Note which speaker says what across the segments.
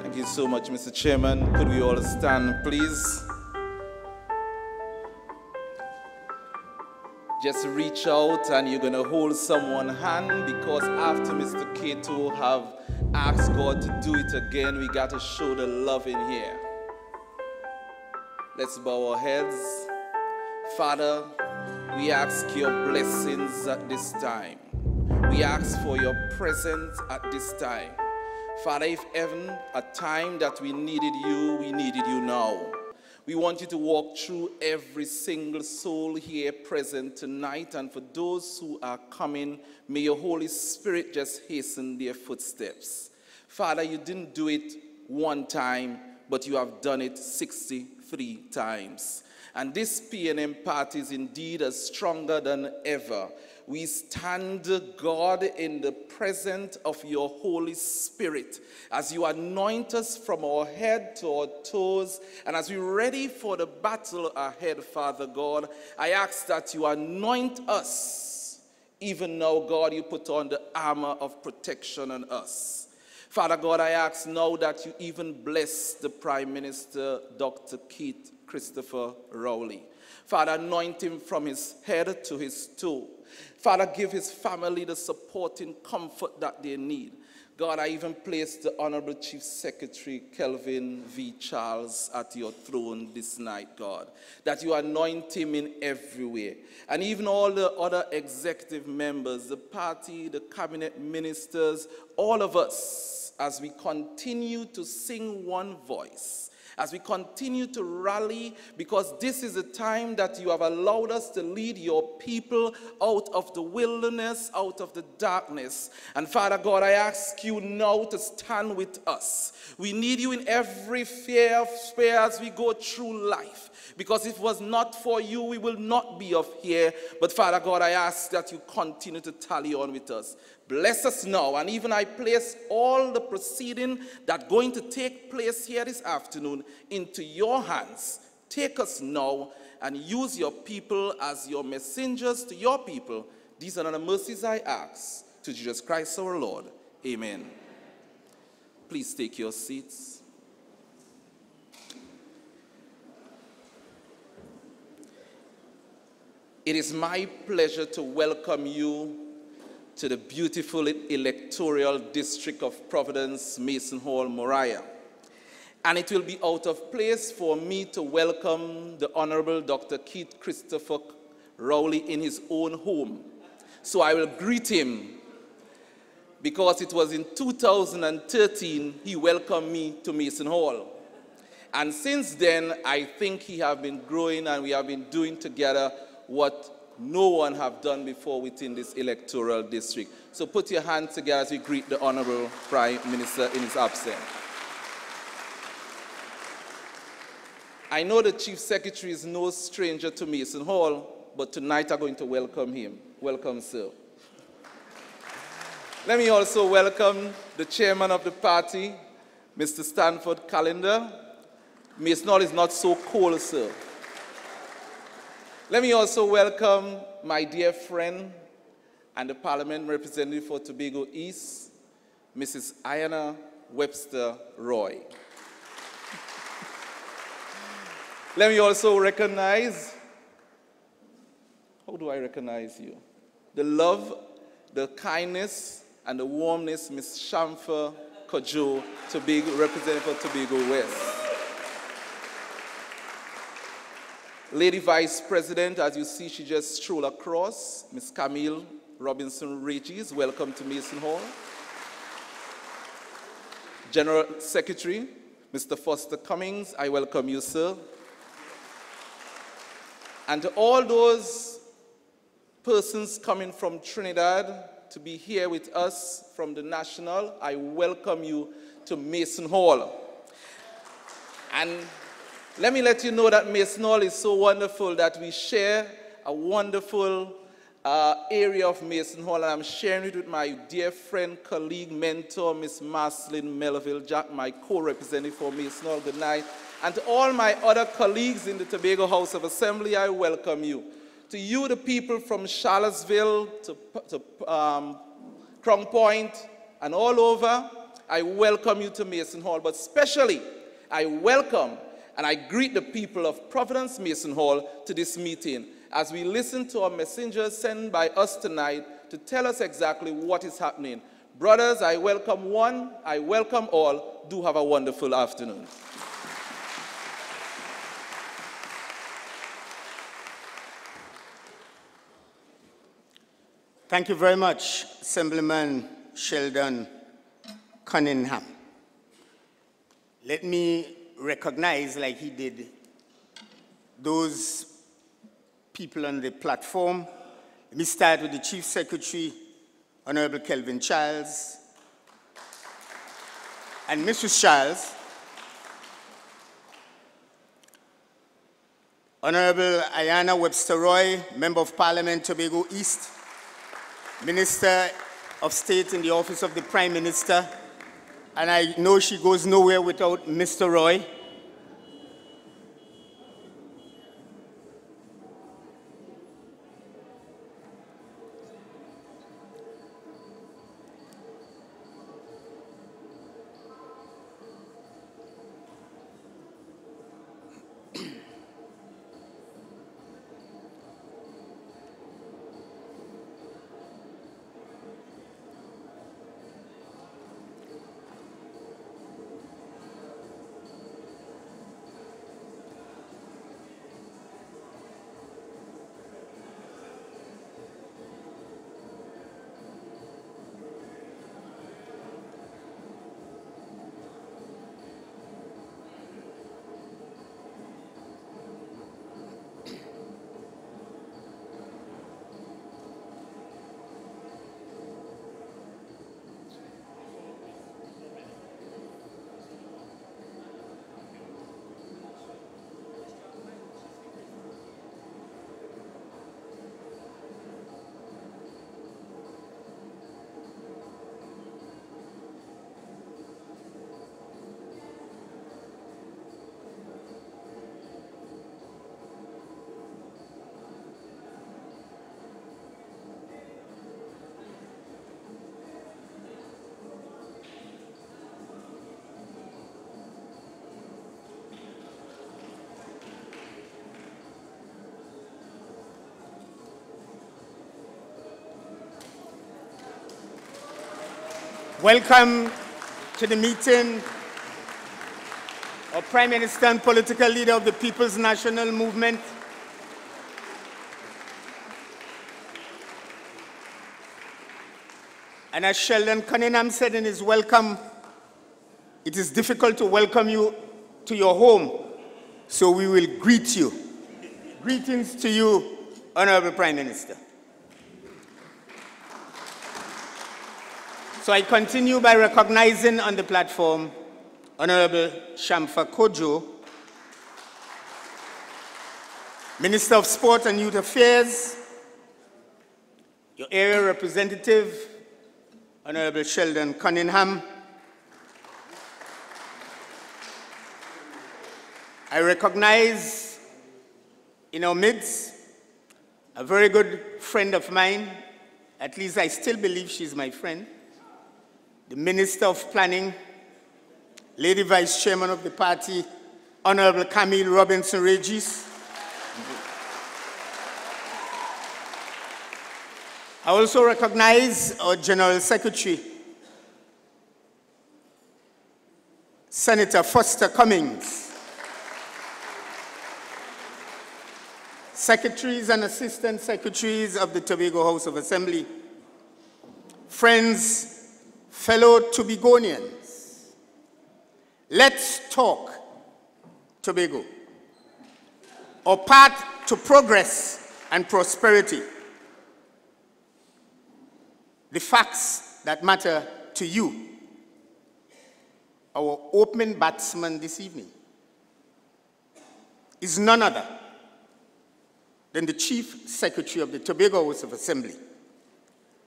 Speaker 1: Thank you so much, Mr. Chairman. Could we all stand, please? Just reach out and you're going to hold someone's hand, because after Mr. Kato have asked God to do it again, we got to show the love in here. Let's bow our heads. Father, we ask your blessings at this time. We ask for your presence at this time. Father, if ever a time that we needed you now. We want you to walk through every single soul here present tonight. And for those who are coming, may your Holy Spirit just hasten their footsteps. Father, you didn't do it one time, but you have done it 63 times. And this P&M party is indeed as stronger than ever. We stand, God, in the presence of your Holy Spirit as you anoint us from our head to our toes, and as we're ready for the battle ahead, Father God, I ask that you anoint us. Even now, God, you put on the armor of protection on us. Father God, I ask now that you even bless the Prime Minister, Dr. Keith Christopher Rowley. Father, anoint him from his head to his toe. Father, give his family the support and comfort that they need. God, I even place the Honorable Chief Secretary, Kelvin V. Charles, at your throne this night, God, that you anoint him in every way. And even all the other executive members, the party, the cabinet ministers, all of us, as we continue to sing one voice, as we continue to rally, because this is a time that you have allowed us to lead your people out of the wilderness, out of the darkness. And Father God, I ask you now to stand with us. We need you in every sphere as we go through life, because if it was not for you, we will not be of here. But Father God, I ask that you continue to tally on with us. Bless us now, and even I place all the proceeding that going to take place here this afternoon into your hands. Take us now and use your people as your messengers to your people. These are the mercies I ask. To Jesus Christ our Lord. Amen. Please take your seats. It is my pleasure to welcome you to the beautiful electoral district of Providence, Mason Hall, Moriah. And it will be out of place for me to welcome the Honorable Dr. Keith Christopher Rowley in his own home. So I will greet him, because it was in 2013 he welcomed me to Mason Hall. And since then, I think he has been growing, and we have been doing together what no one have done before within this electoral district. So put your hands together as we greet the Honorable Prime Minister in his absence. I know the Chief Secretary is no stranger to Mason Hall, but tonight I'm going to welcome him. Welcome, sir. Let me also welcome the chairman of the party, Mr. Stanford Callender. Mason Hall is not so cold, sir. Let me also welcome my dear friend and the Parliament representative for Tobago East, Mrs. Ayana Webster Roy. Let me also recognize, how do I recognize you? The love, the kindness, and the warmness, Ms. Shamfa Kojo, Tobago, representative for Tobago West. Lady Vice President, as you see, she just strolled across. Ms. Camille Robinson Regis, welcome to Mason Hall. General Secretary, Mr. Foster Cummings, I welcome you, sir. And to all those persons coming from Trinidad to be here with us from the National, I welcome you to Mason Hall. And let me let you know that Mason Hall is so wonderful that we share a wonderful area of Mason Hall, and I'm sharing it with my dear friend, colleague, mentor, Miss Marceline Melville Jack, my co-representative for Mason Hall. Good night. And to all my other colleagues in the Tobago House of Assembly, I welcome you. To you, the people from Charlottesville to Crown Point, and all over, I welcome you to Mason Hall, but especially I welcome and I greet the people of Providence Mason Hall to this meeting as we listen to our messengers sent by us tonight to tell us exactly what is happening. Brothers, I welcome one, I welcome all. Do have a wonderful afternoon.
Speaker 2: Thank you very much, Assemblyman Sheldon Cunningham. Let me recognize, like he did, those people on the platform. Let me start with the Chief Secretary, Honorable Kelvin Charles, and Mrs. Charles, Honorable Ayanna Webster-Roy, Member of Parliament, Tobago East, Minister of State in the Office of the Prime Minister, and I know she goes nowhere without Mr. Roy. Welcome to the meeting of Prime Minister and political leader of the People's National Movement. And as Sheldon Cunningham said in his welcome, it is difficult to welcome you to your home, so we will greet you. Greetings to you, Honorable Prime Minister. So I continue by recognizing on the platform Honorable Shamfa Kojo, Minister of Sport and Youth Affairs, your area representative, Honorable Sheldon Cunningham. I recognize in our midst a very good friend of mine, at least I still believe she's my friend, the Minister of Planning, Lady Vice Chairman of the party, Honorable Camille Robinson-Regis. I also recognize our General Secretary, Senator Foster Cummings, Secretaries and Assistant Secretaries of the Tobago House of Assembly, friends, fellow Tobagonians, let's talk Tobago, our path to progress and prosperity, the facts that matter to you. Our opening batsman this evening is none other than the Chief Secretary of the Tobago House of Assembly,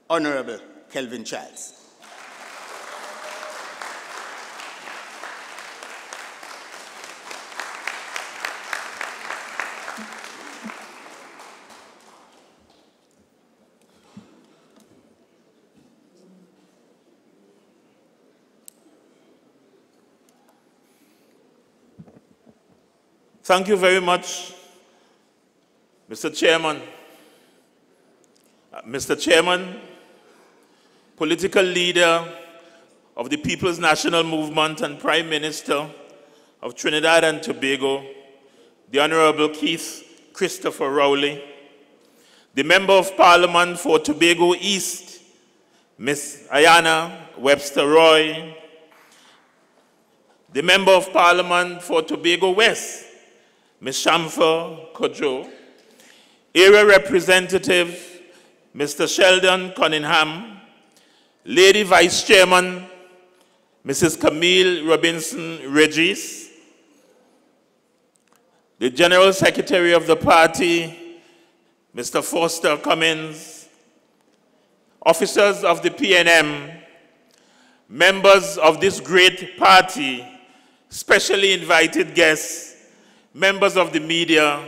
Speaker 2: Honorable Kelvin Charles.
Speaker 3: Thank you very much, Mr. Chairman. Mr. Chairman, political leader of the People's National Movement and Prime Minister of Trinidad and Tobago, the Honorable Keith Christopher Rowley, the Member of Parliament for Tobago East, Ms. Ayana Webster Roy, the Member of Parliament for Tobago West, Ms. Shamfa Kojo, Area Representative Mr. Sheldon Cunningham, Lady Vice Chairman Mrs. Camille Robinson Regis, the General Secretary of the party, Mr. Foster Cummins, officers of the PNM, members of this great party, specially invited guests, members of the media,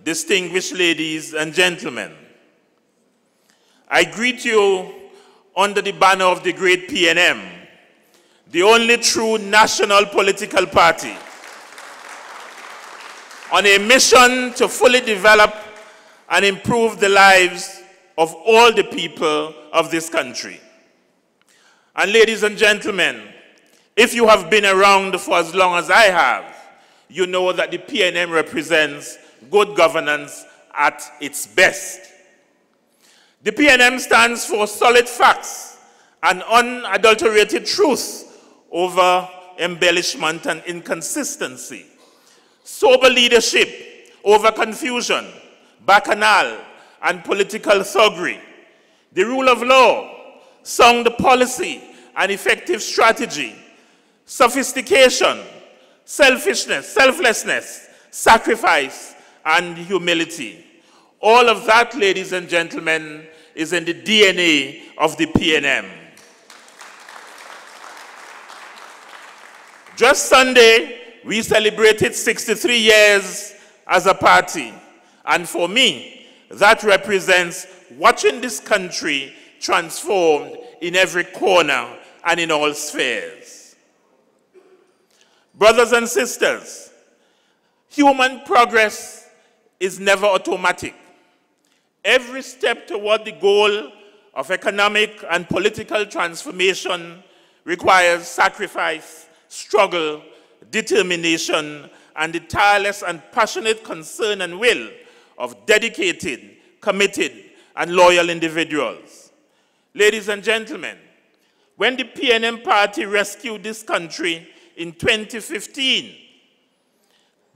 Speaker 3: distinguished ladies and gentlemen. I greet you under the banner of the great PNM, the only true national political party, on a mission to fully develop and improve the lives of all the people of this country. And ladies and gentlemen, if you have been around for as long as I have, you know that the PNM represents good governance at its best. The PNM stands for solid facts and unadulterated truth over embellishment and inconsistency, sober leadership over confusion, bacchanal and political thuggery, the rule of law, sound policy and effective strategy, sophistication, selfishness, selflessness, sacrifice, and humility. All of that, ladies and gentlemen, is in the DNA of the PNM. Just Sunday, we celebrated 63 years as a party. And for me, that represents watching this country transformed in every corner and in all spheres. Brothers and sisters, human progress is never automatic. Every step toward the goal of economic and political transformation requires sacrifice, struggle, determination, and the tireless and passionate concern and will of dedicated, committed, and loyal individuals. Ladies and gentlemen, when the PNM party rescued this country in 2015,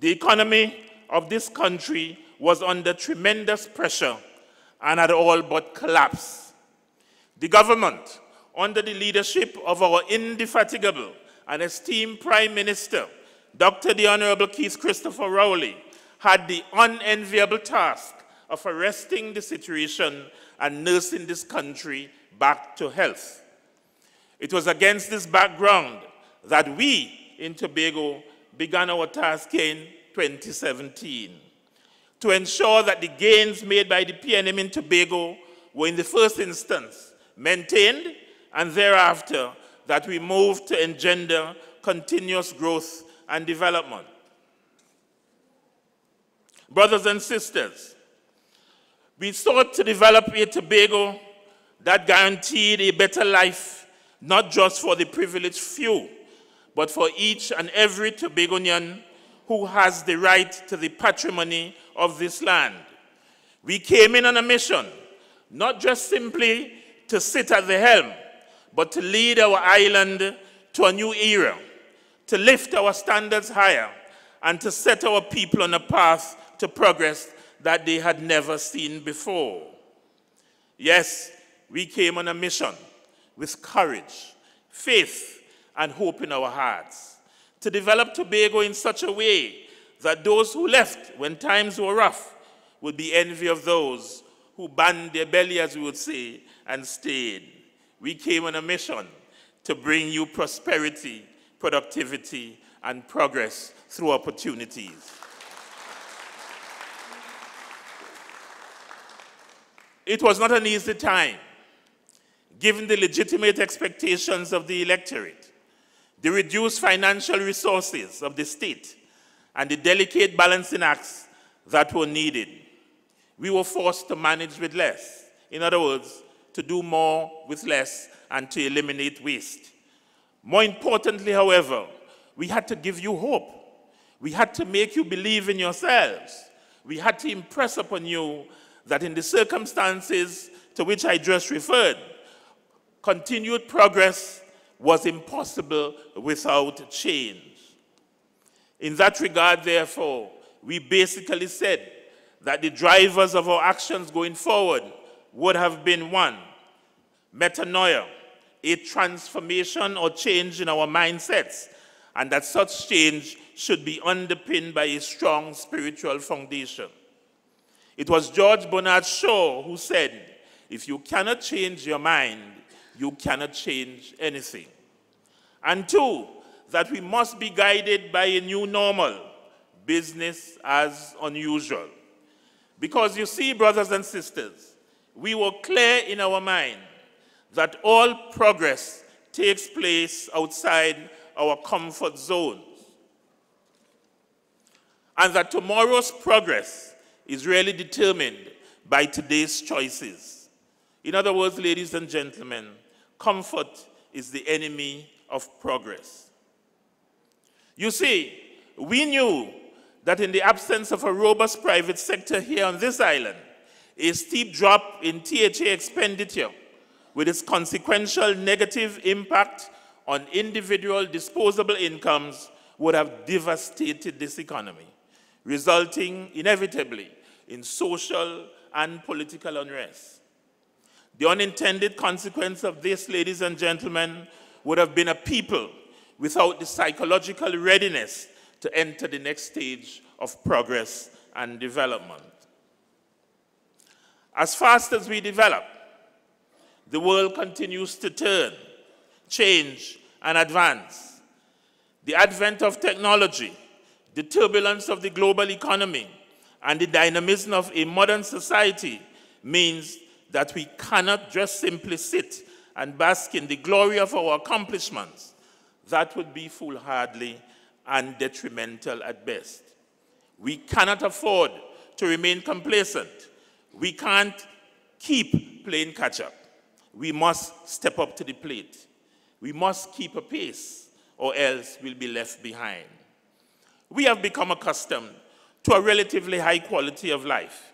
Speaker 3: the economy of this country was under tremendous pressure and had all but collapsed. The government, under the leadership of our indefatigable and esteemed Prime Minister, Dr. the Honorable Keith Christopher Rowley, had the unenviable task of arresting the situation and nursing this country back to health. It was against this background that we in Tobago began our task in 2017 to ensure that the gains made by the PNM in Tobago were in the first instance maintained, and thereafter that we moved to engender continuous growth and development. Brothers and sisters, we sought to develop a Tobago that guaranteed a better life, not just for the privileged few, but for each and every Tobagonian who has the right to the patrimony of this land. We came in on a mission, not just simply to sit at the helm, but to lead our island to a new era, to lift our standards higher, and to set our people on a path to progress that they had never seen before. Yes, we came on a mission with courage, faith, and hope in our hearts, to develop Tobago in such a way that those who left when times were rough would be envy of those who band their belly, as we would say, and stayed. We came on a mission to bring you prosperity, productivity, and progress through opportunities. It was not an easy time, given the legitimate expectations of the electorate, the reduced financial resources of the state, and the delicate balancing acts that were needed. We were forced to manage with less. In other words, to do more with less and to eliminate waste. More importantly, however, we had to give you hope. We had to make you believe in yourselves. We had to impress upon you that in the circumstances to which I just referred, continued progress was impossible without change. In that regard, therefore, we basically said that the drivers of our actions going forward would have been one, metanoia, a transformation or change in our mindsets, and that such change should be underpinned by a strong spiritual foundation. It was George Bernard Shaw who said, if you cannot change your mind, you cannot change anything. And two, that we must be guided by a new normal, business as unusual. Because you see, brothers and sisters, we were clear in our mind that all progress takes place outside our comfort zones. And that tomorrow's progress is really determined by today's choices. In other words, ladies and gentlemen, comfort is the enemy of progress. You see, we knew that in the absence of a robust private sector here on this island, a steep drop in THA expenditure with its consequential negative impact on individual disposable incomes would have devastated this economy, resulting inevitably in social and political unrest. The unintended consequence of this, ladies and gentlemen, would have been a people without the psychological readiness to enter the next stage of progress and development. As fast as we develop, the world continues to turn, change, and advance. The advent of technology, the turbulence of the global economy, and the dynamism of a modern society means that we cannot just simply sit and bask in the glory of our accomplishments. That would be foolhardy and detrimental at best. We cannot afford to remain complacent. We can't keep playing catch-up. We must step up to the plate. We must keep a pace, or else we'll be left behind. We have become accustomed to a relatively high quality of life.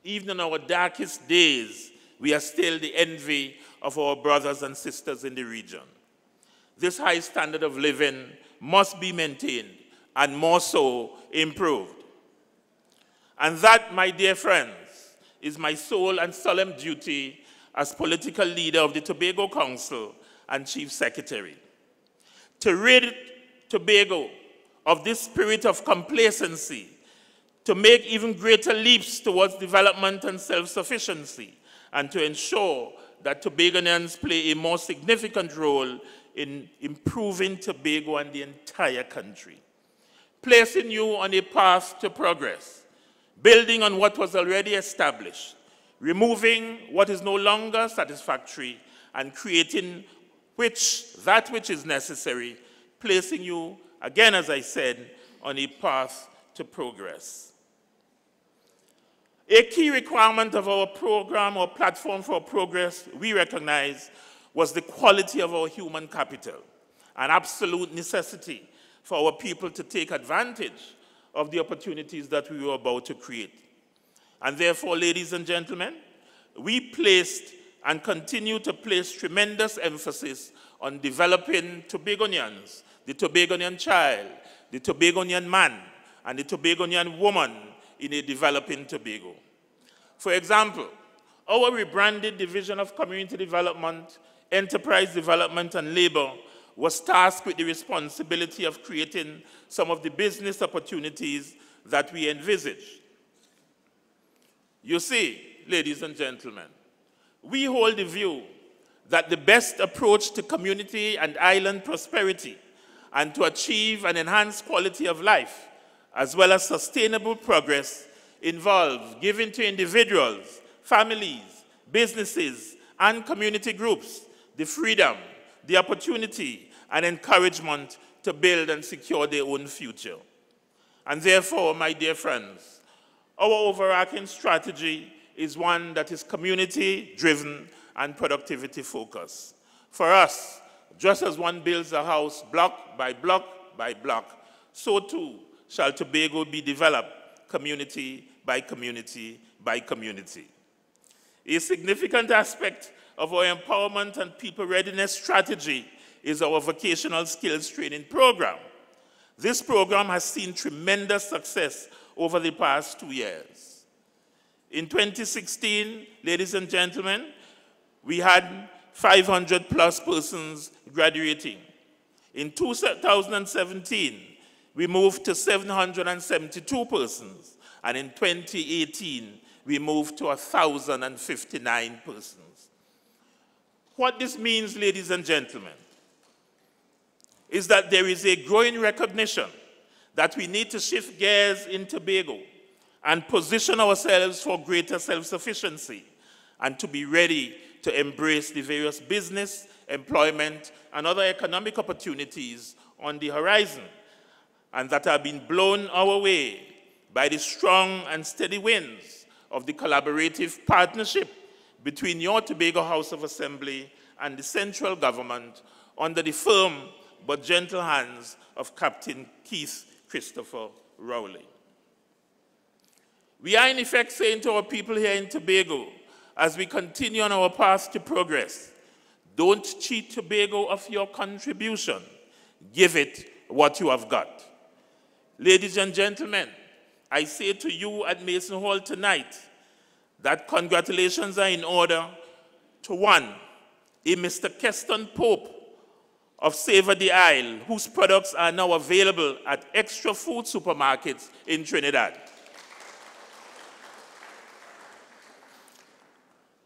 Speaker 3: Even in our darkest days, we are still the envy of our brothers and sisters in the region. This high standard of living must be maintained and more so improved. And that, my dear friends, is my sole and solemn duty as political leader of the Tobago Council and Chief Secretary. To rid Tobago of this spirit of complacency, to make even greater leaps towards development and self-sufficiency, and to ensure that Tobagonians play a more significant role in improving Tobago and the entire country. Placing you on a path to progress, building on what was already established, removing what is no longer satisfactory, and creating that which is necessary, placing you, again as I said, on a path to progress. A key requirement of our program or platform for progress, we recognize, was the quality of our human capital, an absolute necessity for our people to take advantage of the opportunities that we were about to create. And therefore, ladies and gentlemen, we placed and continue to place tremendous emphasis on developing Tobagonians, the Tobagonian child, the Tobagonian man, and the Tobagonian woman in a developing Tobago. For example, our rebranded Division of Community Development, Enterprise Development, and Labor was tasked with the responsibility of creating some of the business opportunities that we envisaged. You see, ladies and gentlemen, we hold the view that the best approach to community and island prosperity and to achieve an enhanced quality of life, as well as sustainable progress, involves giving to individuals, families, businesses, and community groups the freedom, the opportunity, and encouragement to build and secure their own future. And therefore, my dear friends, our overarching strategy is one that is community-driven and productivity-focused. For us, just as one builds a house block by block by block, so too shall Tobago be developed community by community by community. A significant aspect of our empowerment and people readiness strategy is our vocational skills training program. This program has seen tremendous success over the past 2 years. In 2016, ladies and gentlemen, we had 500 plus persons graduating. In 2017, we moved to 772 persons, and in 2018, we moved to 1,059 persons. What this means, ladies and gentlemen, is that there is a growing recognition that we need to shift gears in Tobago and position ourselves for greater self-sufficiency and to be ready to embrace the various business, employment, and other economic opportunities on the horizon, and that are being blown our way by the strong and steady winds of the collaborative partnership between your Tobago House of Assembly and the central government under the firm but gentle hands of Captain Keith Christopher Rowley. We are in effect saying to our people here in Tobago, as we continue on our path to progress, don't cheat Tobago of your contribution. Give it what you have got. Ladies and gentlemen, I say to you at Mason Hall tonight that congratulations are in order to one, a Mr. Keston Pope of Savor the Isle, whose products are now available at extra food supermarkets in Trinidad.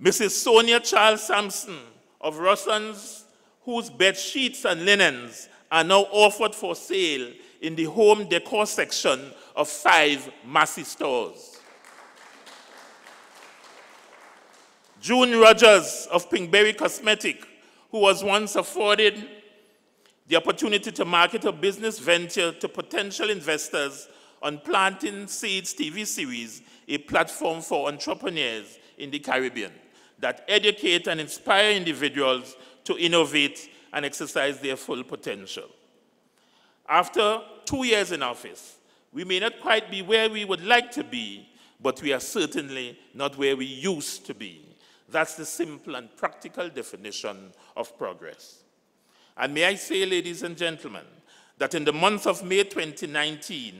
Speaker 3: Mrs. Sonia Charles Sampson of Rossans, whose bed sheets and linens are now offered for sale in the home decor section of 5 Massey stores. June Rogers of Pinkberry Cosmetic, who was once afforded the opportunity to market a business venture to potential investors on Planting Seeds TV series, a platform for entrepreneurs in the Caribbean that educate and inspire individuals to innovate and exercise their full potential. After 2 years in office, we may not quite be where we would like to be, but we are certainly not where we used to be. That's the simple and practical definition of progress. And may I say, ladies and gentlemen, that in the month of May 2019,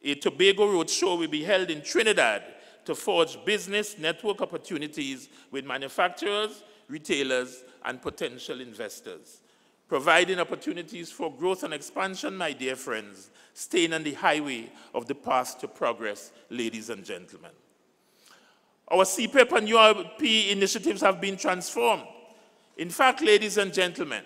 Speaker 3: a Tobago Roadshow will be held in Trinidad to forge business network opportunities with manufacturers, retailers, and potential investors, providing opportunities for growth and expansion, my dear friends, staying on the highway of the path to progress, ladies and gentlemen. Our CPEP and URP initiatives have been transformed. In fact, ladies and gentlemen,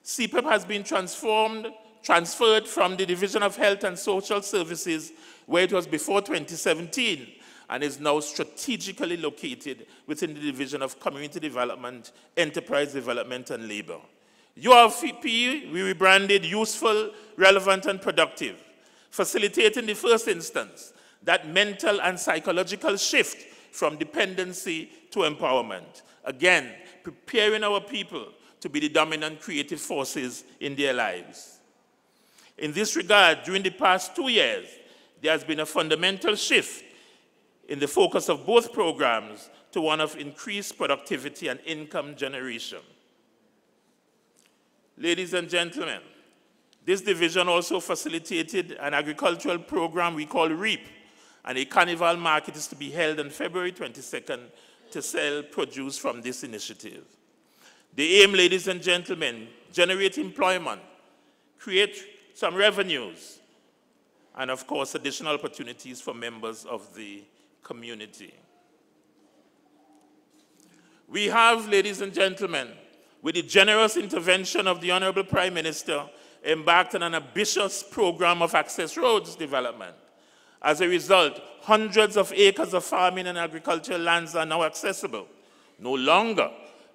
Speaker 3: CPEP has been transferred from the Division of Health and Social Services, where it was before 2017, and is now strategically located within the Division of Community Development, Enterprise Development, and Labor. URP, we rebranded Useful, Relevant, and Productive, facilitating the first instance that mental and psychological shift from dependency to empowerment. Again, preparing our people to be the dominant creative forces in their lives. In this regard, during the past 2 years, there has been a fundamental shift in the focus of both programs to one of increased productivity and income generation. Ladies and gentlemen, this division also facilitated an agricultural program we call REAP, and a carnival market is to be held on February 22nd to sell produce from this initiative. The aim, ladies and gentlemen, generate employment, create some revenues, and of course, additional opportunities for members of the community. We have, ladies and gentlemen, with the generous intervention of the Honorable Prime Minister, embarked on an ambitious program of access roads development. As a result, hundreds of acres of farming and agricultural lands are now accessible. No longer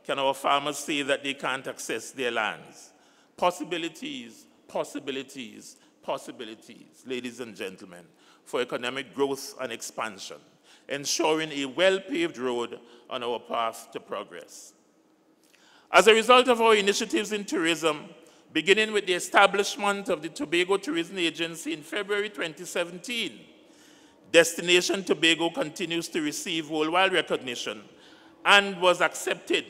Speaker 3: can our farmers say that they can't access their lands. Possibilities, possibilities, possibilities, ladies and gentlemen, for economic growth and expansion, ensuring a well-paved road on our path to progress. As a result of our initiatives in tourism, beginning with the establishment of the Tobago Tourism Agency in February 2017, Destination Tobago continues to receive worldwide recognition and was accepted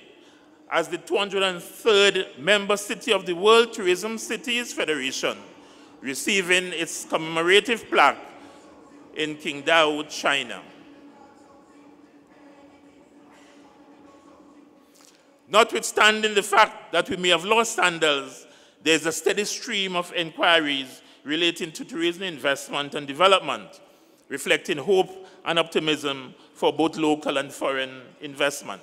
Speaker 3: as the 203rd member city of the World Tourism Cities Federation, receiving its commemorative plaque in Qingdao, China. Notwithstanding the fact that we may have lost sandals, there is a steady stream of inquiries relating to tourism investment and development, reflecting hope and optimism for both local and foreign investment.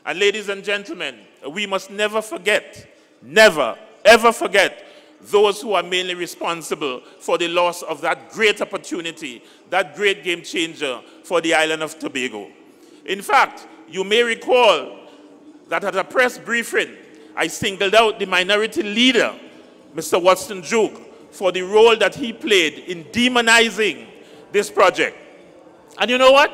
Speaker 3: And ladies and gentlemen, we must never forget, never, ever forget those who are mainly responsible for the loss of that great opportunity, that great game changer for the island of Tobago. In fact, you may recall that at a press briefing, I singled out the minority leader, Mr. Watson Duke, for the role that he played in demonizing this project. And you know what?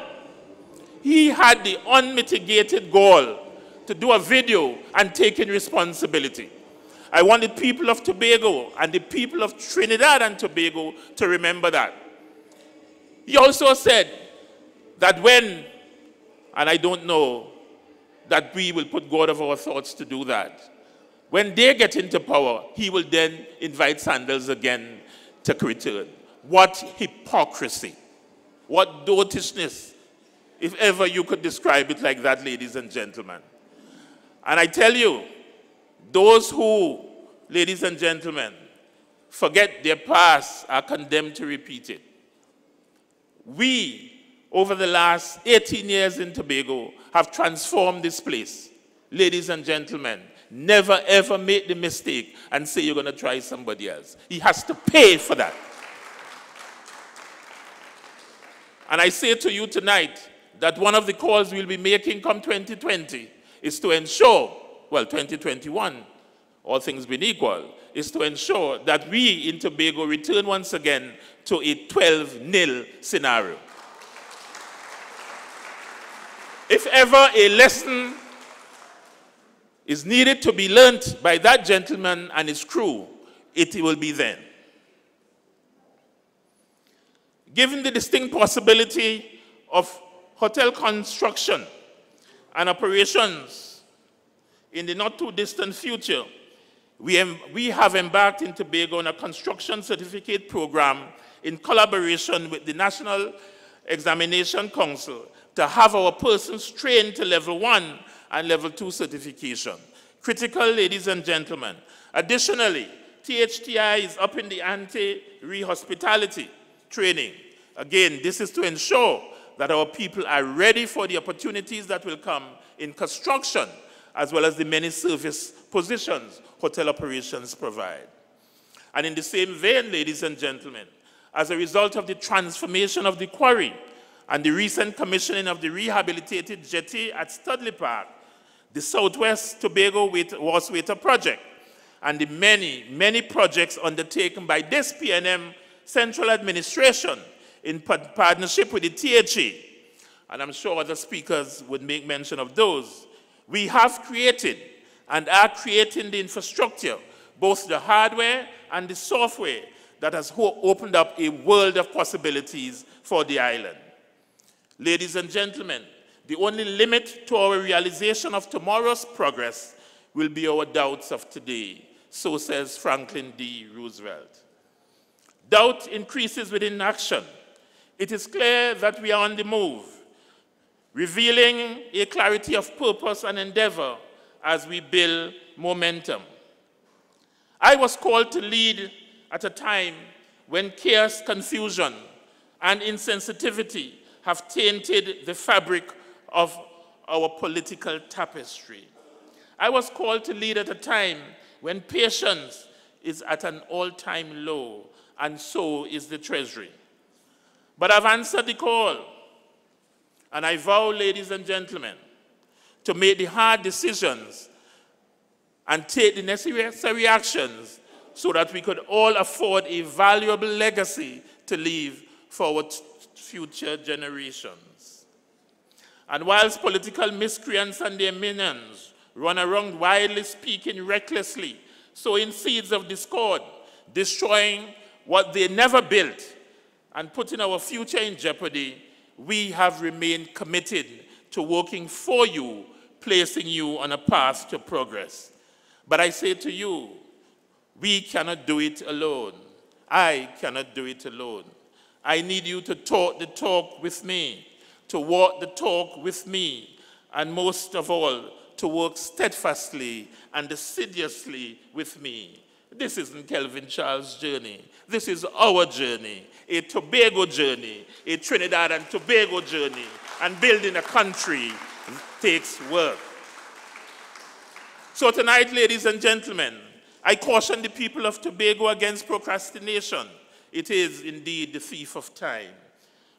Speaker 3: He had the unmitigated gall to do a video and take in responsibility. I want the people of Tobago and the people of Trinidad and Tobago to remember that. He also said that when, and I don't know that we will put God of our thoughts to do that, when they get into power, he will then invite sandals again to return. What hypocrisy, what dotishness, if ever you could describe it like that, ladies and gentlemen. And I tell you, those who, ladies and gentlemen, forget their past are condemned to repeat it. We, over the last 18 years in Tobago, have transformed this place. Ladies and gentlemen, never ever make the mistake and say you're going to try somebody else. He has to pay for that. And I say to you tonight that one of the calls we'll be making come 2020 is to ensure, well, 2021, all things being equal, is to ensure that we in Tobago return once again to a 12-0 scenario. If ever a lesson is needed to be learnt by that gentleman and his crew, it will be then. Given the distinct possibility of hotel construction and operations in the not too distant future, we have embarked in Tobago on a construction certificate program in collaboration with the National Examination Council to have our persons trained to level 1 and level 2 certification. Critical, ladies and gentlemen. Additionally, THTI is up in the ante re-hospitality training. Again, this is to ensure that our people are ready for the opportunities that will come in construction, as well as the many service positions hotel operations provide. And in the same vein, ladies and gentlemen, as a result of the transformation of the quarry and the recent commissioning of the rehabilitated jetty at Studley Park, the Southwest Tobago Water project, and the many, many projects undertaken by this PNM Central Administration in partnership with the THE, and I'm sure other speakers would make mention of those, we have created and are creating the infrastructure, both the hardware and the software, that has opened up a world of possibilities for the island. Ladies and gentlemen, the only limit to our realization of tomorrow's progress will be our doubts of today, so says Franklin D. Roosevelt. Doubt increases with inaction. It is clear that we are on the move, revealing a clarity of purpose and endeavor as we build momentum. I was called to lead at a time when chaos, confusion, and insensitivity have tainted the fabric of our political tapestry. I was called to lead at a time when patience is at an all-time low, and so is the Treasury. But I've answered the call, and I vow, ladies and gentlemen, to make the hard decisions and take the necessary actions so that we could all afford a valuable legacy to leave for our future generations. And whilst political miscreants and their minions run around wildly speaking recklessly, sowing seeds of discord, destroying what they never built, and putting our future in jeopardy, we have remained committed to working for you, placing you on a path to progress. But I say to you, we cannot do it alone. I cannot do it alone. I need you to talk the talk with me, to walk the talk with me, and most of all, to work steadfastly and assiduously with me. This isn't Kelvin Charles' journey. This is our journey, a Tobago journey, a Trinidad and Tobago journey, and building a country takes work. So tonight, ladies and gentlemen, I caution the people of Tobago against procrastination. It is indeed the thief of time.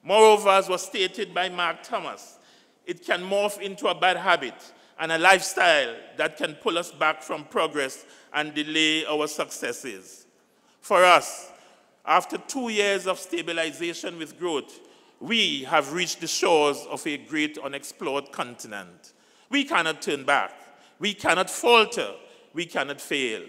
Speaker 3: Moreover, as was stated by Mark Thomas, it can morph into a bad habit and a lifestyle that can pull us back from progress and delay our successes. For us, after 2 years of stabilization with growth, we have reached the shores of a great unexplored continent. We cannot turn back. We cannot falter. We cannot fail.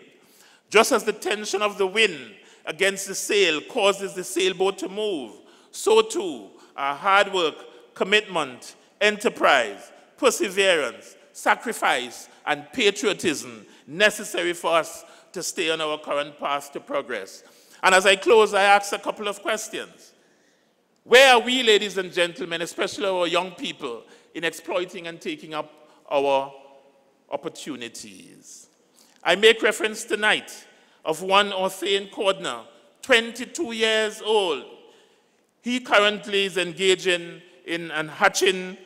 Speaker 3: Just as the tension of the wind against the sail causes the sailboat to move, so too our hard work, commitment, enterprise, perseverance, sacrifice, and patriotism necessary for us to stay on our current path to progress. And as I close, I ask a couple of questions. Where are we, ladies and gentlemen, especially our young people, in exploiting and taking up our opportunities? I make reference tonight of one Orthain Cordner, 22 years old. He currently is engaging in an hatching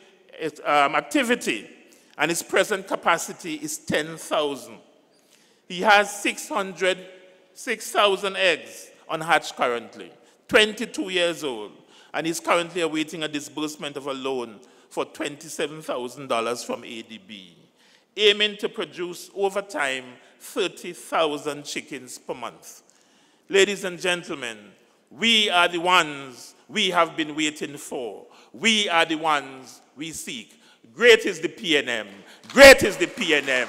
Speaker 3: activity, and his present capacity is 10,000. He has 6,000 eggs on hatch currently, 22 years old, and he's currently awaiting a disbursement of a loan for $27,000 from ADB, aiming to produce over time 30,000 chickens per month. Ladies and gentlemen, we are the ones we have been waiting for. We are the ones we seek. Great is the PNM. Great is the PNM.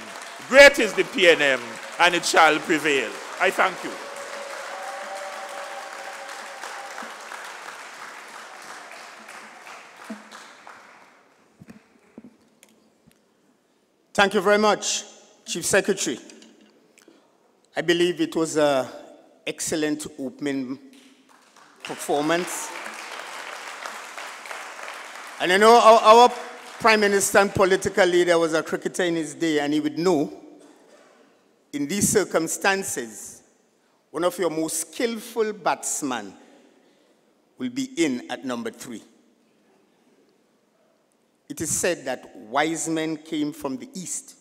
Speaker 3: Great is the PNM, and it shall prevail. I thank you.
Speaker 2: Thank you very much, Chief Secretary. I believe it was an excellent opening performance. And I know our Prime Minister and political leader was a cricketer in his day, and he would know, in these circumstances, one of your most skillful batsmen will be in at number 3. It is said that wise men came from the east.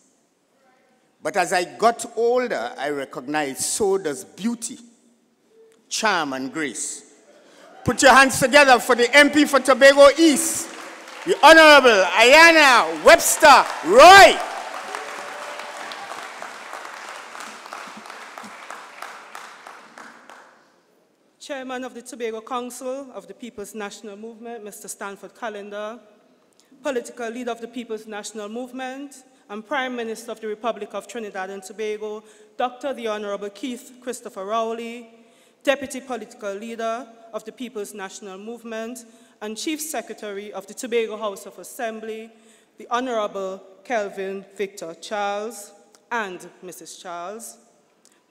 Speaker 2: But as I got older, I recognized so does beauty, charm, and grace. Put your hands together for the MP for Tobago East, the Honorable Ayanna Webster Roy.
Speaker 4: Chairman of the Tobago Council of the People's National Movement, Mr. Stanford Callender, political leader of the People's National Movement, and Prime Minister of the Republic of Trinidad and Tobago, Dr. the Honorable Keith Christopher Rowley, Deputy Political Leader of the People's National Movement, and Chief Secretary of the Tobago House of Assembly, the Honorable Kelvin Victor Charles and Mrs. Charles,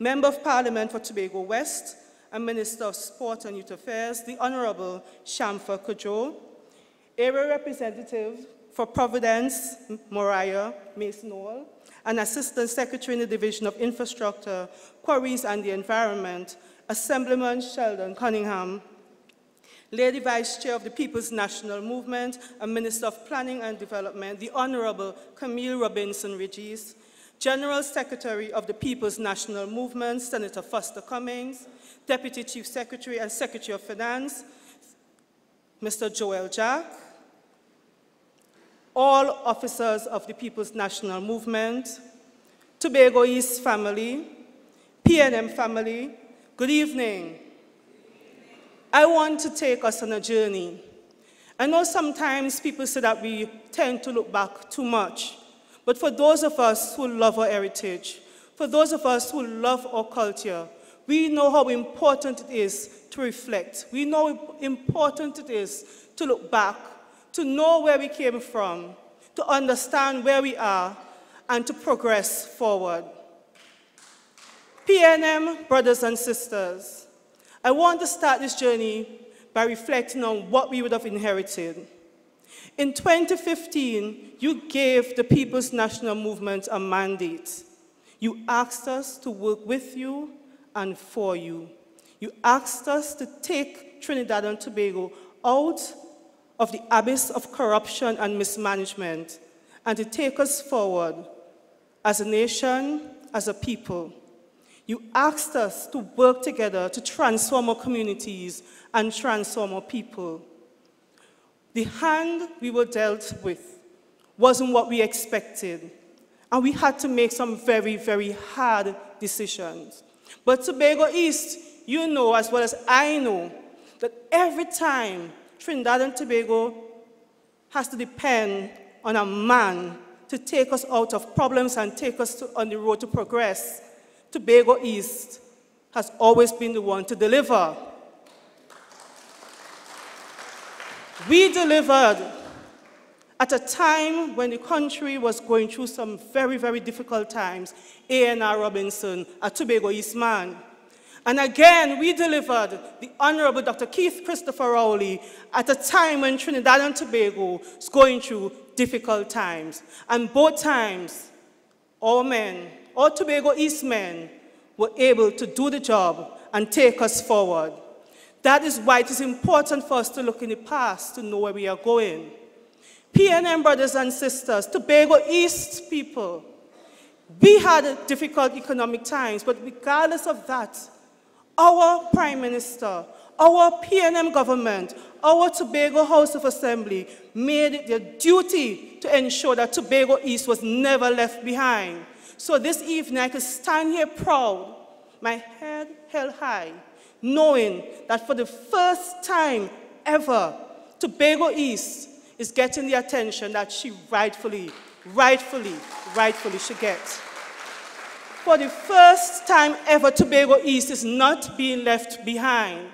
Speaker 4: Member of Parliament for Tobago West and Minister of Sport and Youth Affairs, the Honorable Shamfa Kojo, Area Representative for Providence, Moriah Mace-Noel, and Assistant Secretary in the Division of Infrastructure, Quarries and the Environment, Assemblyman Sheldon Cunningham, Lady Vice Chair of the People's National Movement and Minister of Planning and Development, the Honorable Camille Robinson-Regis, General Secretary of the People's National Movement, Senator Foster Cummings, Deputy Chief Secretary and Secretary of Finance, Mr. Joel Jack, all officers of the People's National Movement, Tobago East family, PNM family, good evening. I want to take us on a journey. I know sometimes people say that we tend to look back too much, but for those of us who love our heritage, for those of us who love our culture, we know how important it is to reflect. We know how important it is to look back, to know where we came from, to understand where we are, and to progress forward. PNM brothers and sisters, I want to start this journey by reflecting on what we would have inherited. In 2015, you gave the People's National Movement a mandate. You asked us to work with you and for you. You asked us to take Trinidad and Tobago out of the abyss of corruption and mismanagement and to take us forward as a nation, as a people. You asked us to work together to transform our communities and transform our people. The hand we were dealt with wasn't what we expected, and we had to make some very, very hard decisions. But Tobago East, you know as well as I know, that every time Trinidad and Tobago has to depend on a man to take us out of problems and take us on the road to progress, Tobago East has always been the one to deliver. We delivered at a time when the country was going through some very, very difficult times. A.N.R. Robinson, a Tobago East man. And again, we delivered the Honorable Dr. Keith Christopher Rowley at a time when Trinidad and Tobago was going through difficult times. And both times, our men, our Tobago East men, were able to do the job and take us forward. That is why it is important for us to look in the past to know where we are going. PNM brothers and sisters, Tobago East people, we had difficult economic times, but regardless of that, our Prime Minister, our PNM government, our Tobago House of Assembly made it their duty to ensure that Tobago East was never left behind. So this evening I could stand here proud, my head held high, knowing that for the first time ever, Tobago East is getting the attention that she rightfully should get. For the first time ever, Tobago East is not being left behind.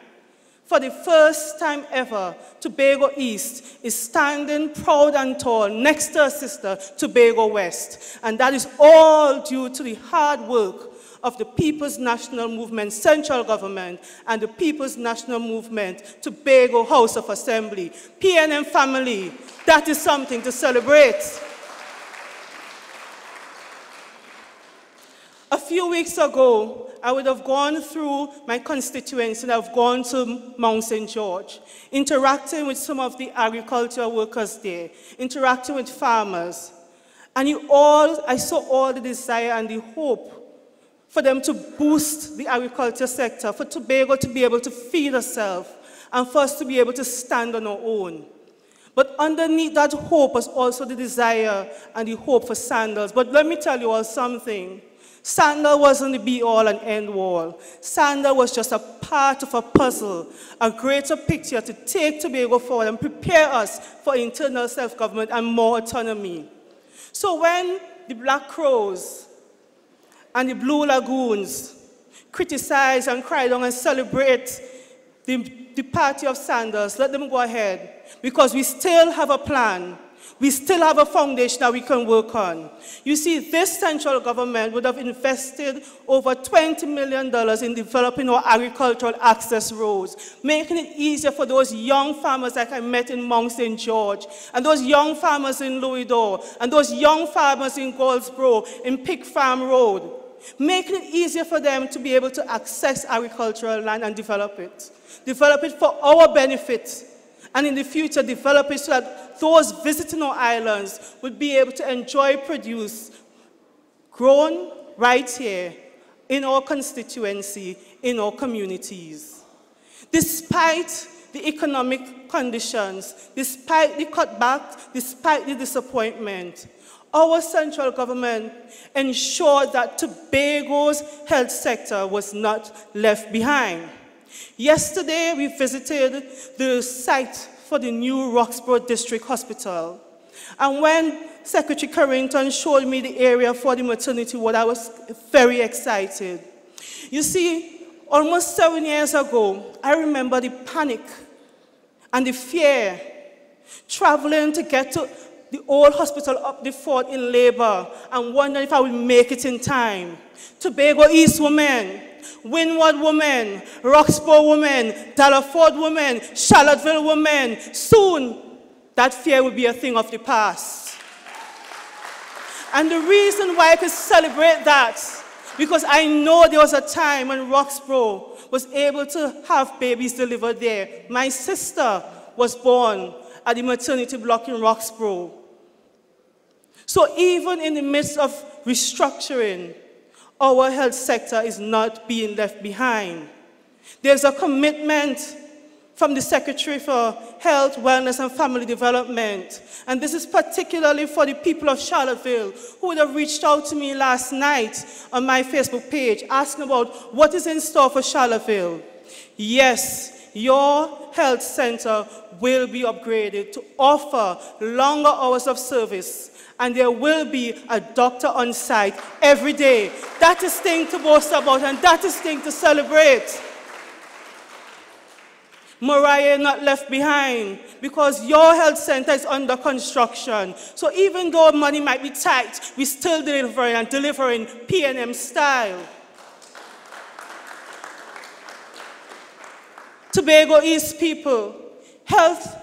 Speaker 4: For the first time ever, Tobago East is standing proud and tall next to her sister, Tobago West. And that is all due to the hard work of the People's National Movement Central Government and the People's National Movement Tobago House of Assembly. PNM family, that is something to celebrate. A few weeks ago, I would have gone through my constituency and I've gone to Mount St. George, interacting with some of the agricultural workers there, interacting with farmers. And I saw all the desire and the hope for them to boost the agriculture sector, for Tobago to be able to feed herself, and for us to be able to stand on our own. But underneath that hope was also the desire and the hope for sandals. But let me tell you all something. Sandal wasn't the be-all and end-all. Sandal was just a part of a puzzle, a greater picture to take Tobago forward and prepare us for internal self-government and more autonomy. So when the Black Crows and the Blue Lagoons criticize and cry down and celebrate the party of sandals, let them go ahead, because we still have a plan. We still have a foundation that we can work on. You see, this central government would have invested over $20 million in developing our agricultural access roads, making it easier for those young farmers like I met in Mount St. George, and those young farmers in Louis D'Or, and those young farmers in Goldsboro, in Pig Farm Road, making it easier for them to be able to access agricultural land and develop it. Develop it for our benefit, and in the future develop it so that those visiting our islands would be able to enjoy produce grown right here in our constituency, in our communities. Despite the economic conditions, despite the cutback, despite the disappointment, our central government ensured that Tobago's health sector was not left behind. Yesterday, we visited the site for the new Roxborough District Hospital. And when Secretary Carrington showed me the area for the maternity ward, I was very excited. You see, almost 7 years ago, I remember the panic and the fear traveling to get to the old hospital up the fort in labor and wondering if I would make it in time. Tobago East women, Windward women, Roxborough women, Dallaford women, Charlottesville women. Soon, that fear will be a thing of the past. And the reason why I could celebrate that, because I know there was a time when Roxborough was able to have babies delivered there. My sister was born at the maternity block in Roxborough. So even in the midst of restructuring, our health sector is not being left behind. There's a commitment from the Secretary for Health, Wellness and Family Development. And this is particularly for the people of Charlottesville who would have reached out to me last night on my Facebook page asking about what is in store for Charlottesville. Yes, your health center will be upgraded to offer longer hours of service, and there will be a doctor on site every day. That is thing to boast about, and that is thing to celebrate. Mariah not left behind, because your health center is under construction. So even though money might be tight, we're still delivering and delivering P&M style. Tobago East people, health,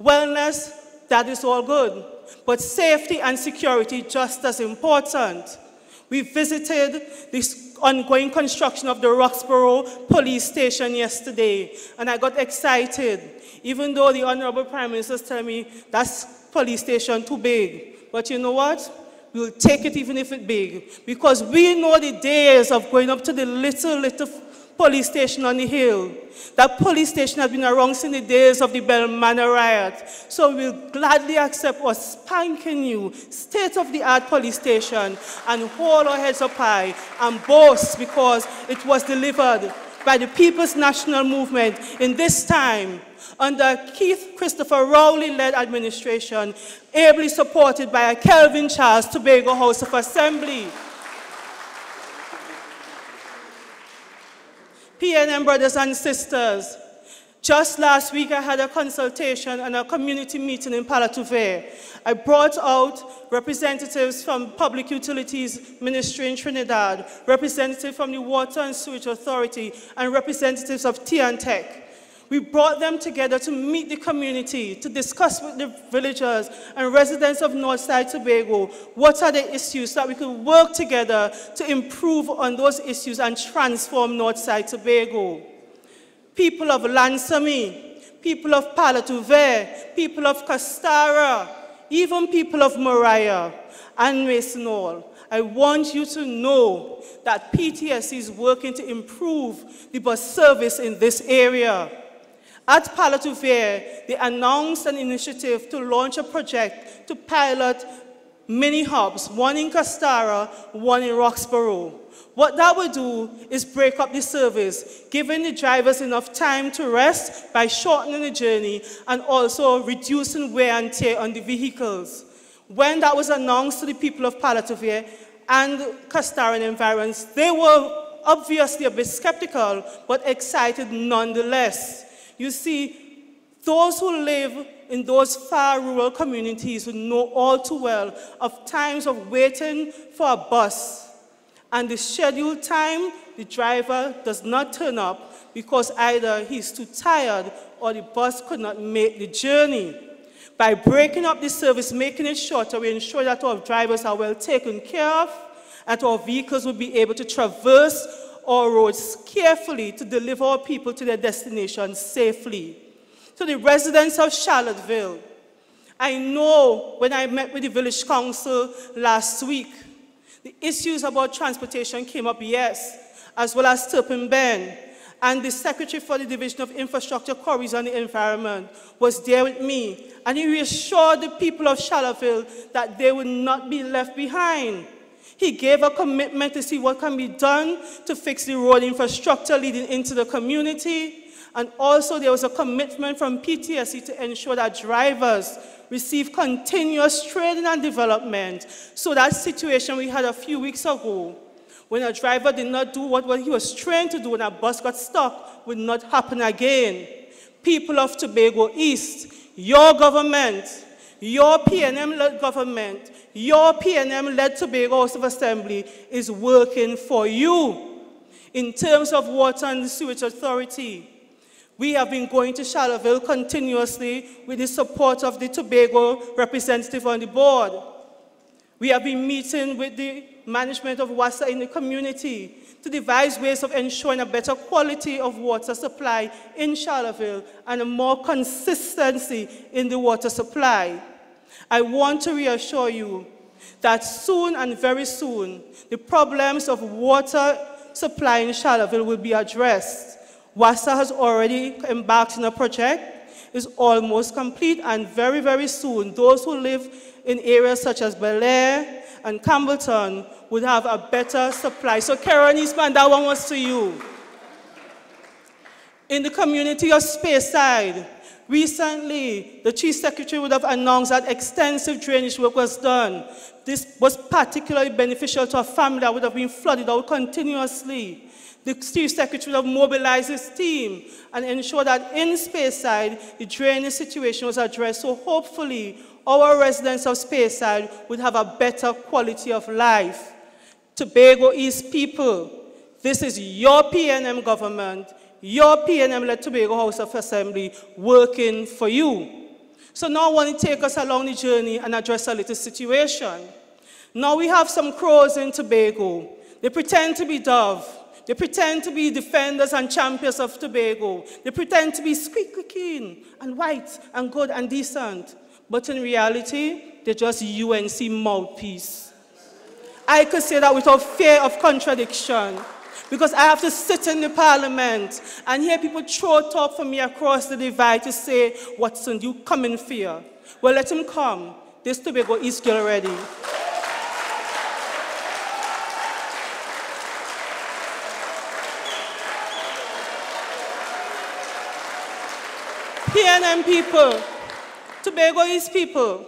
Speaker 4: wellness, that is all good. But safety and security just as important. We visited this ongoing construction of the Roxborough police station yesterday, and I got excited, even though the Honorable Prime Minister is telling me that's police station too big. But you know what? We'll take it even if it's big, because we know the days of going up to the little police station on the hill. That police station has been around since the days of the Bell Manor riot. So we'll gladly accept a spanking new, state-of-the-art police station and hold our heads up high and boast because it was delivered by the People's National Movement in this time under Keith Christopher Rowley-led administration, ably supported by a Kelvin Charles Tobago House of Assembly. P&M brothers and sisters, just last week I had a consultation and a community meeting in Palatuvere. I brought out representatives from Public Utilities Ministry in Trinidad, representatives from the Water and Sewage Authority, and representatives of T&Tech. We brought them together to meet the community, to discuss with the villagers and residents of Northside Tobago what are the issues so that we could work together to improve on those issues and transform Northside Tobago. People of Lansamy, people of Palatuvere, people of Castara, even people of Mariah and Masonol, I want you to know that PTSC is working to improve the bus service in this area. At Palatuvere, they announced an initiative to launch a project to pilot mini hubs, one in Castara, one in Roxborough. What that will do is break up the service, giving the drivers enough time to rest by shortening the journey and also reducing wear and tear on the vehicles. When that was announced to the people of Palatuvere and Castara and environs, they were obviously a bit skeptical, but excited nonetheless. You see, those who live in those far rural communities would know all too well of times of waiting for a bus and the scheduled time the driver does not turn up because either he's too tired or the bus could not make the journey. By breaking up the service, making it shorter, we ensure that our drivers are well taken care of and our vehicles will be able to traverse our roads carefully to deliver our people to their destinations safely. To the residents of Charlottesville, I know when I met with the village council last week, the issues about transportation came up, yes, as well as Turpin Bend. and the Secretary for the Division of Infrastructure, Quarries and the Environment was there with me, and he reassured the people of Charlottesville that they would not be left behind. He gave a commitment to see what can be done to fix the road infrastructure leading into the community, and also there was a commitment from PTSC to ensure that drivers receive continuous training and development, so that situation we had a few weeks ago, when a driver did not do what he was trained to do and a bus got stuck, would not happen again. People of Tobago East, your government, your PNM-led government, your PNM-led Tobago House of Assembly is working for you. In terms of Water and Sewage Authority, we have been going to Charlottesville continuously with the support of the Tobago representative on the board. We have been meeting with the management of water in the community to devise ways of ensuring a better quality of water supply in Charlottesville and a more consistency in the water supply. I want to reassure you that soon and very soon, the problems of water supply in Charlottesville will be addressed. WASA has already embarked on a project, is almost complete, and very, very soon, those who live in areas such as Bel Air and Campbellton would have a better supply. So Karen Eastman, that one was to you. In the community of Speyside, recently, the Chief Secretary would have announced that extensive drainage work was done. This was particularly beneficial to a family that would have been flooded out continuously. The Chief Secretary would have mobilized his team and ensured that in Speyside, the drainage situation was addressed. So hopefully, our residents of Speyside would have a better quality of life. Tobago East people, this is your PNM government, your PNM-led Tobago House of Assembly working for you. So now I want to take us along the journey and address a little situation. Now we have some crows in Tobago. They pretend to be dove. They pretend to be defenders and champions of Tobago. They pretend to be squeaky clean and white and good and decent. But in reality, they're just UNC mouthpiece. I could say that without fear of contradiction, because I have to sit in the parliament and hear people throw talk from me across the divide to say, Watson, you come in fear. Well, let him come. This Tobago East girl already. PNM people, Tobago East people,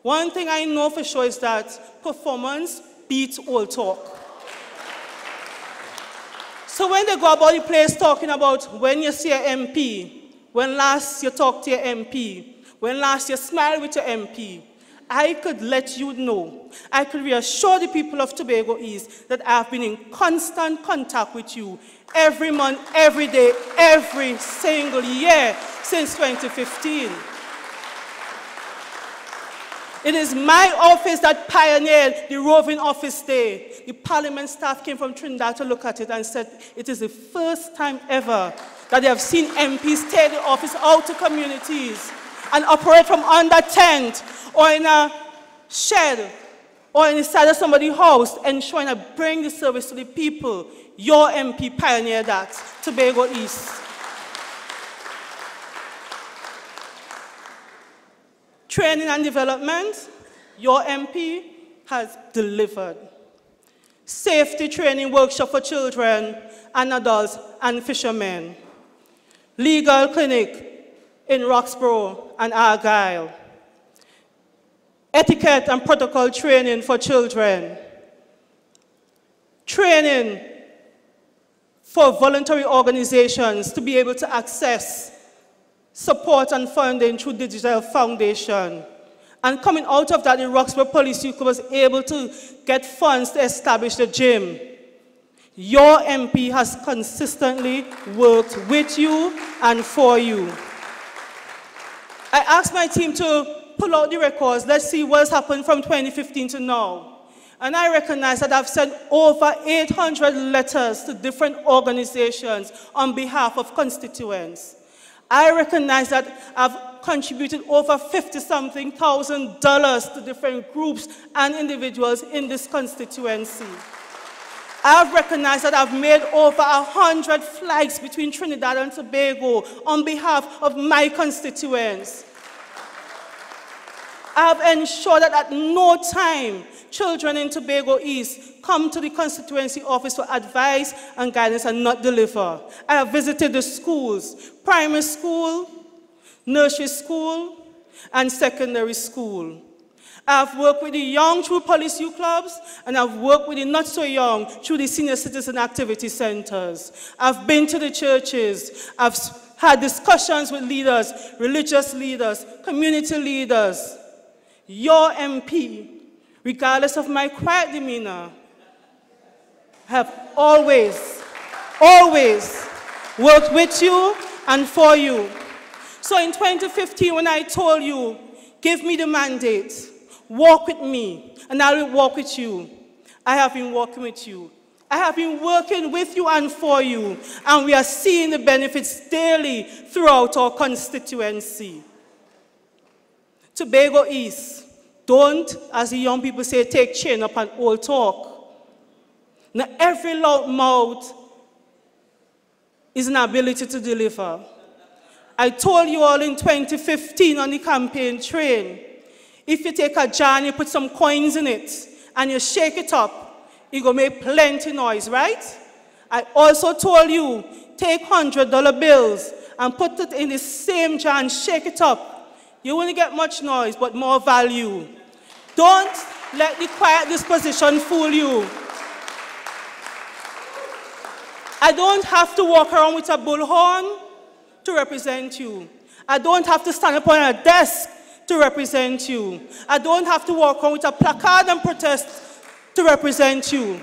Speaker 4: one thing I know for sure is that performance beats all talk. So when they go about the place talking about when you see an MP, when last you talked to your MP, when last you smiled with your MP, I could let you know, I could reassure the people of Tobago East that I have been in constant contact with you every month, every day, every single year since 2015. It is my office that pioneered the roving office day. The parliament staff came from Trinidad to look at it and said it is the first time ever that they have seen MPs take the office out to communities and operate from under tent or in a shed or inside of somebody's house, ensuring to bring the service to the people. Your MP pioneered that, Tobago East. Training and development, your MP has delivered. Safety training workshop for children and adults and fishermen. Legal clinic in Roxborough and Argyle. Etiquette and protocol training for children. Training for voluntary organizations to be able to access support and funding through Digital Foundation. And coming out of that, the Roxborough Police Youth was able to get funds to establish the gym. Your MP has consistently worked with you and for you. I asked my team to pull out the records. Let's see what's happened from 2015 to now. And I recognize that I've sent over 800 letters to different organizations on behalf of constituents. I recognize that I've contributed over $50-something thousand to different groups and individuals in this constituency. I have recognized that I've made over 100 flights between Trinidad and Tobago on behalf of my constituents. I have ensured that at no time children in Tobago East come to the constituency office for advice and guidance and not deliver. I have visited the schools, primary school, nursery school, and secondary school. I've worked with the young through police youth clubs, and I've worked with the not so young through the senior citizen activity centers. I've been to the churches. I've had discussions with leaders, religious leaders, community leaders. Your MP, regardless of my quiet demeanor, have always worked with you and for you. So in 2015, when I told you, give me the mandate, walk with me, and I will walk with you, I have been walking with you. I have been working with you and for you, and we are seeing the benefits daily throughout our constituency. Tobago East, don't, as the young people say, take chin up and old talk. Now, every loud mouth is an ability to deliver. I told you all in 2015 on the campaign train, if you take a jar and you put some coins in it and you shake it up, it will make plenty noise, right? I also told you, take $100 bills and put it in the same jar and shake it up. You won't get much noise, but more value. Don't let the quiet disposition fool you. I don't have to walk around with a bullhorn to represent you. I don't have to stand up on a desk to represent you. I don't have to walk around with a placard and protest to represent you.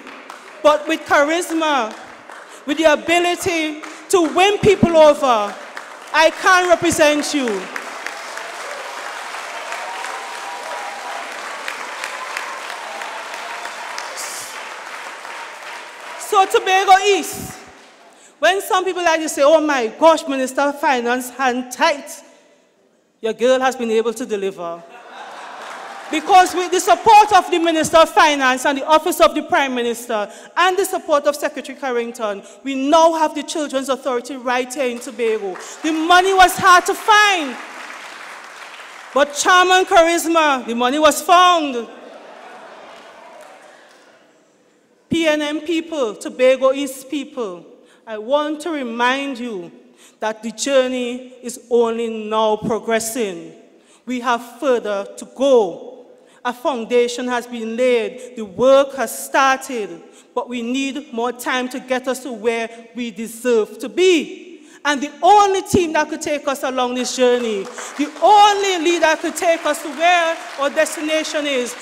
Speaker 4: But with charisma, with the ability to win people over, I can represent you. So Tobago East, when some people like to say, oh my gosh, Minister of Finance, hand tight, your girl has been able to deliver. Because with the support of the Minister of Finance and the Office of the Prime Minister and the support of Secretary Carrington, we now have the Children's Authority right here in Tobago. The money was hard to find, but charm and charisma, the money was found. PNM people, Tobago East people, I want to remind you that the journey is only now progressing. We have further to go. A foundation has been laid, the work has started, but we need more time to get us to where we deserve to be. And the only team that could take us along this journey, the only leader that could take us to where our destination is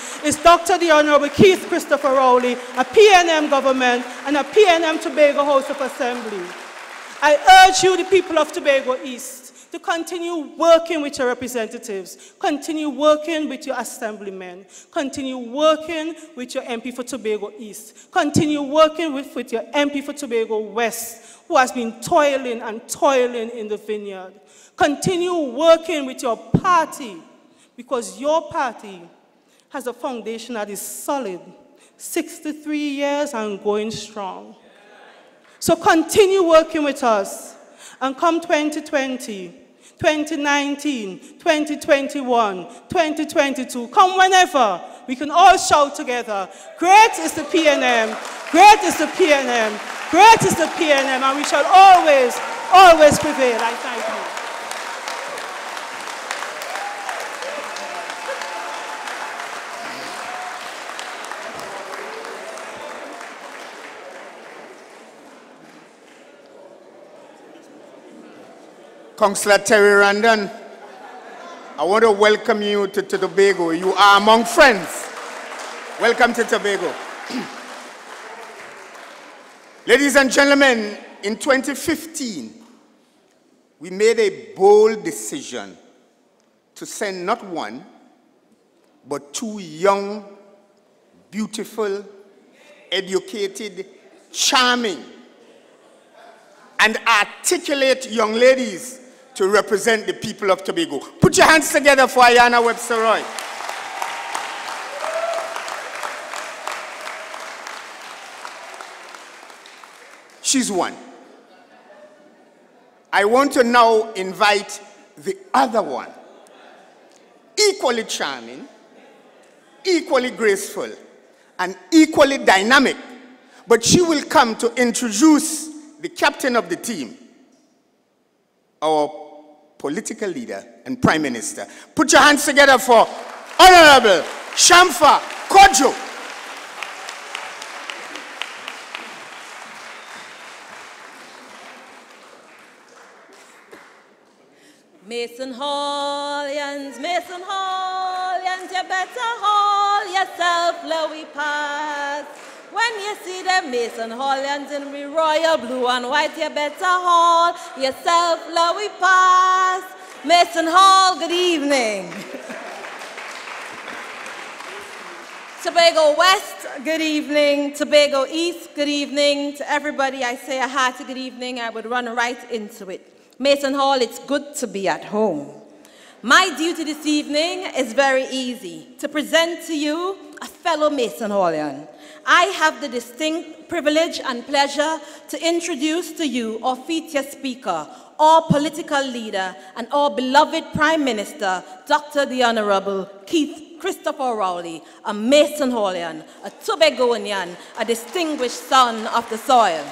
Speaker 4: Dr. the Honorable Keith Christopher Rowley, a PNM government, and a PNM Tobago House of Assembly. I urge you, the people of Tobago East, to continue working with your representatives, continue working with your assemblymen, continue working with your MP for Tobago East, continue working with your MP for Tobago West, who has been toiling and toiling in the vineyard. Continue working with your party, because your party has a foundation that is solid, 63 years and going strong. So continue working with us, and come 2020, 2019, 2021, 2022, come whenever, we can all shout together, great is the PNM, great is the PNM, great is the PNM, and we shall always, always prevail. I thank you.
Speaker 2: Councillor Terry Randon, I want to welcome you to Tobago. You are among friends. Welcome to Tobago. Ladies and gentlemen, in 2015, we made a bold decision to send not one, but two young, beautiful, educated, charming, and articulate young ladies to represent the people of Tobago. Put your hands together for Ayana Webster-Roy. She's one. I want to now invite the other one, equally charming, equally graceful, and equally dynamic, but she will come to introduce the captain of the team, our political leader and prime minister. Put your hands together for Honorable Shamfa Kojo.
Speaker 5: Mason Hallians, you better haul yourself, let we pass. When you see them Mason Hallians in we royal blue and white, you better haul yourself, let we pass. Mason Hall, good evening. Tobago West, good evening. Tobago East, good evening. To everybody, I say a hearty good evening. I would run right into it. Mason Hall, it's good to be at home. My duty this evening is very easy, to present to you a fellow Mason Hallian. I have the distinct privilege and pleasure to introduce to you our featured speaker, our political leader, and our beloved Prime Minister, Dr. the Honorable Keith Christopher Rowley, a Mason Hallian, a Tobagonian, a distinguished son of the soil.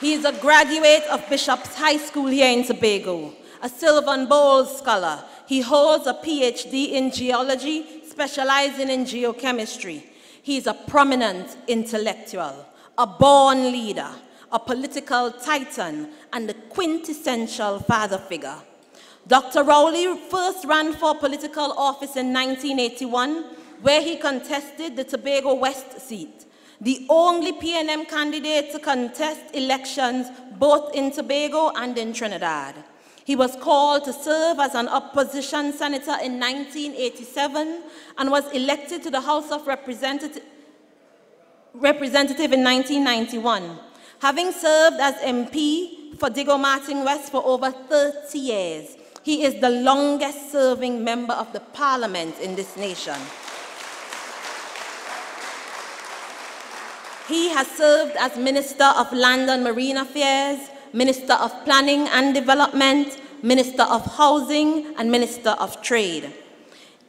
Speaker 5: He is a graduate of Bishop's High School here in Tobago, a Sylvan Bowles Scholar. He holds a PhD in geology, specializing in geochemistry. He is a prominent intellectual, a born leader, a political titan, and a quintessential father figure. Dr. Rowley first ran for political office in 1981, where he contested the Tobago West seat, the only PNM candidate to contest elections both in Tobago and in Trinidad. He was called to serve as an opposition senator in 1987 and was elected to the House of Representative in 1991. Having served as MP for Digo Martin West for over 30 years, he is the longest serving member of the parliament in this nation. He has served as Minister of Land and Marine Affairs, Minister of Planning and Development, Minister of Housing, and Minister of Trade.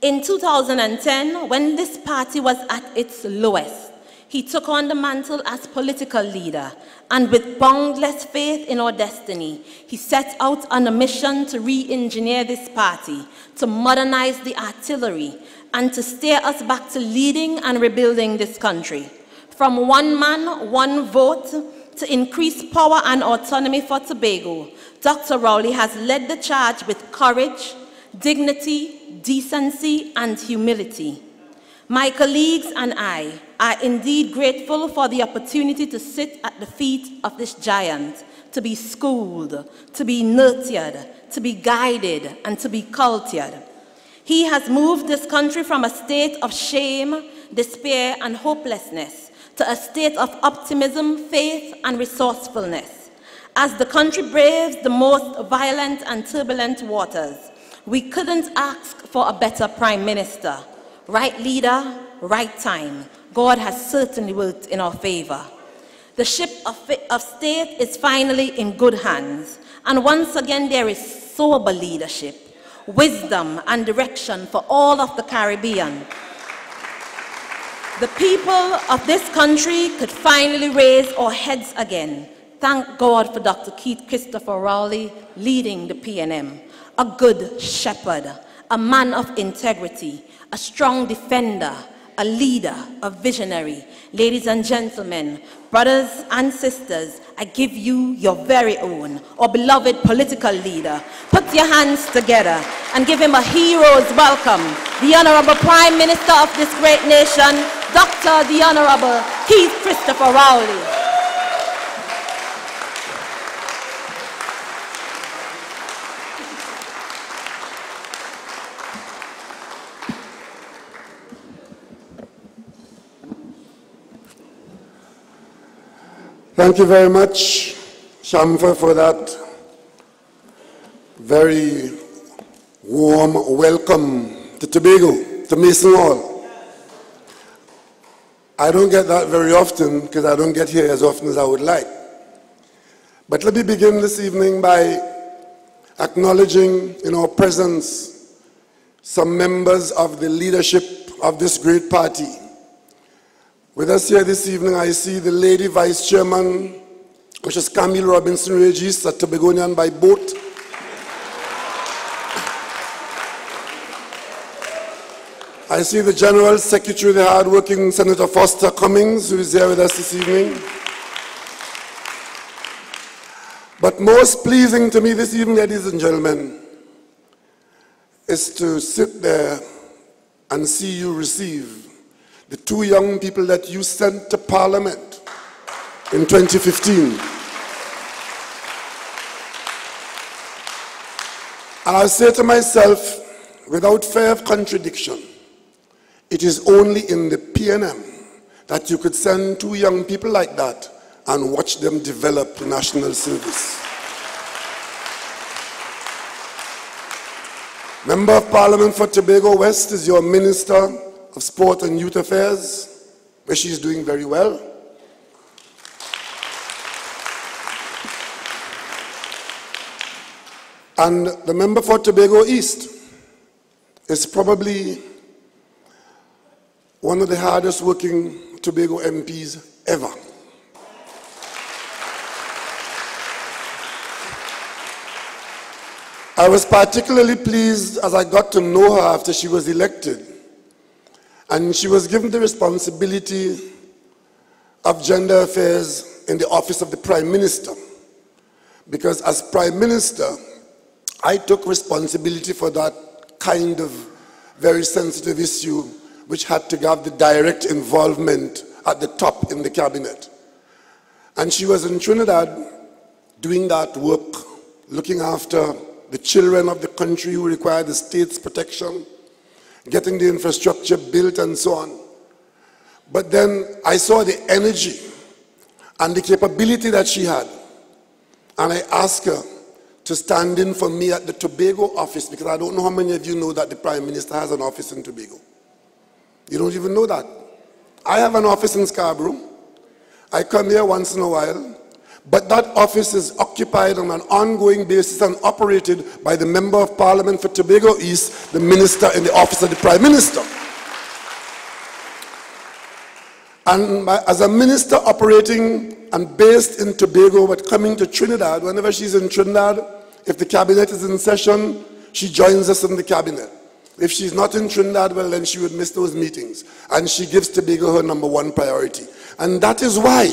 Speaker 5: In 2010, when this party was at its lowest, he took on the mantle as political leader, and with boundless faith in our destiny, he set out on a mission to re-engineer this party, to modernize the artillery, and to steer us back to leading and rebuilding this country. From one man, one vote, to increase power and autonomy for Tobago, Dr. Rowley has led the charge with courage, dignity, decency, and humility. My colleagues and I are indeed grateful for the opportunity to sit at the feet of this giant, to be schooled, to be nurtured, to be guided, and to be cultured. He has moved this country from a state of shame, despair, and hopelessness to a state of optimism, faith, and resourcefulness. As the country braves the most violent and turbulent waters, we couldn't ask for a better Prime Minister. Right leader, right time. God has certainly worked in our favor. The ship of state is finally in good hands, and once again there is sober leadership, wisdom, and direction for all of the Caribbean. The people of this country could finally raise our heads again. Thank God for Dr. Keith Christopher Rowley leading the PNM, a good shepherd, a man of integrity, a strong defender, a leader, a visionary. Ladies and gentlemen, brothers and sisters, I give you your very own, our beloved political leader. Put your hands together and give him a hero's welcome. The Honorable Prime Minister of this great nation, Dr. the Honorable Keith Christopher Rowley.
Speaker 6: Thank you very much, Shamfa, for that very warm welcome to Tobago, to Mason Hall. I don't get that very often because I don't get here as often as I would like. But let me begin this evening by acknowledging in our presence some members of the leadership of this great party. With us here this evening, I see the Lady Vice Chairman, Mrs. Camille Robinson-Regis, a Tobagonian by boat. I see the General Secretary, the hard-working Senator Foster Cummings, who is here with us this evening. But most pleasing to me this evening, ladies and gentlemen, is to sit there and see you receive the two young people that you sent to Parliament in 2015. And I say to myself, without fear of contradiction, it is only in the PNM that you could send two young people like that and watch them develop the national service. Member of Parliament for Tobago West is your Minister of Sport and Youth Affairs, where she is doing very well. And the member for Tobago East is probably one of the hardest working Tobago MPs ever. I was particularly pleased as I got to know her after she was elected, and she was given the responsibility of gender affairs in the office of the Prime Minister, because as Prime Minister, I took responsibility for that kind of very sensitive issue which had to have the direct involvement at the top in the cabinet. And she was in Trinidad doing that work, looking after the children of the country who require the state's protection, getting the infrastructure built and so on. But then I saw the energy and the capability that she had, and I asked her to stand in for me at the Tobago office, because I don't know how many of you know that the Prime Minister has an office in Tobago. You don't even know that. I have an office in Scarborough. I come here once in a while, but that office is occupied on an ongoing basis and operated by the Member of Parliament for Tobago East, the Minister in the office of the Prime Minister. And as a minister operating and based in Tobago, but coming to Trinidad, whenever she's in Trinidad, if the cabinet is in session, she joins us in the cabinet. If she's not in Trinidad, well, then she would miss those meetings. And she gives Tobago her #1 priority. And that is why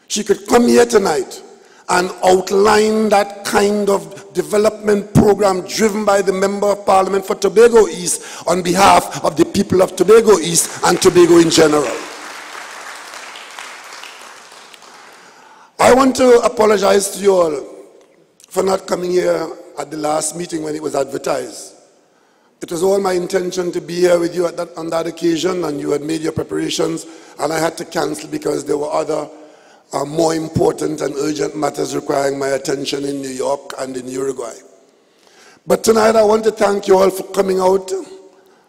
Speaker 6: she could come here tonight and outline that kind of development program driven by the Member of Parliament for Tobago East on behalf of the people of Tobago East and Tobago in general. I want to apologize to you all for not coming here at the last meeting when it was advertised. It was all my intention to be here with you on that occasion, and you had made your preparations, and I had to cancel because there were other more important and urgent matters requiring my attention in New York and in Uruguay. But tonight I want to thank you all for coming out,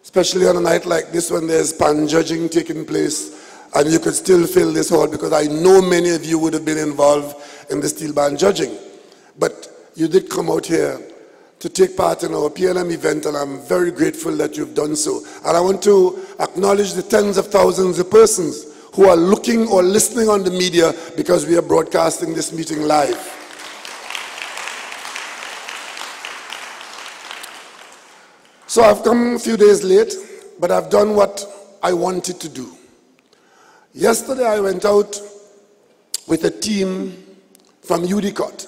Speaker 6: especially on a night like this when there's pan judging taking place, and you could still fill this hall, because I know many of you would have been involved in the steel band judging. But you did come out here to take part in our PNM event, and I'm very grateful that you've done so. And I want to acknowledge the tens of thousands of persons who are looking or listening on the media, because we are broadcasting this meeting live. So I've come a few days late, but I've done what I wanted to do. Yesterday I went out with a team from UDCOT.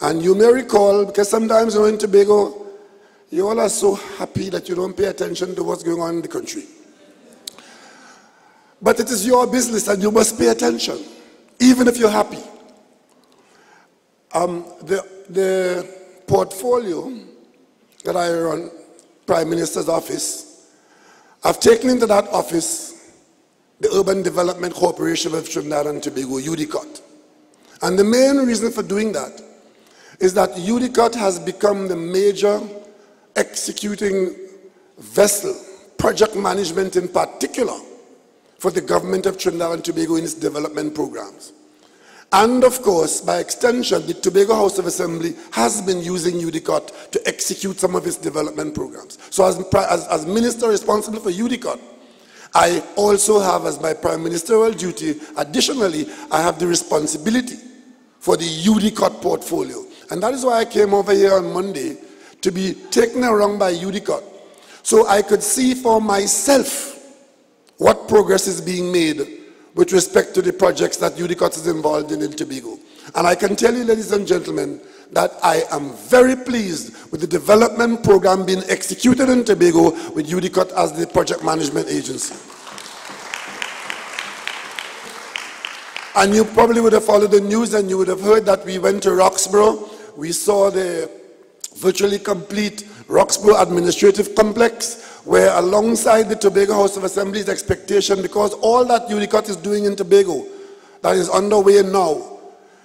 Speaker 6: And you may recall, because sometimes when you're in Tobago, you all are so happy that you don't pay attention to what's going on in the country. But it is your business and you must pay attention, even if you're happy. The portfolio that I run, Prime Minister's office, I've taken into that office the Urban Development Corporation of Trinidad and Tobago, UDCOT. And the main reason for doing that is that UDCOT has become the major executing vessel, project management in particular, for the government of Trinidad and Tobago in its development programs. And of course, by extension, the Tobago House of Assembly has been using UDCOT to execute some of its development programs. So as minister responsible for UDCOT, I also have as my prime ministerial duty, additionally, I have the responsibility for the UDCOT portfolio. And that is why I came over here on Monday to be taken around by UDCOT, so I could see for myself what progress is being made with respect to the projects that UDCOT is involved in Tobago. And I can tell you, ladies and gentlemen, that I am very pleased with the development program being executed in Tobago with UDCOT as the project management agency. And you probably would have followed the news and you would have heard that we went to Roxborough. We saw the virtually complete Roxborough administrative complex, where alongside the Tobago House of Assembly's expectation, because all that UDCOT is doing in Tobago, that is underway now,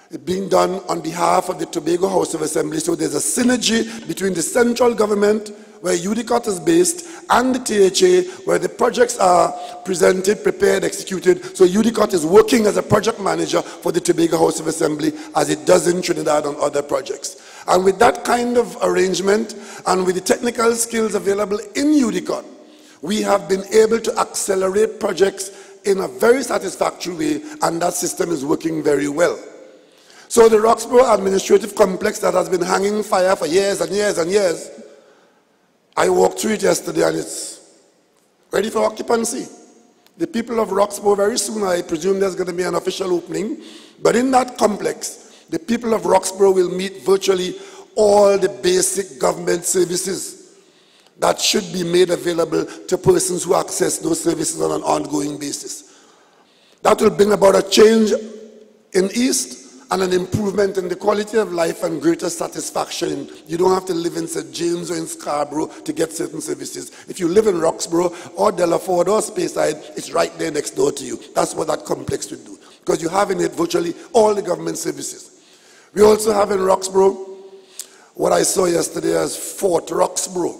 Speaker 6: is being done on behalf of the Tobago House of Assembly. So there's a synergy between the central government, where UDCOT is based, and the THA, where the projects are presented, prepared, executed. So UDCOT is working as a project manager for the Tobago House of Assembly, as it does in Trinidad on other projects. And with that kind of arrangement, and with the technical skills available in UDCOT, we have been able to accelerate projects in a very satisfactory way, and that system is working very well. So the Roxborough administrative complex that has been hanging fire for years and years and years, I walked through it yesterday and it's ready for occupancy. The people of Roxborough, very soon, I presume there's going to be an official opening, but in that complex, the people of Roxborough will meet virtually all the basic government services that should be made available to persons who access those services on an ongoing basis. That will bring about a change in East and an improvement in the quality of life and greater satisfaction. You don't have to live in St. James or in Scarborough to get certain services. If you live in Roxborough or Delaford or Speyside, it's right there next door to you. That's what that complex would do, because you have in it virtually all the government services. We also have in Roxborough what I saw yesterday as Fort Roxborough.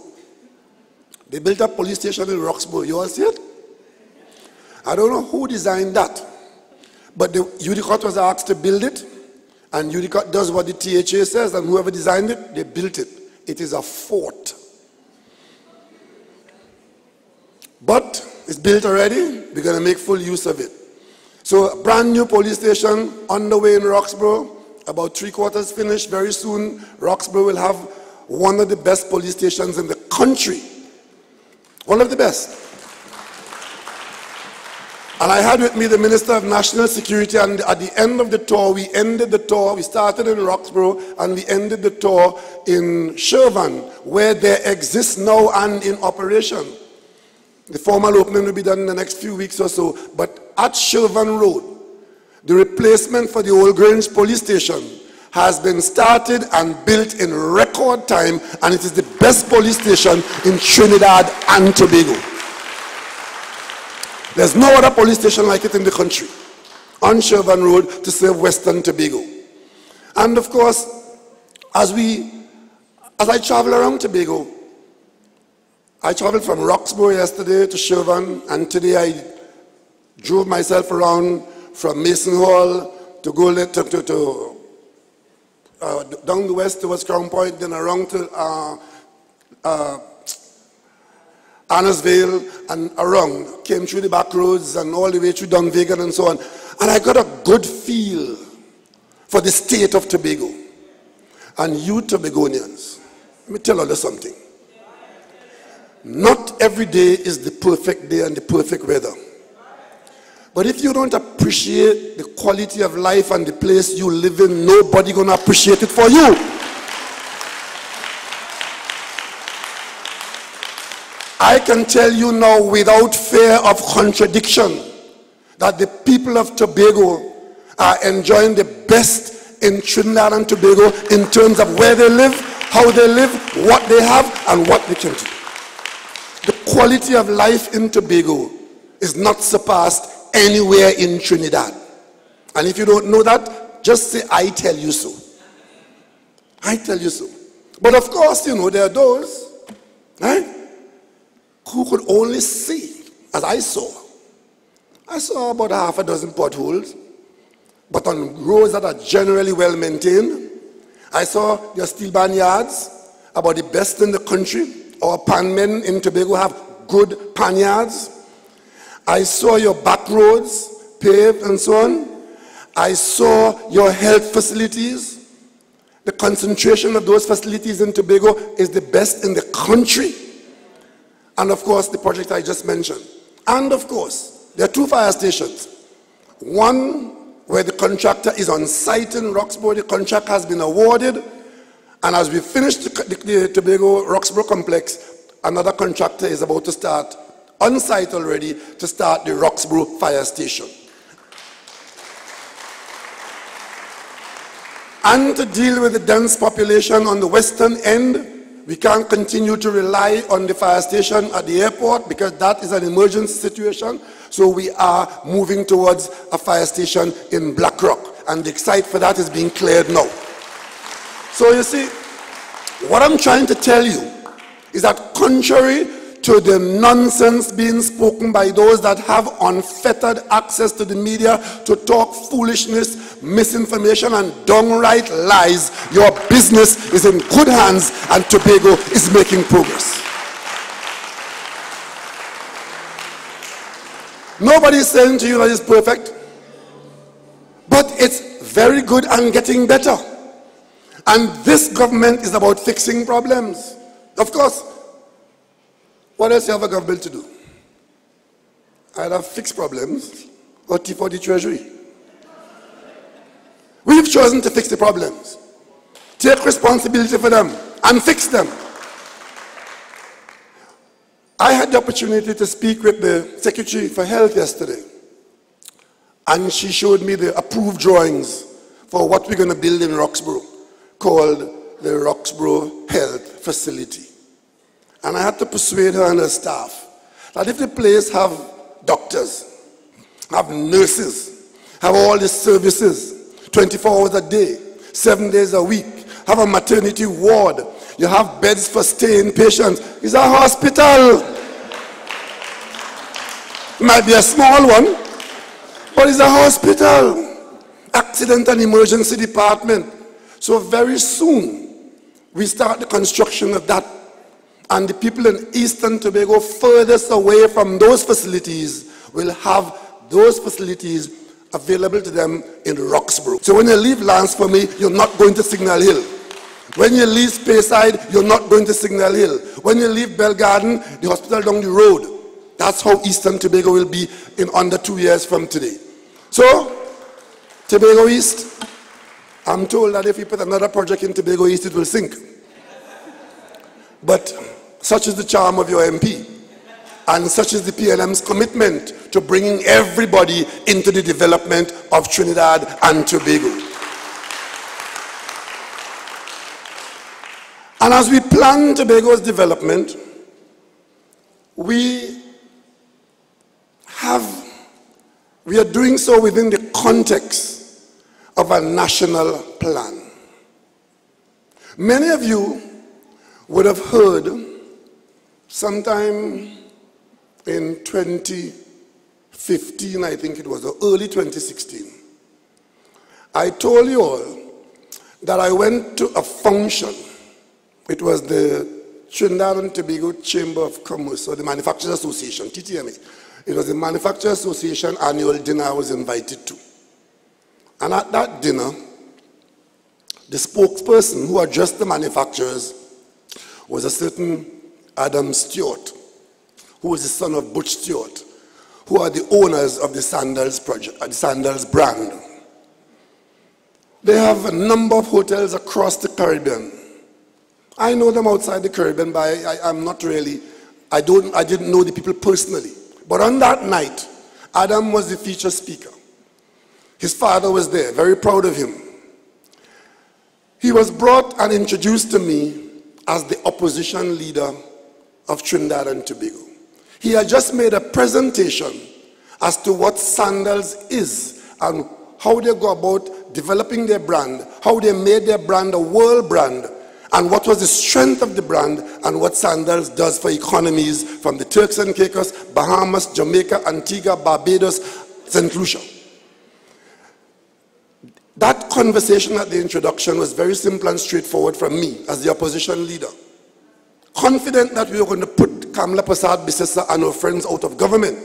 Speaker 6: They built a police station in Roxborough. You all see it? I don't know who designed that, but the UDCOT was asked to build it, and UDCOT does what the THA says, and whoever designed it, they built it. It is a fort. But it's built already. We're going to make full use of it. So a brand new police station underway in Roxborough, about 3/4 finished. Very soon, Roxborough will have one of the best police stations in the country. One of the best. And I had with me the Minister of National Security, and at the end of the tour, we ended the tour. We started in Roxborough, and we ended the tour in Shervan, where there exists now and in operation. The formal opening will be done in the next few weeks or so. But at Shervan Road, the replacement for the Old Grange police station has been started and built in record time, and it is the best police station in Trinidad and Tobago. There's no other police station like it in the country on Shervan Road to serve Western Tobago. And of course, as I travel around Tobago, I traveled from Roxborough yesterday to Shervan, and today I drove myself around from Mason Hall to go down the west towards Crown Point, then around to Annesvale and around, came through the back roads and all the way through Dunvegan and so on. And I got a good feel for the state of Tobago. And you Tobagonians, let me tell you something. Not every day is the perfect day and the perfect weather. But if you don't appreciate the quality of life and the place you live in, nobody gonna appreciate it for you. I can tell you now without fear of contradiction that the people of Tobago are enjoying the best in Trinidad and Tobago in terms of where they live, how they live, what they have, and what they can do. The quality of life in Tobago is not surpassed anywhere in Trinidad. And if you don't know that, just say, I tell you so. I tell you so. But of course, you know, there are those, right, who could only see, as I saw about half a dozen potholes. but on roads that are generally well maintained. I saw your steel barnyards, about the best in the country. Our panmen in Tobago have good panyards. I saw your back roads paved and so on. I saw your health facilities. The concentration of those facilities in Tobago is the best in the country. And of course, the project I just mentioned. And of course, there are 2 fire stations. One where the contractor is on site in Roxborough. The contract has been awarded. And as we finish the Tobago Roxborough complex, another contractor is about to start on site already to start the Roxborough fire station. And to deal with the dense population on the western end, we can't continue to rely on the fire station at the airport because that is an emergency situation. So we are moving towards a fire station in Black Rock. And the site for that is being cleared now. So you see, what I'm trying to tell you is that contrary to the nonsense being spoken by those that have unfettered access to the media to talk foolishness, misinformation, and downright lies, your business is in good hands and Tobago is making progress. Nobody is saying to you that it's perfect, but it's very good and getting better. And this government is about fixing problems. Of course, what else you have a government to do? Either fix problems or tip for the treasury. We've chosen to fix the problems, take responsibility for them, and fix them. I had the opportunity to speak with the Secretary for Health yesterday, and she showed me the approved drawings for what we're going to build in Roxborough, called the Roxborough Health Facility. And I had to persuade her and her staff that if the place have doctors, have nurses, have all the services, 24 hours a day, 7 days a week, have a maternity ward, you have beds for staying patients, it's a hospital. It might be a small one, but it's a hospital. Accident and emergency department. So very soon, we start the construction of that. And the people in Eastern Tobago furthest away from those facilities will have those facilities available to them in Roxborough. So when you leave Lance for me, you're not going to Signal Hill. When you leave Speyside, you're not going to Signal Hill. When you leave Bell Garden, the hospital down the road. That's how Eastern Tobago will be in under 2 years from today. So, Tobago East, I'm told that if you put another project in Tobago East, it will sink. But such is the charm of your MP, and such is the PLM's commitment to bringing everybody into the development of Trinidad and Tobago. And as we plan Tobago's development, we are doing so within the context of a national plan. Many of you would have heard sometime in 2015, I think it was, or early 2016, I told you all that I went to a function. It was the Trinidad and Tobago Chamber of Commerce, or the Manufacturers Association, TTMA. It was the Manufacturers Association annual dinner I was invited to. And at that dinner, the spokesperson who addressed the manufacturers was a certain Adam Stewart, who was the son of Butch Stewart, who are the owners of the Sandals project, the Sandals brand. They have a number of hotels across the Caribbean. I know them outside the Caribbean, but I didn't know the people personally. But on that night, Adam was the featured speaker. His father was there, very proud of him. He was brought and introduced to me as the opposition leader of Trinidad and Tobago. He had just made a presentation as to what Sandals is and how they go about developing their brand, how they made their brand a world brand, and what was the strength of the brand and what Sandals does for economies from the Turks and Caicos, Bahamas, Jamaica, Antigua, Barbados, St. Lucia. That conversation at the introduction was very simple and straightforward from me as the opposition leader. Confident that we were going to put Kamla Prasad Bisesa and our friends out of government,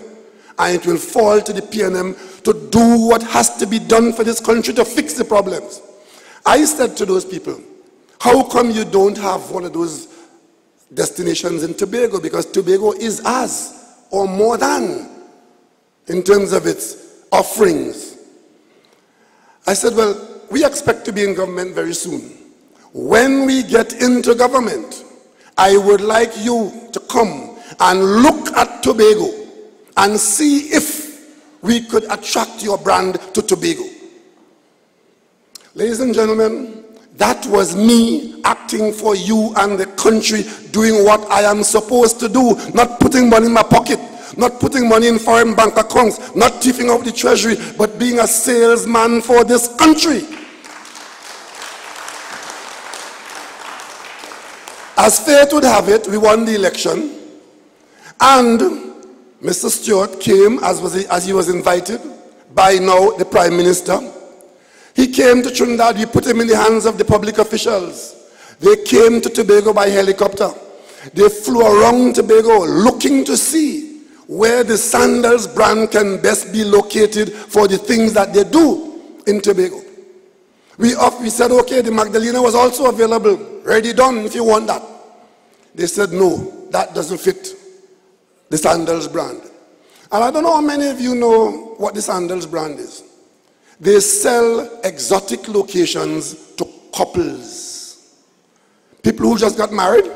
Speaker 6: and it will fall to the PNM to do what has to be done for this country to fix the problems. I said to those people, how come you don't have one of those destinations in Tobago? Because Tobago is as or more than in terms of its offerings. I said, well, we expect to be in government very soon. When we get into government, I would like you to come and look at Tobago and see if we could attract your brand to Tobago. Ladies and gentlemen, that was me acting for you and the country, doing what I am supposed to do, not putting money in my pocket, not putting money in foreign bank accounts, not thieving out the treasury, but being a salesman for this country. As fate would have it, we won the election, and Mr. Stewart came as he was invited by now the Prime Minister. He came to Trinidad. We put him in the hands of the public officials. They came to Tobago by helicopter. They flew around Tobago looking to see where the Sandals brand can best be located for the things that they do in Tobago. We said, okay, the Magdalena was also available, ready, done, if you want that. They said, no, that doesn't fit the Sandals brand. And I don't know how many of you know what the Sandals brand is. They sell exotic locations to couples. People who just got married,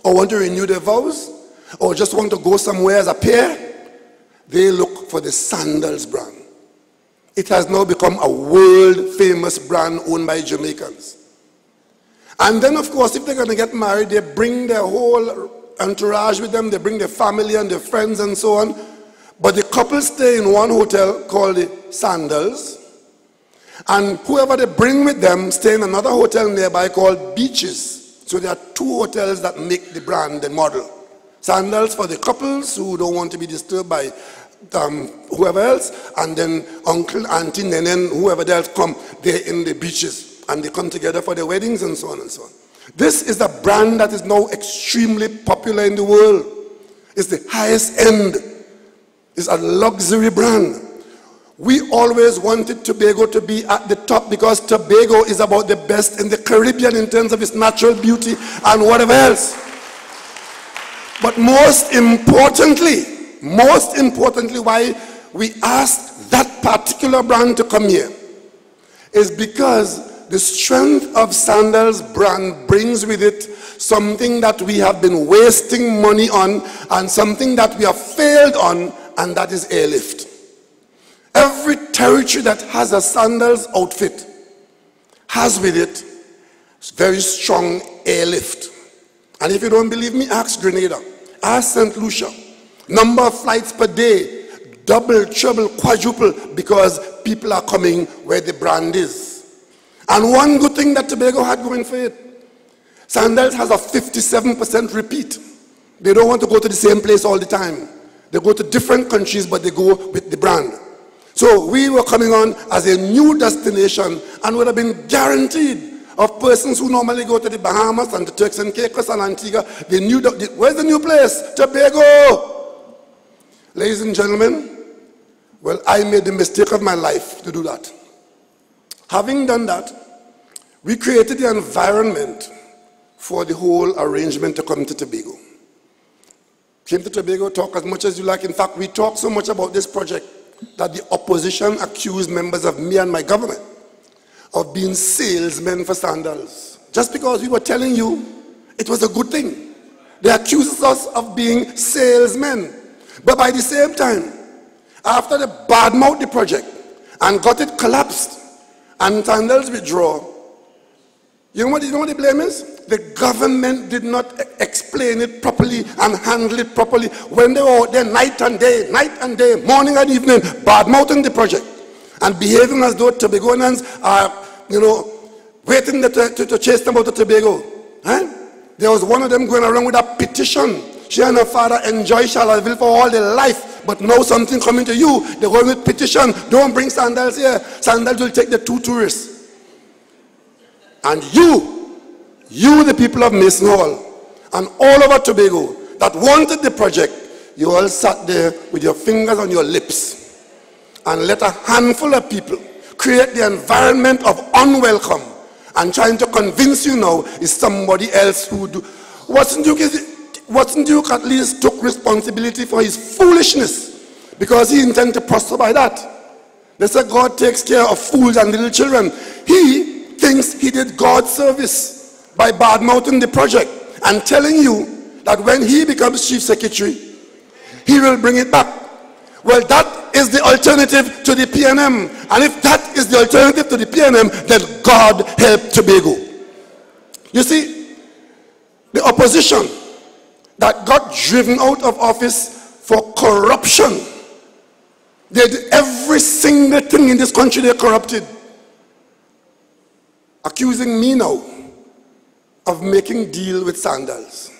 Speaker 6: or want to renew their vows, or just want to go somewhere as a pair, they look for the Sandals brand. It has now become a world-famous brand owned by Jamaicans. And then, of course, if they're going to get married, they bring their whole entourage with them. They bring their family and their friends and so on. But the couple stay in one hotel called the Sandals. And whoever they bring with them stay in another hotel nearby called Beaches. So there are two hotels that make the brand, the model. Sandals for the couples who don't want to be disturbed by whoever else, and then uncle, auntie, nenen, whoever else come, they're in the Beaches, and they come together for their weddings and so on and so on. This is a brand that is now extremely popular in the world. It's the highest end. It's a luxury brand. We always wanted Tobago to be at the top because Tobago is about the best in the Caribbean in terms of its natural beauty and whatever else. But most importantly, why we asked that particular brand to come here is because the strength of Sandals brand brings with it something that we have been wasting money on and something that we have failed on, and that is airlift. Every territory that has a Sandals outfit has with it very strong airlift. And if you don't believe me, ask Grenada, ask St. Lucia. Number of flights per day, double, triple, quadruple, because people are coming where the brand is. And one good thing that Tobago had going for it, Sandals has a 57% repeat. They don't want to go to the same place all the time. They go to different countries, but they go with the brand. So we were coming on as a new destination and would have been guaranteed of persons who normally go to the Bahamas and the Turks and Caicos and Antigua. They knew, where's the new place? Tobago! Ladies and gentlemen, well, I made the mistake of my life to do that. Having done that, we created the environment for the whole arrangement to come to Tobago. Came to Tobago, talk as much as you like. In fact, we talked so much about this project that the opposition accused members of me and my government of being salesmen for Sandals. Just because we were telling you it was a good thing. They accused us of being salesmen. But by the same time, after they badmouthed the project and got it collapsed and Sandals withdraw, you know what the blame is? The government did not explain it properly and handle it properly when they were out there night and day, morning and evening, badmouthing the project and behaving as though Tobagonians are, waiting to chase them out of Tobago. Huh? There was one of them going around with a petition. She and her father enjoy Charlottesville for all their life But now something coming to you, they're going with petition, don't bring sandals here. Sandals will take the 2 tourists. And you, the people of Mason Hall, and all over Tobago that wanted the project, you all sat there with your fingers on your lips and let a handful of people create the environment of unwelcome and trying to convince you now is somebody else who do. Wasn't Duke at least took responsibility for his foolishness because he intended to prosper by that. They said God takes care of fools and little children. He thinks he did God's service by bad-mouthing the project and telling you that when he becomes chief secretary, he will bring it back. Well, that is the alternative to the PNM. And if that is the alternative to the PNM, then God help Tobago. You see, the opposition that got driven out of office for corruption, they did every single thing in this country they corrupted. Accusing me now of making deal with sandals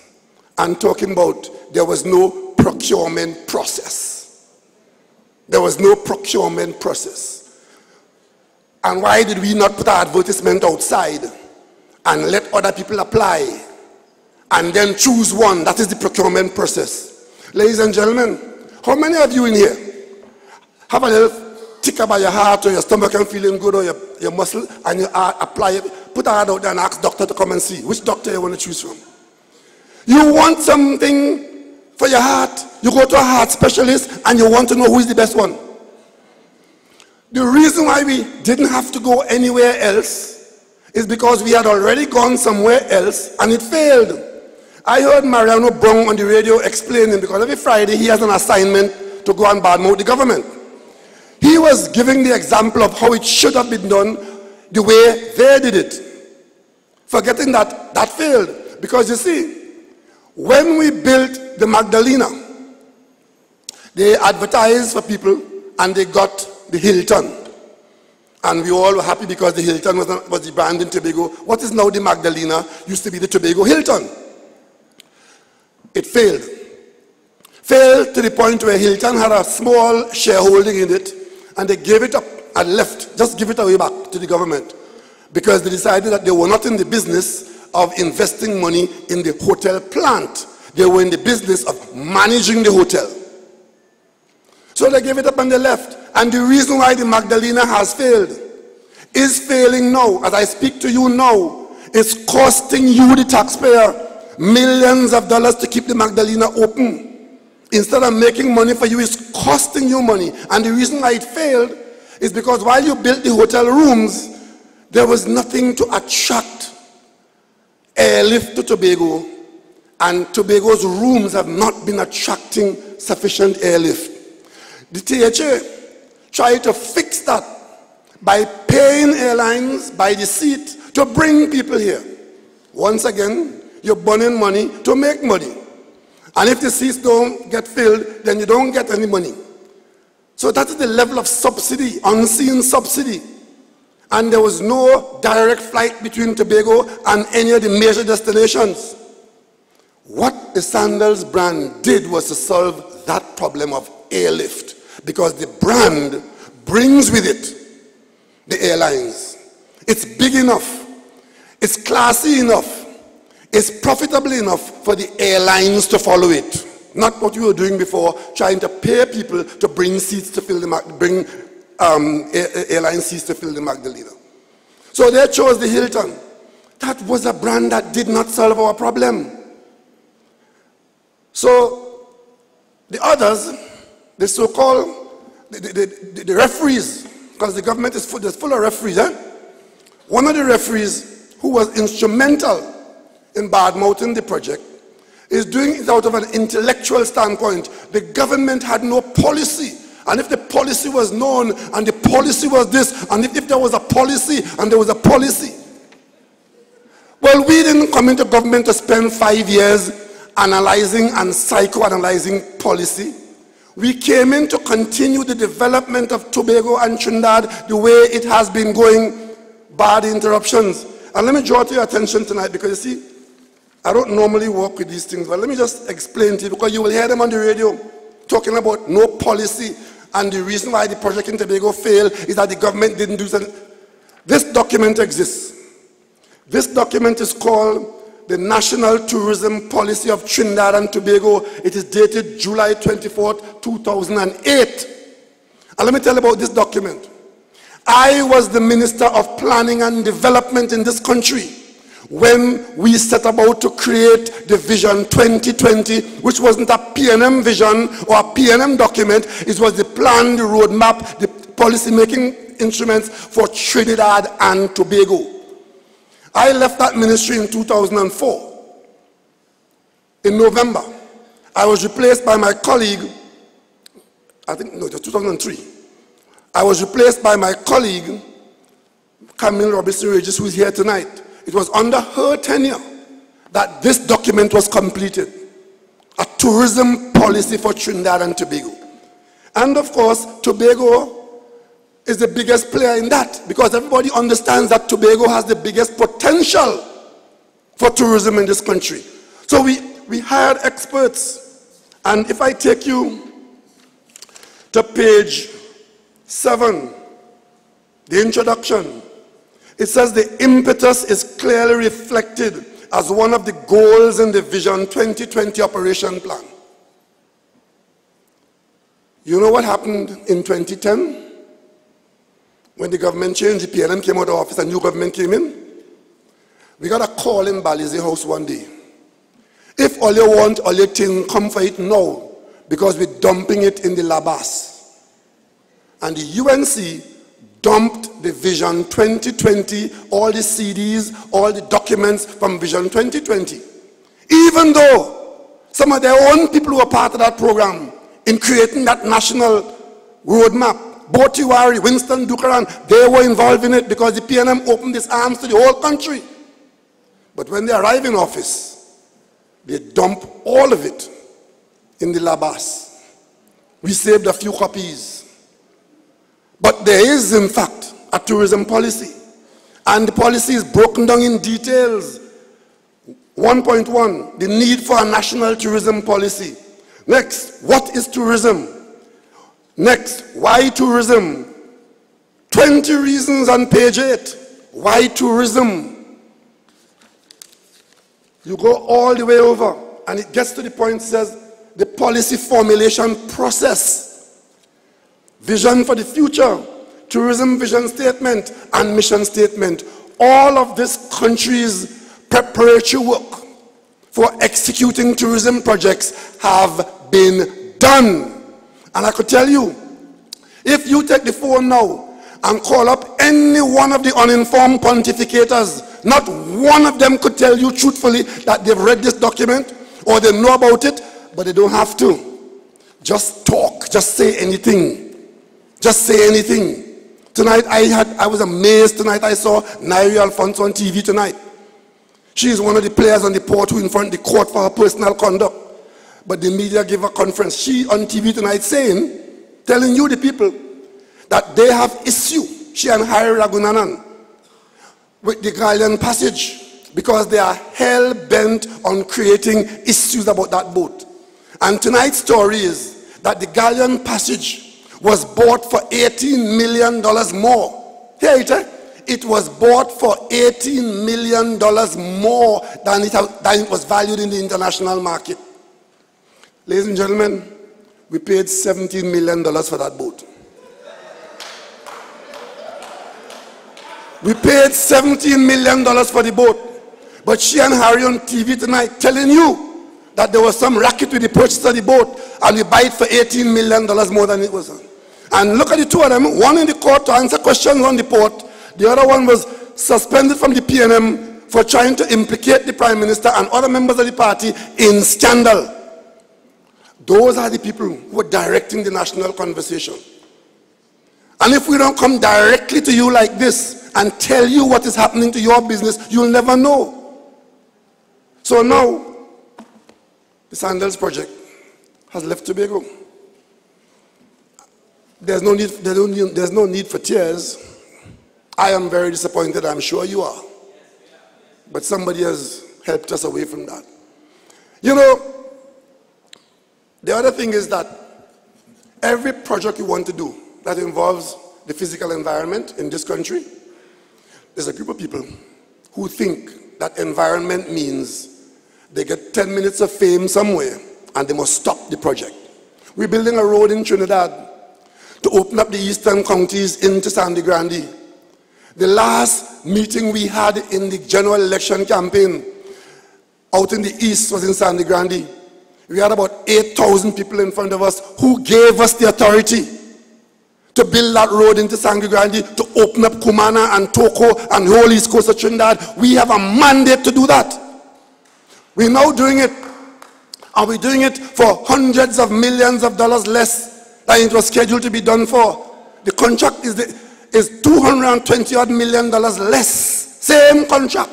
Speaker 6: and talking about there was no procurement process. There was no procurement process. And why did we not put our advertisement outside and let other people apply and then choose one? That is the procurement process. Ladies and gentlemen, how many of you in here have a little ticker by your heart or your stomach and feeling good or your muscle and you apply it, put a hand out there and ask doctor to come and see which doctor you want to choose from? You want something for your heart, you go to a heart specialist and you want to know who is the best one. The reason why we didn't have to go anywhere else is because we had already gone somewhere else and it failed. I heard Mariano Brong on the radio explaining, because every Friday he has an assignment to go and badmouth the government. He was giving the example of how it should have been done the way they did it. Forgetting that that failed. Because you see, when we built the Magdalena, they advertised for people and they got the Hilton. And we all were happy because the Hilton was the brand in Tobago. What is now the Magdalena used to be the Tobago Hilton. It failed. Failed to the point where Hilton had a small shareholding in it and they gave it up and left, just give it away back to the government because they decided that they were not in the business of investing money in the hotel plant. They were in the business of managing the hotel. So they gave it up and they left. And the reason why the Magdalena has failed, is failing now, as I speak to you now, is costing you, the taxpayer, millions of dollars to keep the Magdalena open. Instead of making money for you, it's costing you money. And the reason why it failed is because while you built the hotel rooms, there was nothing to attract airlift to Tobago, and Tobago's rooms have not been attracting sufficient airlift. The THA tried to fix that by paying airlines by the seat to bring people here. Once again, you're burning money to make money. And if the seats don't get filled, then you don't get any money. So that is the level of subsidy, unseen subsidy. And there was no direct flight between Tobago and any of the major destinations. What the Sandals brand did was to solve that problem of airlift, because the brand brings with it the airlines. It's big enough, it's classy enough, it's profitable enough for the airlines to follow it. Not what we were doing before, trying to pay people to bring seats to fill the airline seats to fill the Magdalena. So they chose the Hilton. That was a brand that did not solve our problem. So the others, the so-called the referees, because the government is full of referees. One of the referees who was instrumental in bad-mouthing the project is doing it out of an intellectual standpoint. The government had no policy. And if the policy was known, and the policy was this, and if there was a policy, and there was a policy. Well, we didn't come into government to spend 5 years analyzing and psychoanalyzing policy. We came in to continue the development of Tobago and Trinidad the way it has been going, bar the interruptions. And let me draw to your attention tonight, because you see, I don't normally work with these things, but let me just explain to you, because you will hear them on the radio. talking about no policy, and the reason why the project in Tobago failed is that the government didn't do something. This document exists. This document is called the National Tourism Policy of Trinidad and Tobago. It is dated July 24th, 2008. And let me tell you about this document. I was the Minister of Planning and Development in this country when we set about to create the Vision 2020, which wasn't a PNM vision or a PNM document. It was the plan, the roadmap, the policy-making instruments for Trinidad and Tobago. I left that ministry in 2004. In November, I was replaced by my colleague, it was 2003. I was replaced by my colleague, Camille Robinson-Regis, who is here tonight. It was under her tenure that this document was completed, a tourism policy for Trinidad and Tobago. And of course, Tobago is the biggest player in that, because everybody understands that Tobago has the biggest potential for tourism in this country. So we hired experts. And if I take you to page 7, the introduction, it says the impetus is clearly reflected as one of the goals in the Vision 2020 operation plan. You know what happened in 2010? When the government changed, the PNM came out of office and new government came in. We got a call in Balize House one day. If all you want, all you think, come for it now, because we're dumping it in the Labas. And the UNC dumped the Vision 2020, all the CDs, all the documents from Vision 2020. Even though some of their own people who were part of that program in creating that national roadmap, Botiwari, Winston Dukaran, they were involved in it because the PNM opened its arms to the whole country. But when they arrive in office, they dump all of it in the Labas. We saved a few copies. But there is, in fact, a tourism policy. And the policy is broken down in details. 1.1, the need for a national tourism policy. Next, what is tourism? Next, why tourism? 20 reasons on page 8. Why tourism? You go all the way over, and it gets to the point, says the policy formulation process. Vision for the future, tourism vision statement, and mission statement. All of this country's preparatory work for executing tourism projects have been done. And I could tell you, if you take the phone now and call up any one of the uninformed pontificators, not one of them could tell you truthfully that they've read this document or they know about it, but they don't have to. Just talk, just say anything. Just say anything. Tonight I was amazed. Tonight I saw Nairi Alfonso on TV tonight. She is one of the players on the court who in front of the court for her personal conduct. But the media gave a conference. She on TV tonight saying, telling you the people, that they have issue, she and Harry Ragunanan, with the Galleon Passage, because they are hell-bent on creating issues about that boat. And tonight's story is that the Galleon Passage was bought for $18 million more. Hear it, eh? It was bought for $18 million more than it was valued in the international market. Ladies and gentlemen, we paid $17 million for that boat. We paid $17 million for the boat. But she and Harry on TV tonight telling you that there was some racket with the purchase of the boat and we buy it for $18 million more than it was. And look at the two of them, one in the court to answer questions on the port, the other one was suspended from the PNM for trying to implicate the Prime Minister and other members of the party in scandal. Those are the people who are directing the national conversation. And if we don't come directly to you like this and tell you what is happening to your business, you'll never know. So now, the Sandals project has left Tobago. There's no need for tears. I am very disappointed, I'm sure you are. But somebody has helped us away from that. You know, the other thing is that every project you want to do that involves the physical environment in this country, there's a group of people who think that environment means they get 10 minutes of fame somewhere and they must stop the project. We're building a road in Trinidad to open up the eastern counties into Sandy Grande. The last meeting we had in the general election campaign out in the east was in Sandy Grande. We had about 8,000 people in front of us who gave us the authority to build that road into Sandy Grande, to open up Kumana and Toko and the whole east coast of Trinidad. We have a mandate to do that. We're now doing it, and we're doing it for hundreds of millions of dollars less than it was scheduled to be done for. The contract is $220 million less. Same contract.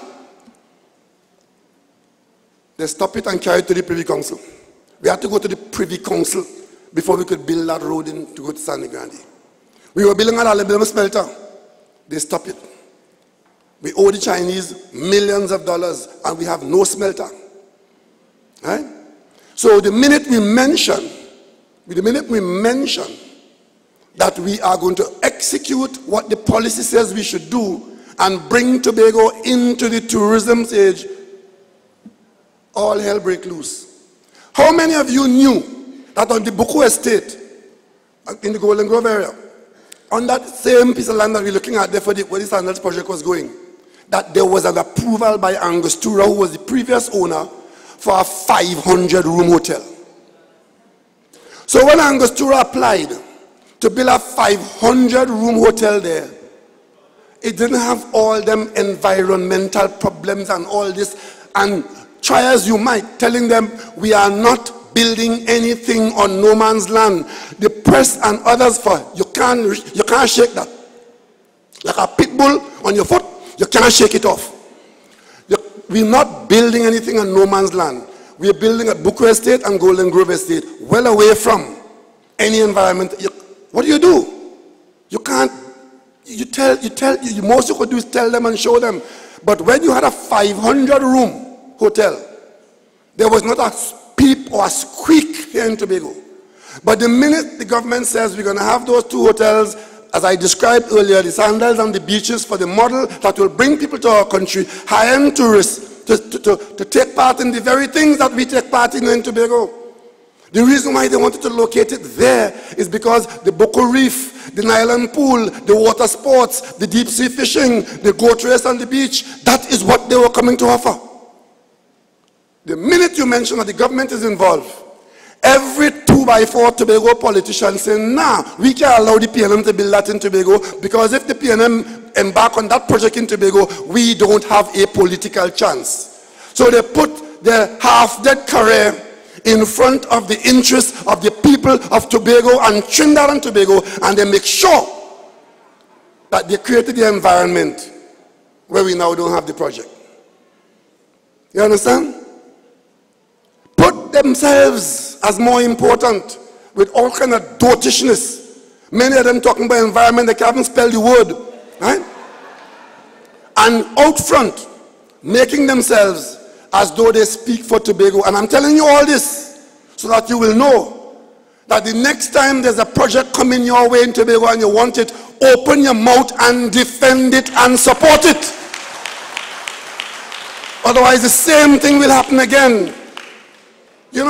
Speaker 6: They stop it and carry it to the Privy Council. We had to go to the Privy Council before we could build that road in to go to Sandy Grande. We were building an aluminum smelter. They stop it. We owe the Chinese millions of dollars and we have no smelter. Right? So the minute we mention that we are going to execute what the policy says we should do and bring Tobago into the tourism stage, all hell break loose. How many of you knew that on the Buku estate, in the Golden Grove area, on that same piece of land that we're looking at there for where the Sandals project was going, that there was an approval by Angostura, who was the previous owner, for a 500-room hotel. So when Angostura applied to build a 500-room hotel there, it didn't have all them environmental problems and all this. And try as you might, telling them we are not building anything on no man's land. The press and others, you can't shake that. Like a pit bull on your foot, you can't shake it off. We're not building anything on no man's land. We're building at Buku Estate and Golden Grove Estate, well away from any environment. What do? You can't. Most you could do is tell them and show them. But when you had a 500-room hotel, there was not a peep or a squeak here in Tobago. But the minute the government says we're going to have those two hotels, as I described earlier, the sandals and the beaches for the model that will bring people to our country, high-end tourists, to take part in the very things that we take part in Tobago. The reason why they wanted to locate it there is because the Boko Reef, the Nylon Pool, the water sports, the deep sea fishing, the goat race on the beach, that is what they were coming to offer. The minute you mention that the government is involved, every 2x4 Tobago politician saying, nah, we can't allow the PNM to build that in Tobago, because if the PNM embark on that project in Tobago, we don't have a political chance. So they put their half-dead career in front of the interests of the people of Tobago and Trinidad and Tobago, and they make sure that they created the environment where we now don't have the project. You understand? Put themselves as more important with all kind of dotishness. Many of them talking about environment, they can't even spell the word. Right? And out front, making themselves as though they speak for Tobago. And I'm telling you all this so that you will know that the next time there's a project coming your way in Tobago and you want it, open your mouth and defend it and support it. Otherwise the same thing will happen again. You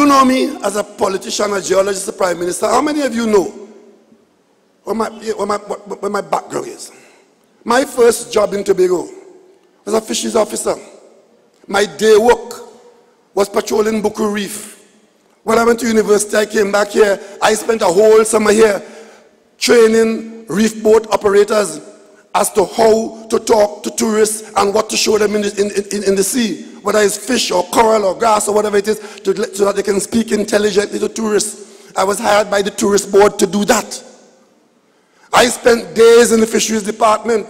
Speaker 6: know me as a politician, a geologist, a prime minister. How many of you know what my background is? My first job in Tobago was a fisheries officer. My day work was patrolling Buku Reef. When I went to university, I came back here. I spent a whole summer here training reef boat operators as to how to talk to tourists and what to show them in the sea, whether it's fish or coral or grass or whatever it is, so that they can speak intelligently to tourists. I was hired by the tourist board to do that. I spent days in the fisheries department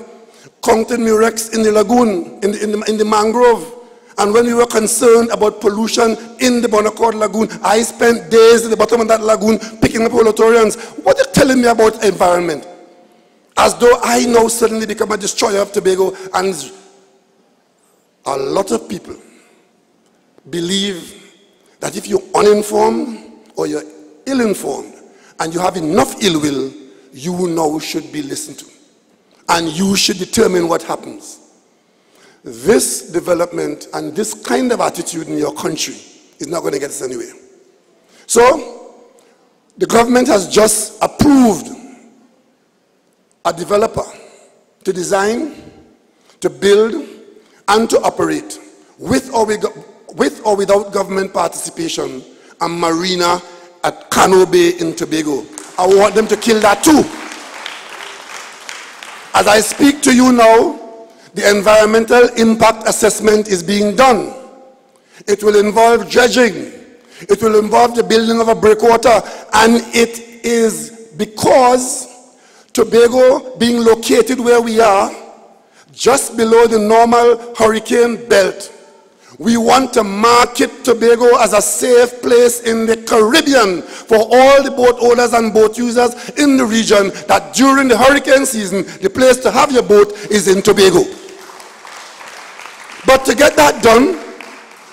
Speaker 6: counting murex in the lagoon, in the mangrove. And when we were concerned about pollution in the Bonaccord Lagoon, I spent days at the bottom of that lagoon picking up holothurians. What are you telling me about environment? As though I now suddenly become a destroyer of Tobago. And a lot of people believe that if you're uninformed or you're ill-informed and you have enough ill will, you now should be listened to. And you should determine what happens. This development and this kind of attitude in your country is not going to get us anywhere. So, the government has just approved a developer to design, to build, and to operate, with or without government participation, a marina at Cano Bay in Tobago. I want them to kill that too. As I speak to you now, the environmental impact assessment is being done. It will involve dredging. It will involve the building of a breakwater. And it is because Tobago being located where we are, just below the normal hurricane belt, we want to market Tobago as a safe place in the Caribbean for all the boat owners and boat users in the region, that during the hurricane season, the place to have your boat is in Tobago. But to get that done,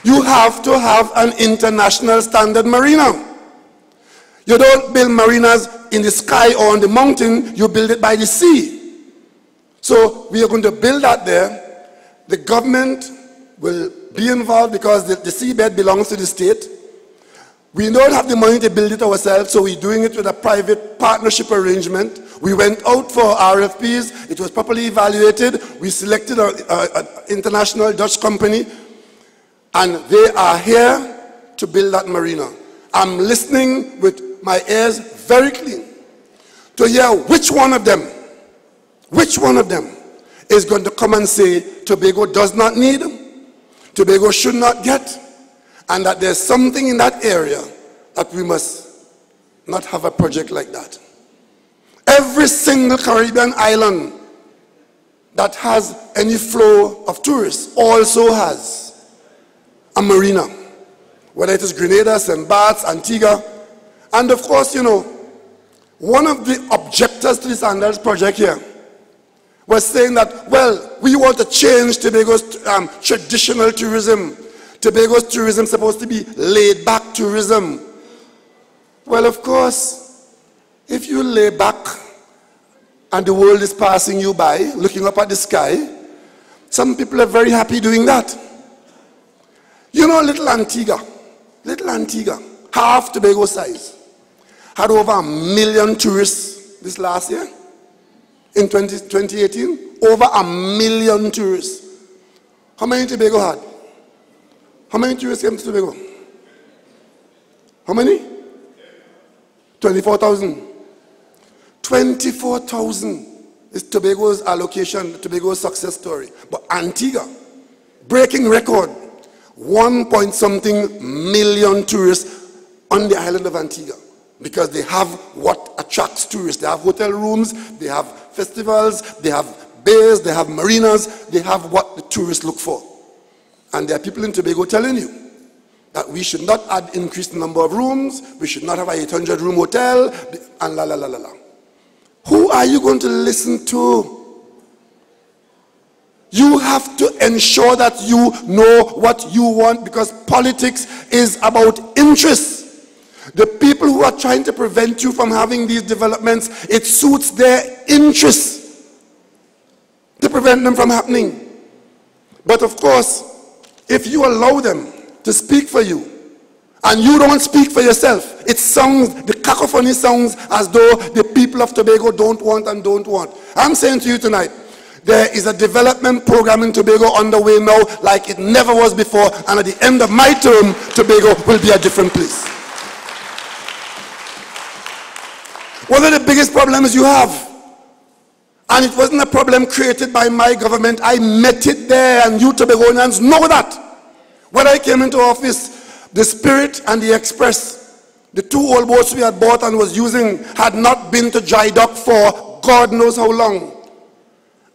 Speaker 6: you have to have an international standard marina. You don't build marinas in the sky or on the mountain, you build it by the sea. So we are going to build that there. The government will be involved because the seabed belongs to the state. We don't have the money to build it ourselves, so we're doing it with a private partnership arrangement. We went out for RFPs, it was properly evaluated. We selected an international Dutch company, and they are here to build that marina. I'm listening with my ears very clean to hear which one of them is going to come and say Tobago does not need them, Tobago should not get, and that there's something in that area that we must not have a project like that. Every single Caribbean island that has any flow of tourists also has a marina, whether it is Grenada, St. Bart's, Antigua. And of course, you know, one of the objectors to this Andals project here was saying that, well, we want to change Tobago's traditional tourism. Tobago's tourism is supposed to be laid-back tourism. Well, of course, if you lay back and the world is passing you by, looking up at the sky, some people are very happy doing that. You know, little Antigua, half Tobago size, had over 1 million tourists this last year. In 2018, over 1 million tourists. How many Tobago had? How many tourists came to Tobago? How many? 24,000. 24,000 is Tobago's allocation, Tobago's success story. But Antigua, breaking record, 1-point-something million tourists on the island of Antigua. Because they have what attracts tourists. They have hotel rooms, they have festivals, they have bays, they have marinas, they have what the tourists look for. And there are people in Tobago telling you that we should not add increased number of rooms, we should not have a 800-room hotel, and la la la la la. Who are you going to listen to? You have to ensure that you know what you want, because politics is about interests. The people who are trying to prevent you from having these developments, it suits their interests to prevent them from happening. But of course, if you allow them to speak for you, and you don't speak for yourself, it sounds, the cacophony sounds as though the people of Tobago don't want and don't want. I'm saying to you tonight, there is a development program in Tobago underway now like it never was before, and at the end of my term, Tobago will be a different place. One of the biggest problems you have, and it wasn't a problem created by my government, I met it there, and you Tobagonians know that. When I came into office, the Spirit and the Express, the two old boats we had bought and was using, had not been to dry dock for God knows how long.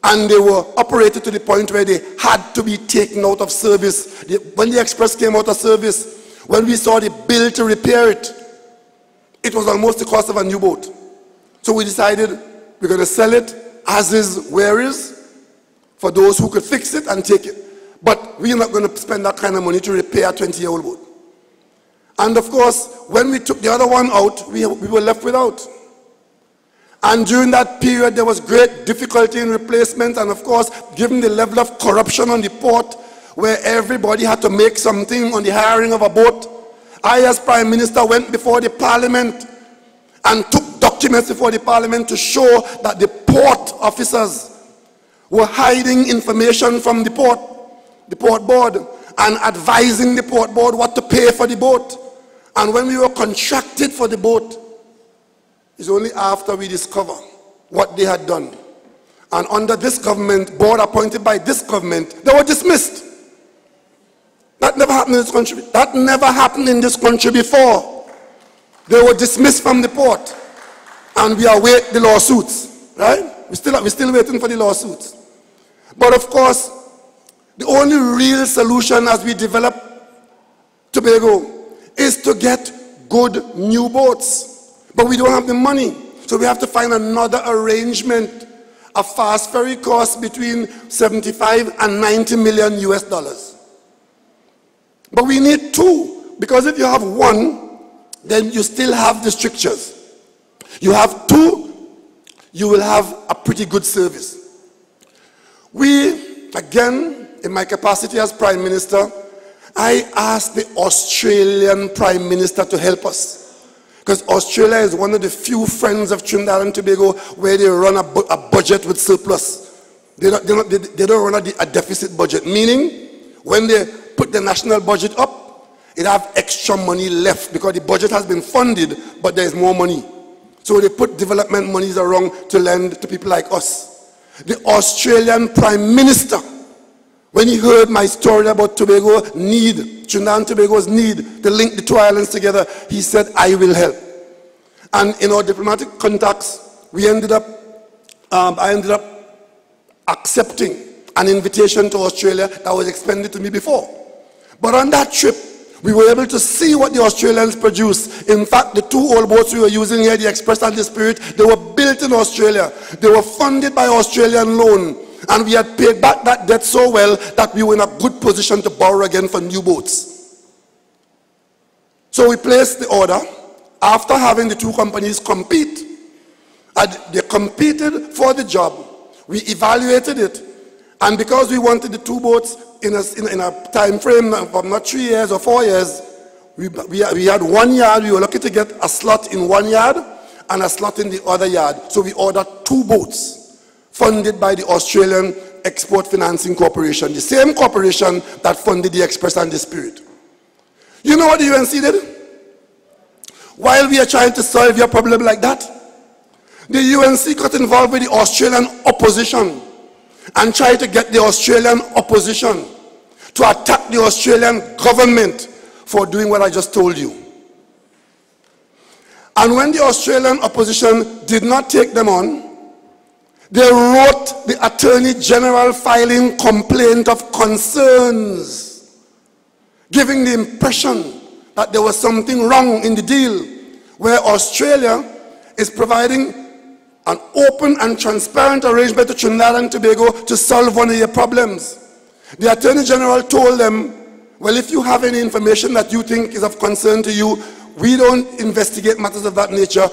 Speaker 6: And they were operated to the point where they had to be taken out of service. When the Express came out of service, when we saw the bill to repair it, it was almost the cost of a new boat. So we decided we're going to sell it as is, where is, for those who could fix it and take it. But we're not going to spend that kind of money to repair a 20-year-old boat. And of course, when we took the other one out, we were left without. And during that period, there was great difficulty in replacement. And of course, given the level of corruption on the port, where everybody had to make something on the hiring of a boat, I, as Prime Minister, went before the Parliament and took documents before the Parliament to show that the port officers were hiding information from the port board, and advising the port board what to pay for the boat. And when we were contracted for the boat, it's only after we discover what they had done. And under this government, board appointed by this government, they were dismissed. That never happened in this country. That never happened in this country before. They were dismissed from the port. And we await the lawsuits, right? We're still waiting for the lawsuits. But of course, the only real solution as we develop Tobago is to get good new boats. But we don't have the money. So we have to find another arrangement. A fast ferry costs between 75 and 90 million US dollars. But we need two, because if you have one, then you still have the strictures. You have two, you will have a pretty good service. We, again, in my capacity as Prime Minister, I asked the Australian Prime Minister to help us. Because Australia is one of the few friends of Trinidad and Tobago where they run a budget with surplus. They don't run a deficit budget, meaning when they put the national budget up, it have extra money left because the budget has been funded, but there is more money. So they put development monies around to lend to people like us. The Australian Prime Minister, when he heard my story about Tobago need, Trinidad and Tobago's need to link the two islands together, he said, I will help. And in our diplomatic contacts, I ended up accepting an invitation to Australia that was extended to me before. But on that trip, we were able to see what the Australians produced. In fact, the two old boats we were using here, the Express and the Spirit, they were built in Australia. They were funded by Australian loan. And we had paid back that debt so well that we were in a good position to borrow again for new boats. So we placed the order after having the two companies compete. And they competed for the job. We evaluated it. And because we wanted the two boats in a time frame of not 3 years or 4 years, we had 1 yard. We were lucky to get a slot in 1 yard and a slot in the other yard. So we ordered 2 boats funded by the Australian Export Financing Corporation, the same corporation that funded the Express and the Spirit. You know what the UNC did? While we are trying to solve your problem like that, the UNC got involved with the Australian opposition and tried to get the Australian opposition to attack the Australian government for doing what I just told you. And when the Australian opposition did not take them on, they wrote the Attorney General filing complaint of concerns, giving the impression that there was something wrong in the deal, where Australia is providing an open and transparent arrangement to Trinidad and Tobago to solve one of your problems. The Attorney General told them, well, if you have any information that you think is of concern to you, we don't investigate matters of that nature.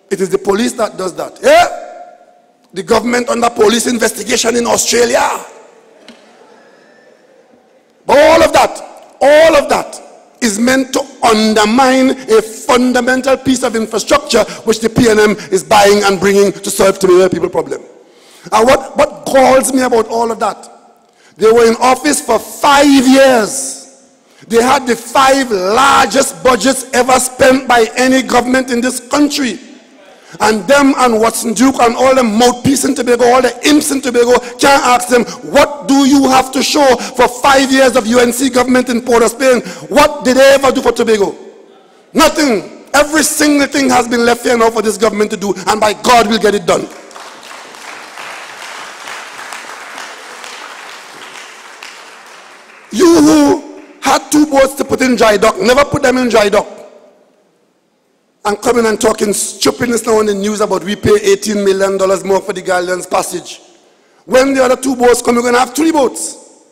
Speaker 6: It is the police that does that. Yeah? The government under police investigation in Australia. But all of that is meant to undermine a fundamental piece of infrastructure which the PNM is buying and bringing to solve Tobago people problem. And what galls me about all of that, they were in office for 5 years. They had the 5 largest budgets ever spent by any government in this country. And them and Watson Duke and all the mouthpiece in Tobago, all the imps in Tobago, can't ask them, what do you have to show for 5 years of UNC government in Port of Spain? What did they ever do for Tobago? Nothing. Every single thing has been left here now for this government to do, and by God we'll get it done. You who had 2 boats to put in dry dock, never put them in dry dock, and coming and talking stupidness now on the news about we pay $18 million more for the Galleon's passage. When the other 2 boats come, we're going to have 3 boats.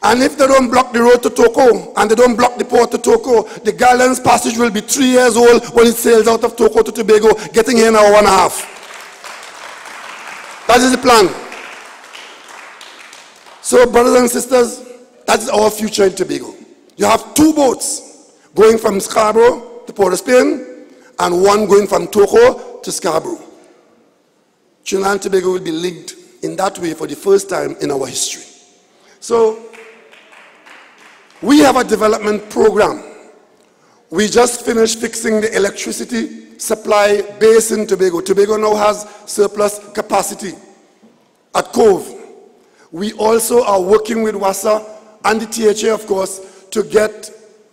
Speaker 6: And if they don't block the road to Toko, and they don't block the port to Toko, the Galleon's passage will be 3 years old when it sails out of Toko to Tobago, getting here in an hour and a half. That is the plan. So, brothers and sisters, that is our future in Tobago. You have 2 boats going from Scarborough to Port of Spain, and 1 going from Toko to Scarborough. Trinidad and Tobago will be linked in that way for the first time in our history. So, we have a development program. We just finished fixing the electricity supply base in Tobago. Tobago now has surplus capacity at Cove. We also are working with WASA and the THA, of course, to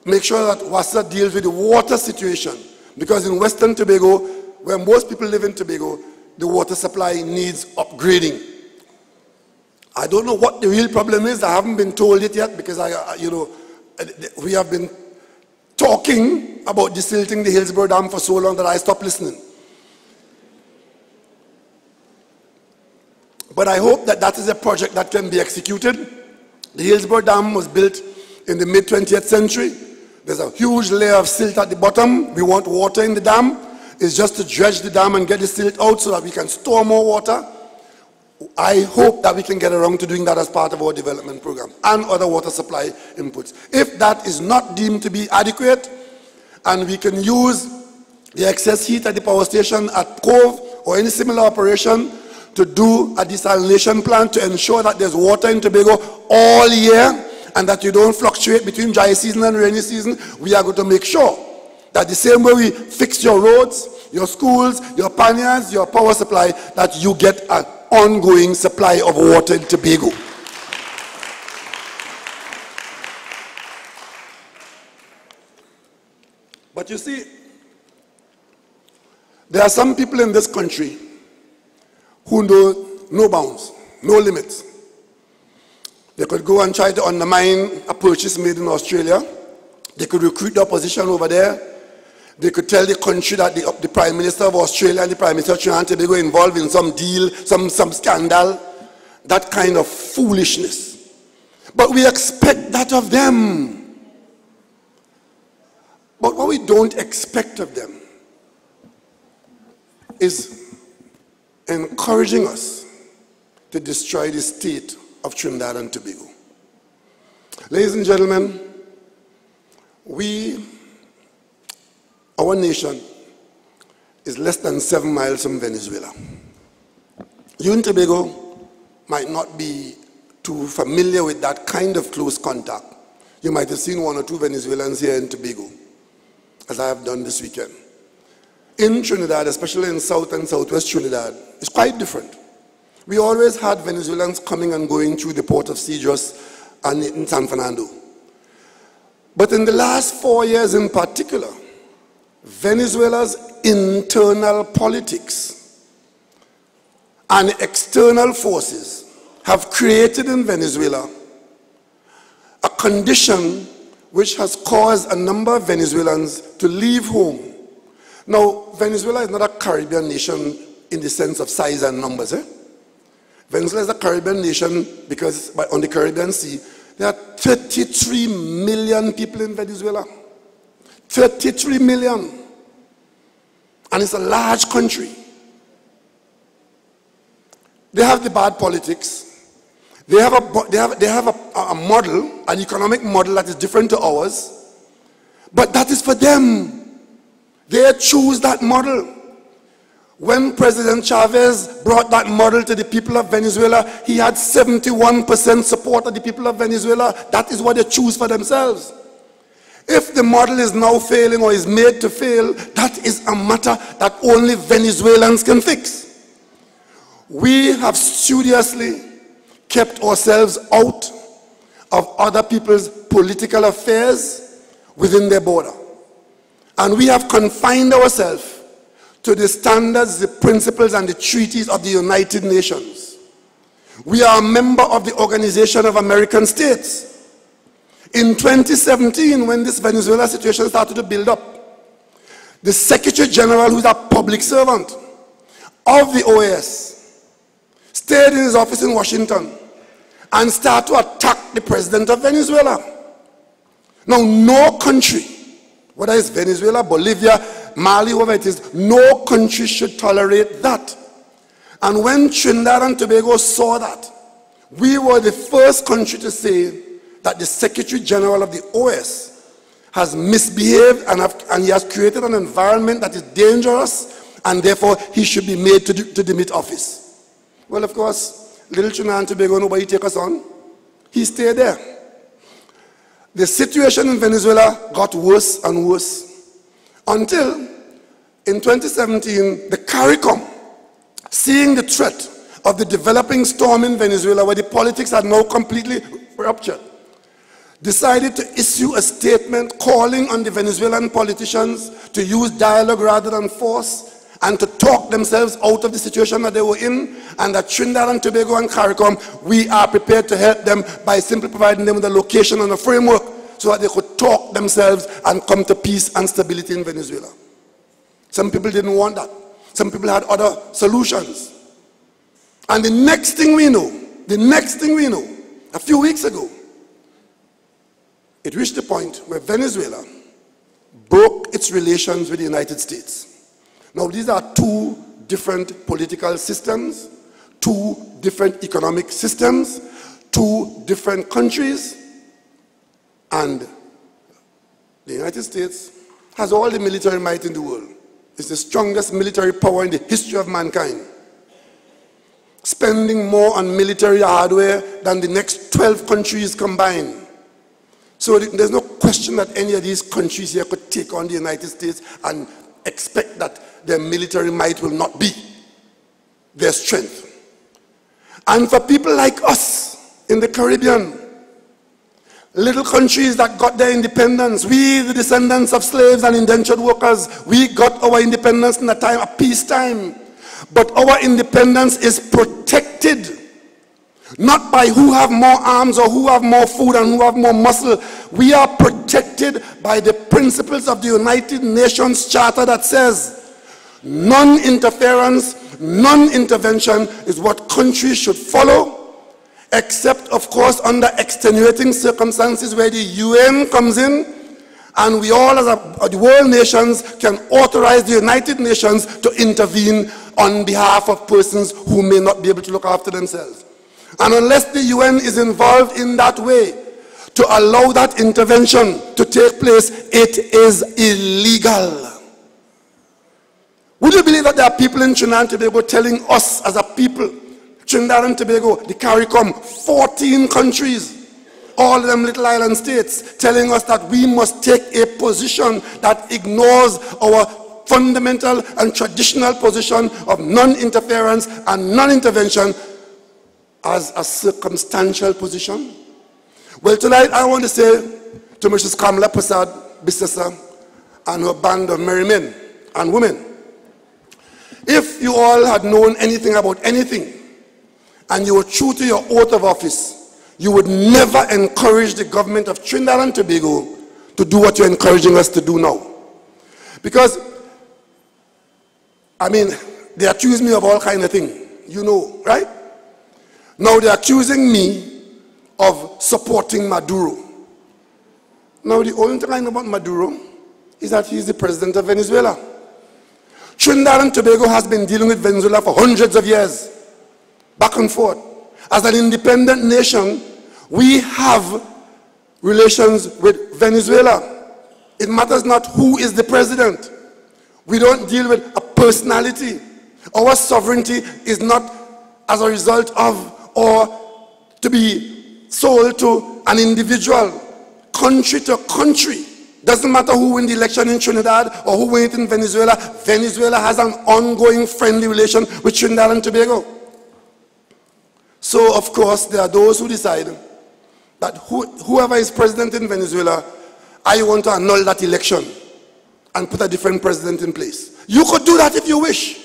Speaker 6: make sure that WASA deals with the water situation. Because in Western Tobago, where most people live in Tobago, the water supply needs upgrading. I don't know what the real problem is. I haven't been told it yet because we have been talking about desilting the Hillsborough Dam for so long that I stopped listening. But I hope that that is a project that can be executed. The Hillsborough Dam was built in the mid-20th century. There's a huge layer of silt at the bottom. We want water in the dam. It's just to dredge the dam and get the silt out so that we can store more water. I hope that we can get around to doing that as part of our development program and other water supply inputs. If that is not deemed to be adequate, and we can use the excess heat at the power station at Cove or any similar operation to do a desalination plant to ensure that there's water in Tobago all year and that you don't fluctuate between dry season and rainy season, we are going to make sure that the same way we fix your roads, your schools, your panyards, your power supply, that you get an ongoing supply of water in Tobago. But you see, there are some people in this country who know no bounds, no limits. They could go and try to undermine a purchase made in Australia. They could recruit the opposition over there. They could tell the country that the Prime Minister of Australia and the Prime Minister of Trinidad and Tobago involved in some deal, some scandal. That kind of foolishness. But we expect that of them. But what we don't expect of them is encouraging us to destroy the state of Trinidad and Tobago. Ladies and gentlemen, our nation is less than 7 miles from Venezuela. You in Tobago might not be too familiar with that kind of close contact. You might have seen 1 or 2 Venezuelans here in Tobago, as I have done this weekend. In Trinidad, especially in South and Southwest Trinidad, it's quite different. We always had Venezuelans coming and going through the port of Cedros and in San Fernando. But in the last 4 years in particular, Venezuela's internal politics and external forces have created in Venezuela a condition which has caused a number of Venezuelans to leave home. Now, Venezuela is not a Caribbean nation in the sense of size and numbers. Venezuela is a Caribbean nation because on the Caribbean Sea, there are 33 million people in Venezuela. 33 million. And it's a large country. They have the bad politics. They have a model, an economic model that is different to ours. But that is for them. They choose that model. When President Chavez brought that model to the people of Venezuela, he had 71% support of the people of Venezuela. That is what they choose for themselves. If the model is now failing or is made to fail, that is a matter that only Venezuelans can fix. We have studiously kept ourselves out of other people's political affairs within their border. And we have confined ourselves to the standards, the principles, and the treaties of the United Nations. We are a member of the Organization of American States. In 2017, when this Venezuela situation started to build up, the Secretary General, who's a public servant of the OAS, stayed in his office in Washington and start to attack the president of Venezuela. Now, no country, whether it's Venezuela, Bolivia, Mali, whatever it is, no country should tolerate that. And when Trinidad and Tobago saw that, we were the first country to say that the Secretary General of the OS has misbehaved and he has created an environment that is dangerous, and therefore he should be made to demit office. Well, of course, little Trinidad and Tobago, nobody take us on. He stayed there. The situation in Venezuela got worse and worse until in 2017, the CARICOM, seeing the threat of the developing storm in Venezuela, where the politics had now completely ruptured, decided to issue a statement calling on the Venezuelan politicians to use dialogue rather than force and to talk themselves out of the situation that they were in, and that Trinidad and Tobago and CARICOM, we are prepared to help them by simply providing them with a location and a framework so that they could talk themselves and come to peace and stability in Venezuela. Some people didn't want that. Some people had other solutions. And the next thing we know, a few weeks ago, it reached the point where Venezuela broke its relations with the United States. Now, these are two different political systems, two different economic systems, two different countries, and the United States has all the military might in the world. It's the strongest military power in the history of mankind, spending more on military hardware than the next 12 countries combined. So there's no question that any of these countries here could take on the United States and expect that their military might will not be their strength. And for people like us in the Caribbean, little countries that got their independence, we, the descendants of slaves and indentured workers, we got our independence in a time of peacetime. But our independence is protected not by who have more arms or who have more food and who have more muscle. We are protected by the principles of the United Nations Charter that says non-interference, non-intervention is what countries should follow, except, of course, under extenuating circumstances where the UN comes in, and we all as the world nations can authorize the United Nations to intervene on behalf of persons who may not be able to look after themselves. And unless the UN is involved in that way to allow that intervention to take place, it is illegal. Would you believe that there are people in Trinidad and Tobago telling us as a people, Trinidad and Tobago, the CARICOM, 14 countries, all of them little island states, telling us that we must take a position that ignores our fundamental and traditional position of non-interference and non-intervention as a circumstantial position? Well, tonight I want to say to Mrs. Kamala Prasad Bissessa and her band of merry men and women, if you all had known anything about anything and you were true to your oath of office, you would never encourage the government of Trinidad and Tobago to do what you're encouraging us to do now. Because, I mean, they accuse me of all kinds of things, you know, right? Now they're accusing me of supporting Maduro. Now the only thing I know about Maduro is that he's the president of Venezuela. Trinidad and Tobago has been dealing with Venezuela for hundreds of years, back and forth. As an independent nation, we have relations with Venezuela. It matters not who is the president. We don't deal with a personality. Our sovereignty is not as a result of or to be sold to an individual. Country to country. Doesn't matter who win the election in Trinidad or who win it in Venezuela. Venezuela has an ongoing friendly relation with Trinidad and Tobago. So, of course, there are those who decide that whoever is president in Venezuela, I want to annul that election and put a different president in place. You could do that if you wish.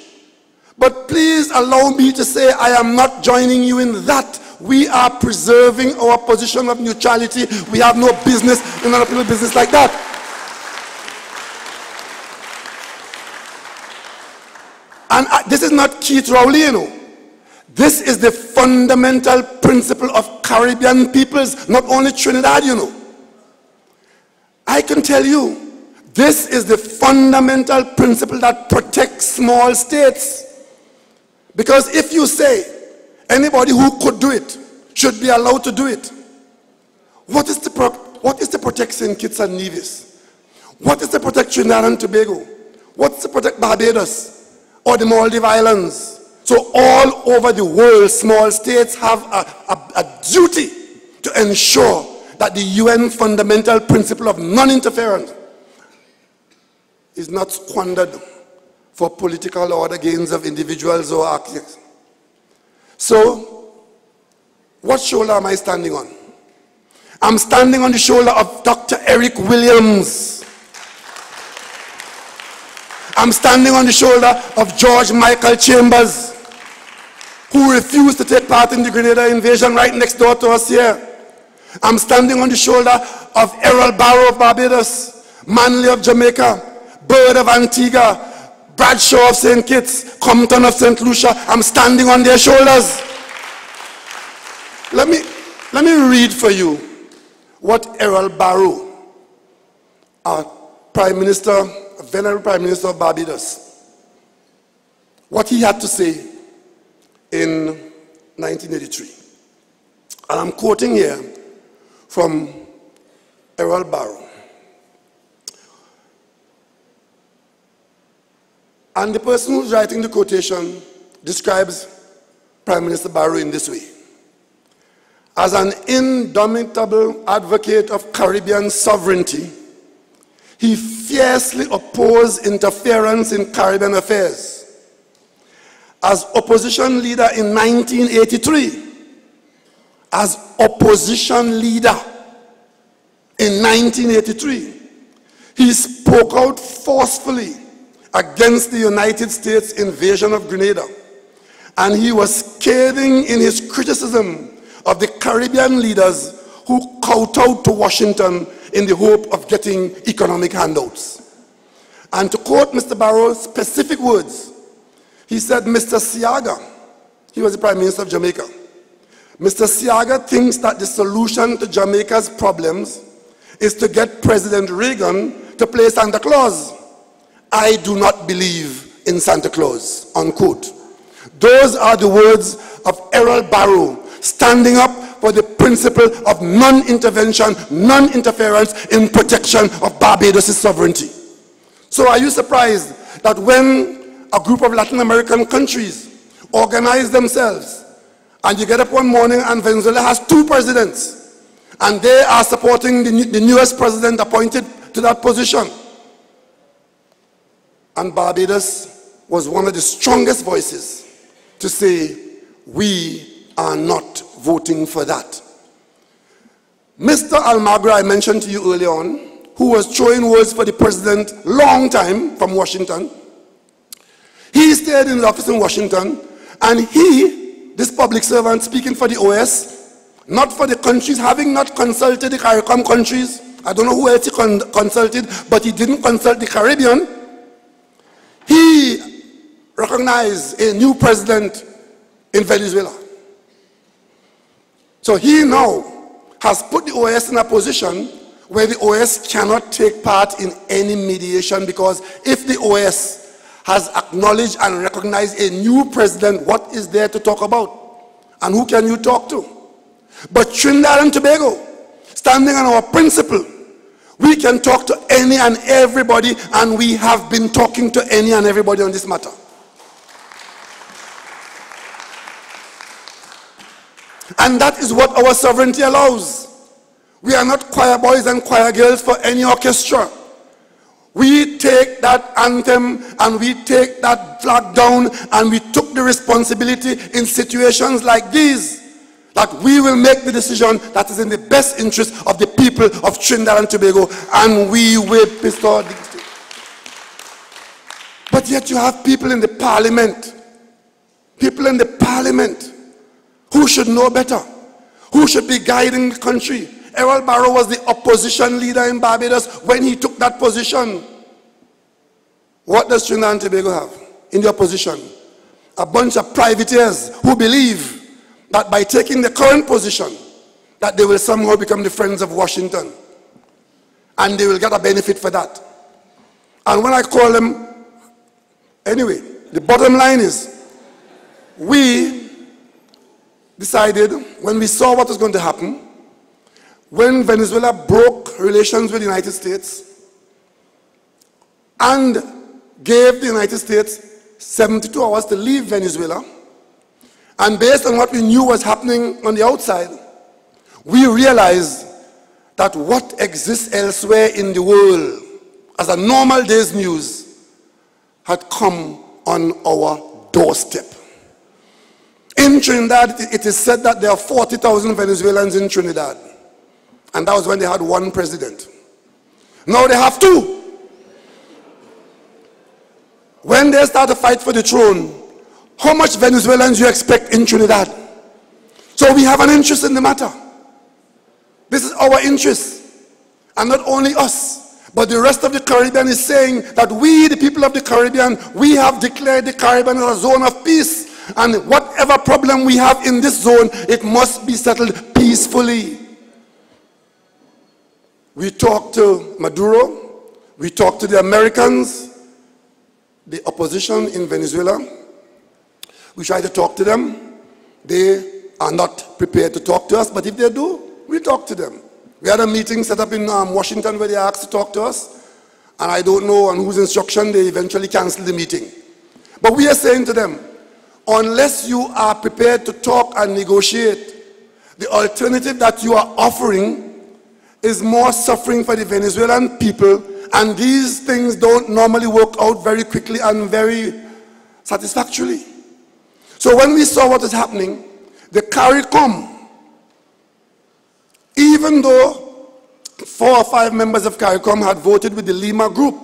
Speaker 6: But please allow me to say I am not joining you in that. We are preserving our position of neutrality. We have no business in other people's business like that. And this is not Keith Rowley, you know. This is the fundamental principle of Caribbean peoples, not only Trinidad, you know. I can tell you, this is the fundamental principle that protects small states. Because if you say anybody who could do it should be allowed to do it, what is to protect St. Kitts and Nevis? What is to protect Trinidad and Tobago? What's to protect Barbados or the Maldives Islands? So all over the world, small states have a duty to ensure that the UN fundamental principle of non-interference is not squandered for political or other gains of individuals or architects. So, what shoulder am I standing on? I'm standing on the shoulder of Dr. Eric Williams. I'm standing on the shoulder of George Michael Chambers, who refused to take part in the Grenada invasion right next door to us here. I'm standing on the shoulder of Errol Barrow of Barbados, Manley of Jamaica, Bird of Antigua, Bradshaw of St. Kitts, Compton of St. Lucia. I'm standing on their shoulders. Let me read for you what Errol Barrow, our Prime Minister, Venerable Prime Minister of Barbados, what he had to say in 1983. And I'm quoting here from Errol Barrow. And the person who's writing the quotation describes Prime Minister Barrow in this way: as an indomitable advocate of Caribbean sovereignty, he fiercely opposed interference in Caribbean affairs. As opposition leader in 1983, as opposition leader in 1983, he spoke out forcefully against the United States invasion of Grenada, and he was scathing in his criticism of the Caribbean leaders who kowtowed to Washington in the hope of getting economic handouts. And to quote Mr. Barrow's specific words, he said, Mr. Seaga, he was the Prime Minister of Jamaica, Mr. Seaga thinks that the solution to Jamaica's problems is to get President Reagan to play Santa Claus. I do not believe in Santa Claus, unquote. Those are the words of Errol Barrow, standing up for the principle of non-intervention, non-interference in protection of Barbados' sovereignty. So are you surprised that when a group of Latin American countries organize themselves, and you get up one morning and Venezuela has 2 presidents, and they are supporting the newest president appointed to that position? And Barbados was one of the strongest voices to say, we are not voting for that. Mr. Almagro, I mentioned to you earlier on, who was throwing words for the president long time from Washington, he stayed in the office in Washington, and he, this public servant speaking for the OS, not for the countries, having not consulted the CARICOM countries, I don't know who else he consulted, but he didn't consult the Caribbean. He recognized a new president in Venezuela. So he now has put the OS in a position where the OS cannot take part in any mediation, because if the OS has acknowledged and recognized a new president, what is there to talk about? And who can you talk to? But Trinidad and Tobago, standing on our principle, we can talk to any and everybody, and we have been talking to any and everybody on this matter. And that is what our sovereignty allows. We are not choir boys and choir girls for any orchestra. We take that anthem and we take that flag down, and we took the responsibility in situations like these, that we will make the decision that is in the best interest of the people of Trinidad and Tobago, and we will restore the state. But yet you have people in the parliament, who should know better, who should be guiding the country. Errol Barrow was the opposition leader in Barbados when he took that position. What does Trinidad and Tobago have in the opposition? a bunch of privateers who believe that by taking the current position, that they will somehow become the friends of Washington. And they will get a benefit for that. And when I call them, anyway, the bottom line is, we decided, when we saw what was going to happen, when Venezuela broke relations with the United States and gave the United States 72 hours to leave Venezuela, and based on what we knew was happening on the outside, we realized that what exists elsewhere in the world as a normal day's news had come on our doorstep. In Trinidad, it is said that there are 40,000 Venezuelans in Trinidad. And that was when they had one president. Now they have two. When they start to fight for the throne, how much Venezuelans do you expect in Trinidad? So we have an interest in the matter. This is our interest. And not only us, but the rest of the Caribbean is saying that we, the people of the Caribbean, we have declared the Caribbean as a zone of peace. And whatever problem we have in this zone, it must be settled peacefully. We talked to Maduro, we talked to the Americans, the opposition in Venezuela. We try to talk to them. They are not prepared to talk to us, but if they do, we talk to them. We had a meeting set up in Washington where they asked to talk to us, and I don't know on whose instruction they eventually canceled the meeting. But we are saying to them, unless you are prepared to talk and negotiate, the alternative that you are offering is more suffering for the Venezuelan people, and these things don't normally work out very quickly and very satisfactorily. So when we saw what was happening, the CARICOM, even though 4 or 5 members of CARICOM had voted with the Lima group,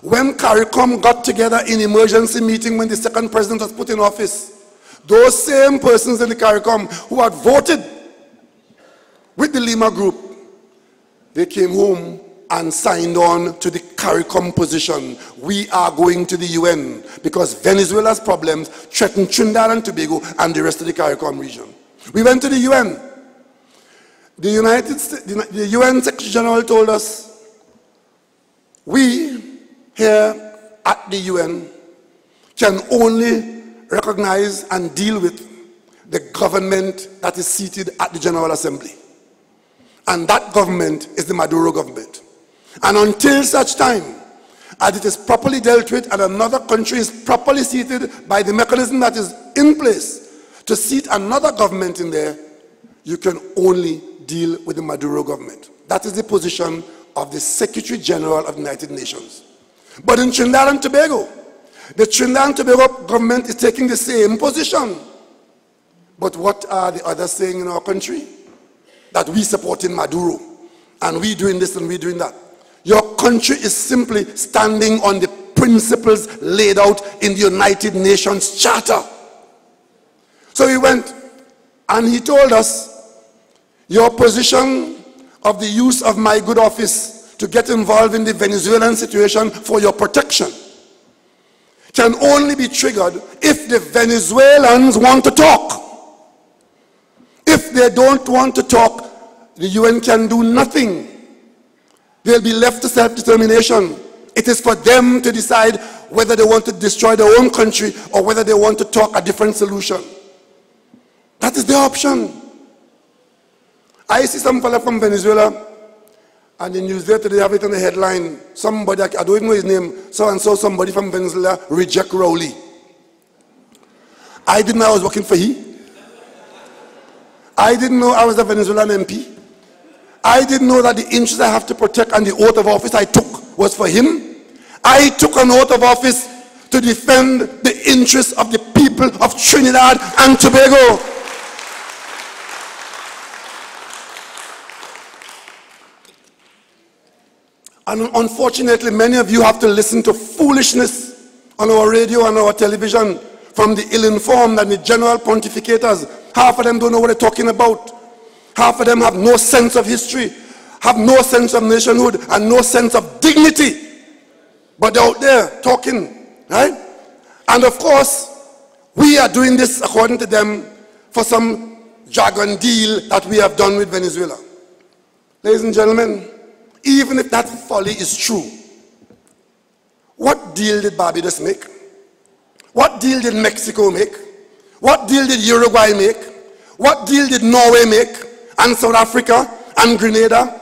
Speaker 6: when CARICOM got together in emergency meeting when the second president was put in office, those same persons in the CARICOM who had voted with the Lima group, they came home and signed on to the CARICOM position. We are going to the UN because Venezuela's problems threaten Trinidad and Tobago and the rest of the CARICOM region. We went to the UN. The UN Secretary General told us, we here at the UN can only recognize and deal with the government that is seated at the General Assembly. And that government is the Maduro government. And until such time as it is properly dealt with and another country is properly seated by the mechanism that is in place to seat another government in there, you can only deal with the Maduro government. That is the position of the Secretary General of the United Nations. But in Trinidad and Tobago, the Trinidad and Tobago government is taking the same position. But what are the others saying in our country? That we supporting Maduro, and we doing this and we doing that. Your country is simply standing on the principles laid out in the United Nations Charter. So he went and he told us, your position of the use of my good office to get involved in the Venezuelan situation for your protection can only be triggered if the Venezuelans want to talk. If they don't want to talk, the UN can do nothing. They'll be left to self-determination. It is for them to decide whether they want to destroy their own country or whether they want to talk a different solution. That is the option. I see some fella from Venezuela, and the newsletter they have it on the headline. Somebody, I don't even know his name, so-and-so, somebody from Venezuela reject Rowley. I didn't know I was working for he. I didn't know I was a Venezuelan MP. I didn't know that the interests I have to protect and the oath of office I took was for him. I took an oath of office to defend the interests of the people of Trinidad and Tobago. And unfortunately, many of you have to listen to foolishness on our radio and our television from the ill-informed and the general pontificators. Half of them don't know what they're talking about. Half of them have no sense of history, have no sense of nationhood, and no sense of dignity. But they're out there talking, right? And of course, we are doing this, according to them, for some jargon deal that we have done with Venezuela. Ladies and gentlemen, even if that folly is true, what deal did Barbados make? What deal did Mexico make? What deal did Uruguay make? What deal did Norway make? And South Africa and Grenada?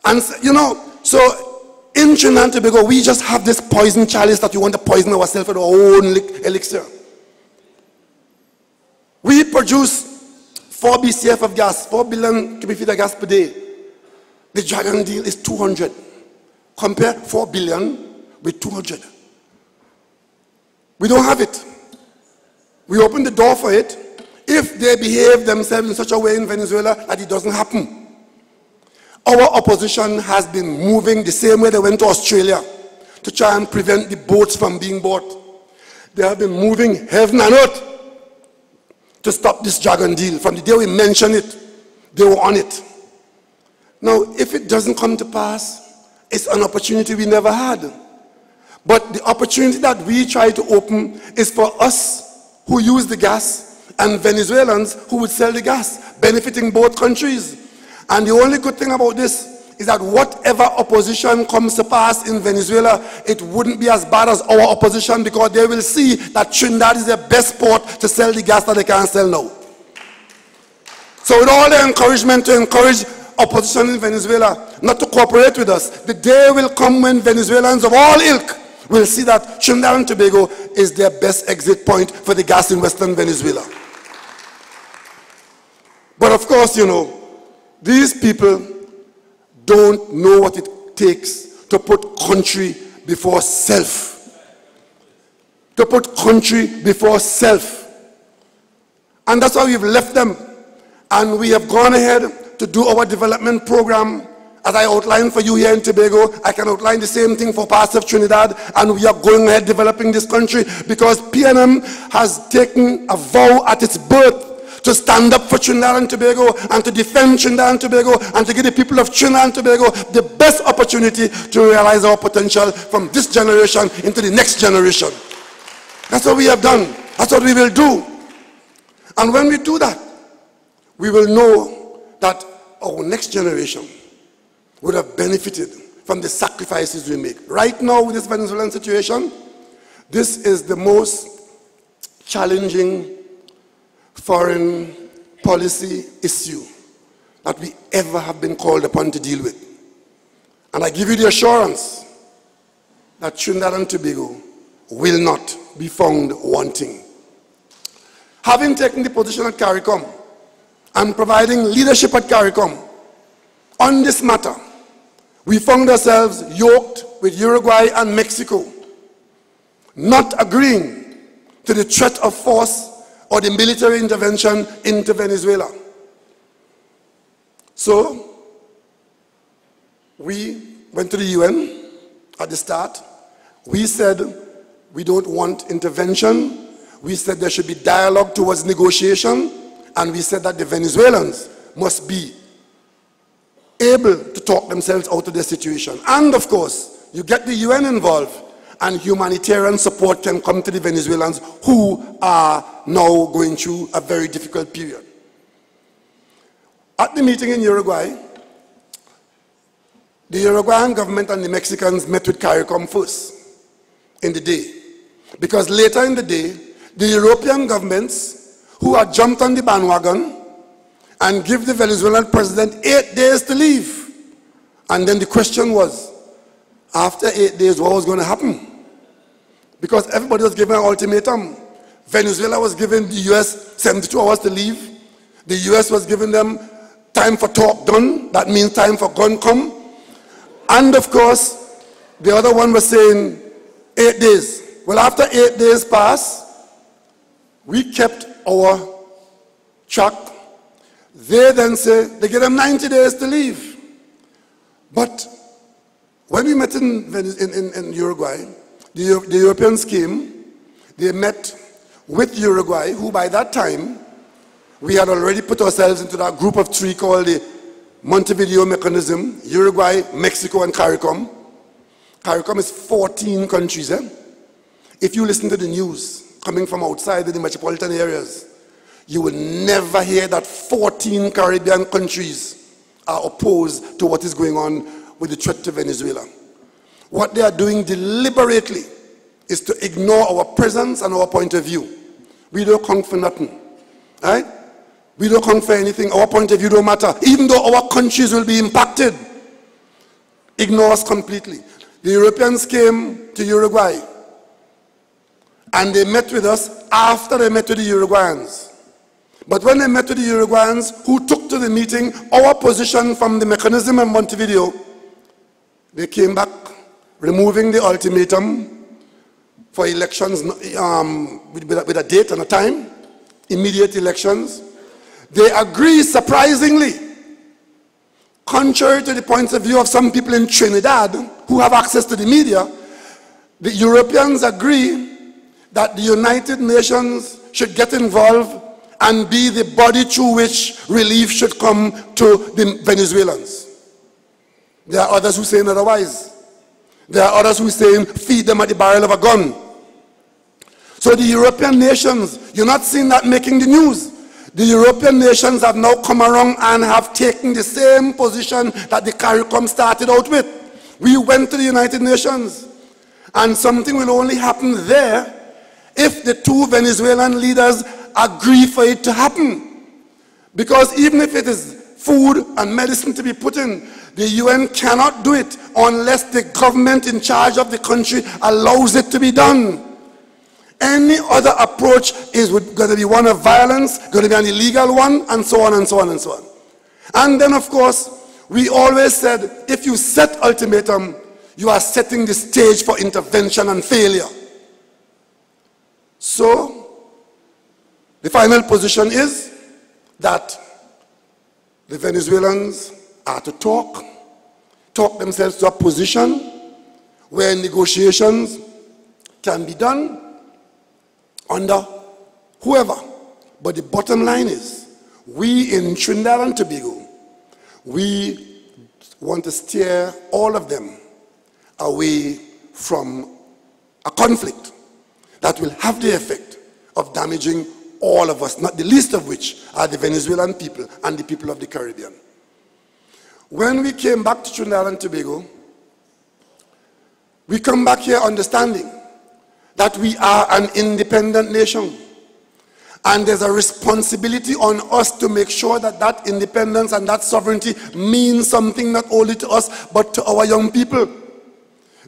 Speaker 6: And you know, so in Trinidad and Tobago, we just have this poison chalice that we want to poison ourselves with our own elixir. We produce 4 BCF of gas, 4 billion cubic feet of gas per day. The Dragon deal is 200. Compare 4 billion with 200. We don't have it. We open the door for it if they behave themselves in such a way in Venezuela that it doesn't happen. Our opposition has been moving the same way they went to Australia to try and prevent the boats from being bought. They have been moving heaven and earth to stop this Dragon deal. From the day we mentioned it, they were on it. Now, if it doesn't come to pass, it's an opportunity we never had. But the opportunity that we try to open is for us who use the gas and Venezuelans who would sell the gas, benefiting both countries. And the only good thing about this is that whatever opposition comes to pass in Venezuela, it wouldn't be as bad as our opposition, because they will see that Trinidad is the best port to sell the gas that they can't sell now. So with all the encouragement to encourage opposition in Venezuela not to cooperate with us, the day will come when Venezuelans of all ilk will see that Trinidad and Tobago is their best exit point for the gas in Western Venezuela. But of course, you know, these people don't know what it takes to put country before self. To put country before self. And that's why we've left them. And we have gone ahead to do our development program. As I outlined for you here in Tobago, I can outline the same thing for parts of Trinidad, and we are going ahead developing this country because PNM has taken a vow at its birth to stand up for Trinidad and Tobago and to defend Trinidad and Tobago and to give the people of Trinidad and Tobago the best opportunity to realize our potential from this generation into the next generation. That's what we have done. That's what we will do. And when we do that, we will know that our next generation would have benefited from the sacrifices we make. Right now, with this Venezuelan situation, this is the most challenging foreign policy issue that we ever have been called upon to deal with. And I give you the assurance that Trinidad and Tobago will not be found wanting. Having taken the position at CARICOM and providing leadership at CARICOM on this matter, we found ourselves yoked with Uruguay and Mexico, not agreeing to the threat of force or the military intervention into Venezuela. So, we went to the UN at the start. We said we don't want intervention. We said there should be dialogue towards negotiation. And we said that the Venezuelans must be able to talk themselves out of their situation. And of course, you get the UN involved and humanitarian support can come to the Venezuelans who are now going through a very difficult period. At the meeting in Uruguay, the Uruguayan government and the Mexicans met with CARICOM first in the day. Because later in the day, the European governments who had jumped on the bandwagon and give the Venezuelan president 8 days to leave. And then the question was, after 8 days, what was going to happen? Because everybody was given an ultimatum. Venezuela was giving the US 72 hours to leave. The US was giving them time for talk done. That means time for gun come. And of course, the other one was saying 8 days. Well, after 8 days passed, we kept our track. They then say they give them 90 days to leave. But when we met in Uruguay, the Europeans came. They met with Uruguay, who by that time, we had already put ourselves into that group of 3 called the Montevideo Mechanism, Uruguay, Mexico, and CARICOM. CARICOM is 14 countries. If you listen to the news, coming from outside the metropolitan areas, you will never hear that 14 Caribbean countries are opposed to what is going on with the threat to Venezuela. What they are doing deliberately is to ignore our presence and our point of view. We don't count for nothing, right? We don't count for anything. Our point of view don't matter. Even though our countries will be impacted, ignore us completely. The Europeans came to Uruguay and they met with us after they met with the Uruguayans. But when they met with the Uruguayans who took to the meeting our position from the mechanism in Montevideo, they came back removing the ultimatum for elections with a date and a time, immediate elections. They agree, surprisingly, contrary to the points of view of some people in Trinidad who have access to the media, the Europeans agree that the United Nations should get involved and be the body through which relief should come to the Venezuelans. There are others who say otherwise. There are others who say feed them at the barrel of a gun. So the European nations, you're not seeing that making the news. The European nations have now come around and have taken the same position that the CARICOM started out with. We went to the United Nations, and something will only happen there if the two Venezuelan leaders agree for it to happen. Because even if it is food and medicine to be put in, the UN cannot do it unless the government in charge of the country allows it to be done. Any other approach is going to be one of violence, going to be an illegal one, and so on and so on and so on. And then, of course, we always said, if you set ultimatum, you are setting the stage for intervention and failure. So, the final position is that the Venezuelans are to talk themselves to a position where negotiations can be done under whoever. But the bottom line is, we in Trinidad and Tobago, we want to steer all of them away from a conflict that will have the effect of damaging all of us, not the least of which are the Venezuelan people and the people of the Caribbean. When we came back to Trinidad and Tobago, we come back here understanding that we are an independent nation. And there's a responsibility on us to make sure that that independence and that sovereignty means something not only to us, but to our young people.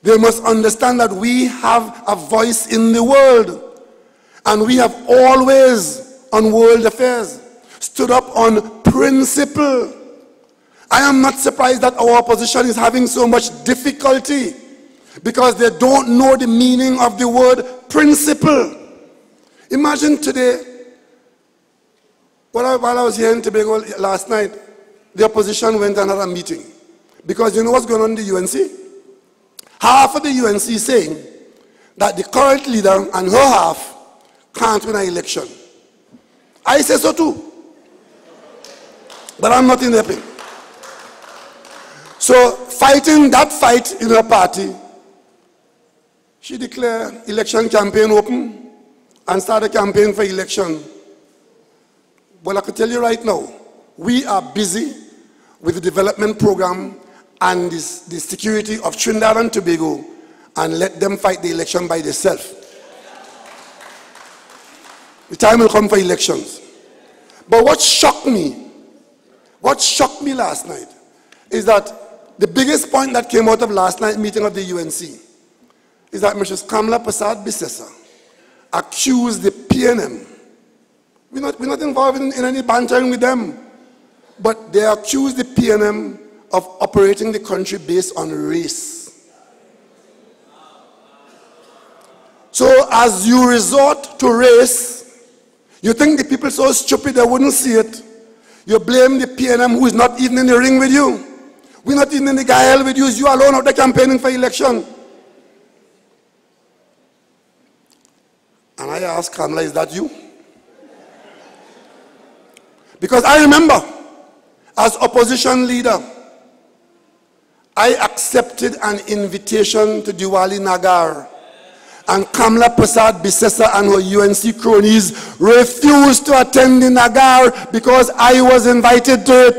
Speaker 6: They must understand that we have a voice in the world. And we have always, on world affairs, stood up on principle. I am not surprised that our opposition is having so much difficulty because they don't know the meaning of the word principle. Imagine today, while I was here in Tobago last night, the opposition went and had a meeting. Because you know what's going on in the UNC? Half of the UNC is saying that the current leader and her half can't win an election. I say so too. But I'm not in their pay. So fighting that fight in her party, she declared election campaign open and started a campaign for election. Well, I can tell you right now, we are busy with the development program and the security of Trinidad and Tobago, and let them fight the election by themselves. The time will come for elections. But what shocked me last night is that the biggest point that came out of last night's meeting of the UNC is that Mrs. Kamla Prasad-Bissessa accused the PNM. We're not involved in any bantering with them, but they accused the PNM of operating the country based on race. So as you resort to race, you think the people so stupid they wouldn't see it. You blame the PNM who is not even in the ring with you. We're not even in the guile with you. It's you alone out there campaigning for election. And I asked Kamala, is that you? Because I remember, as opposition leader, I accepted an invitation to Diwali Nagar. And Kamla Prasad Bisesa and her UNC cronies refused to attend the Nagar because I was invited to it.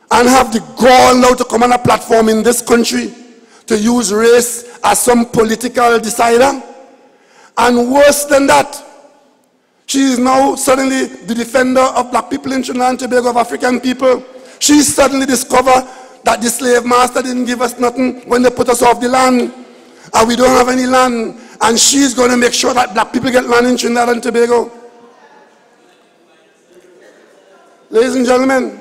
Speaker 6: And have the gall now to come on a platform in this country to use race as some political decider. And worse than that, she is now suddenly the defender of black people in Trinidad and Tobago, of African people. She suddenly discovered that the slave master didn't give us nothing when they put us off the land. And we don't have any land. And she's going to make sure that black people get land in Trinidad and Tobago. Ladies and gentlemen,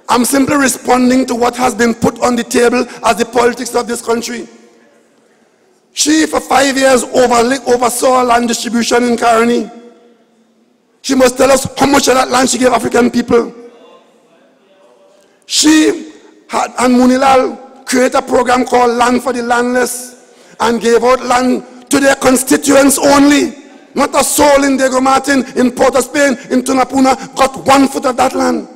Speaker 6: I'm simply responding to what has been put on the table as the politics of this country. She, for 5 years, oversaw land distribution in Caroni. She must tell us how much of that land she gave African people. She and Munilal created a program called Land for the Landless and gave out land to their constituents only. Not a soul in Diego Martin, in Port of Spain, in Tunapuna got 1 foot of that land.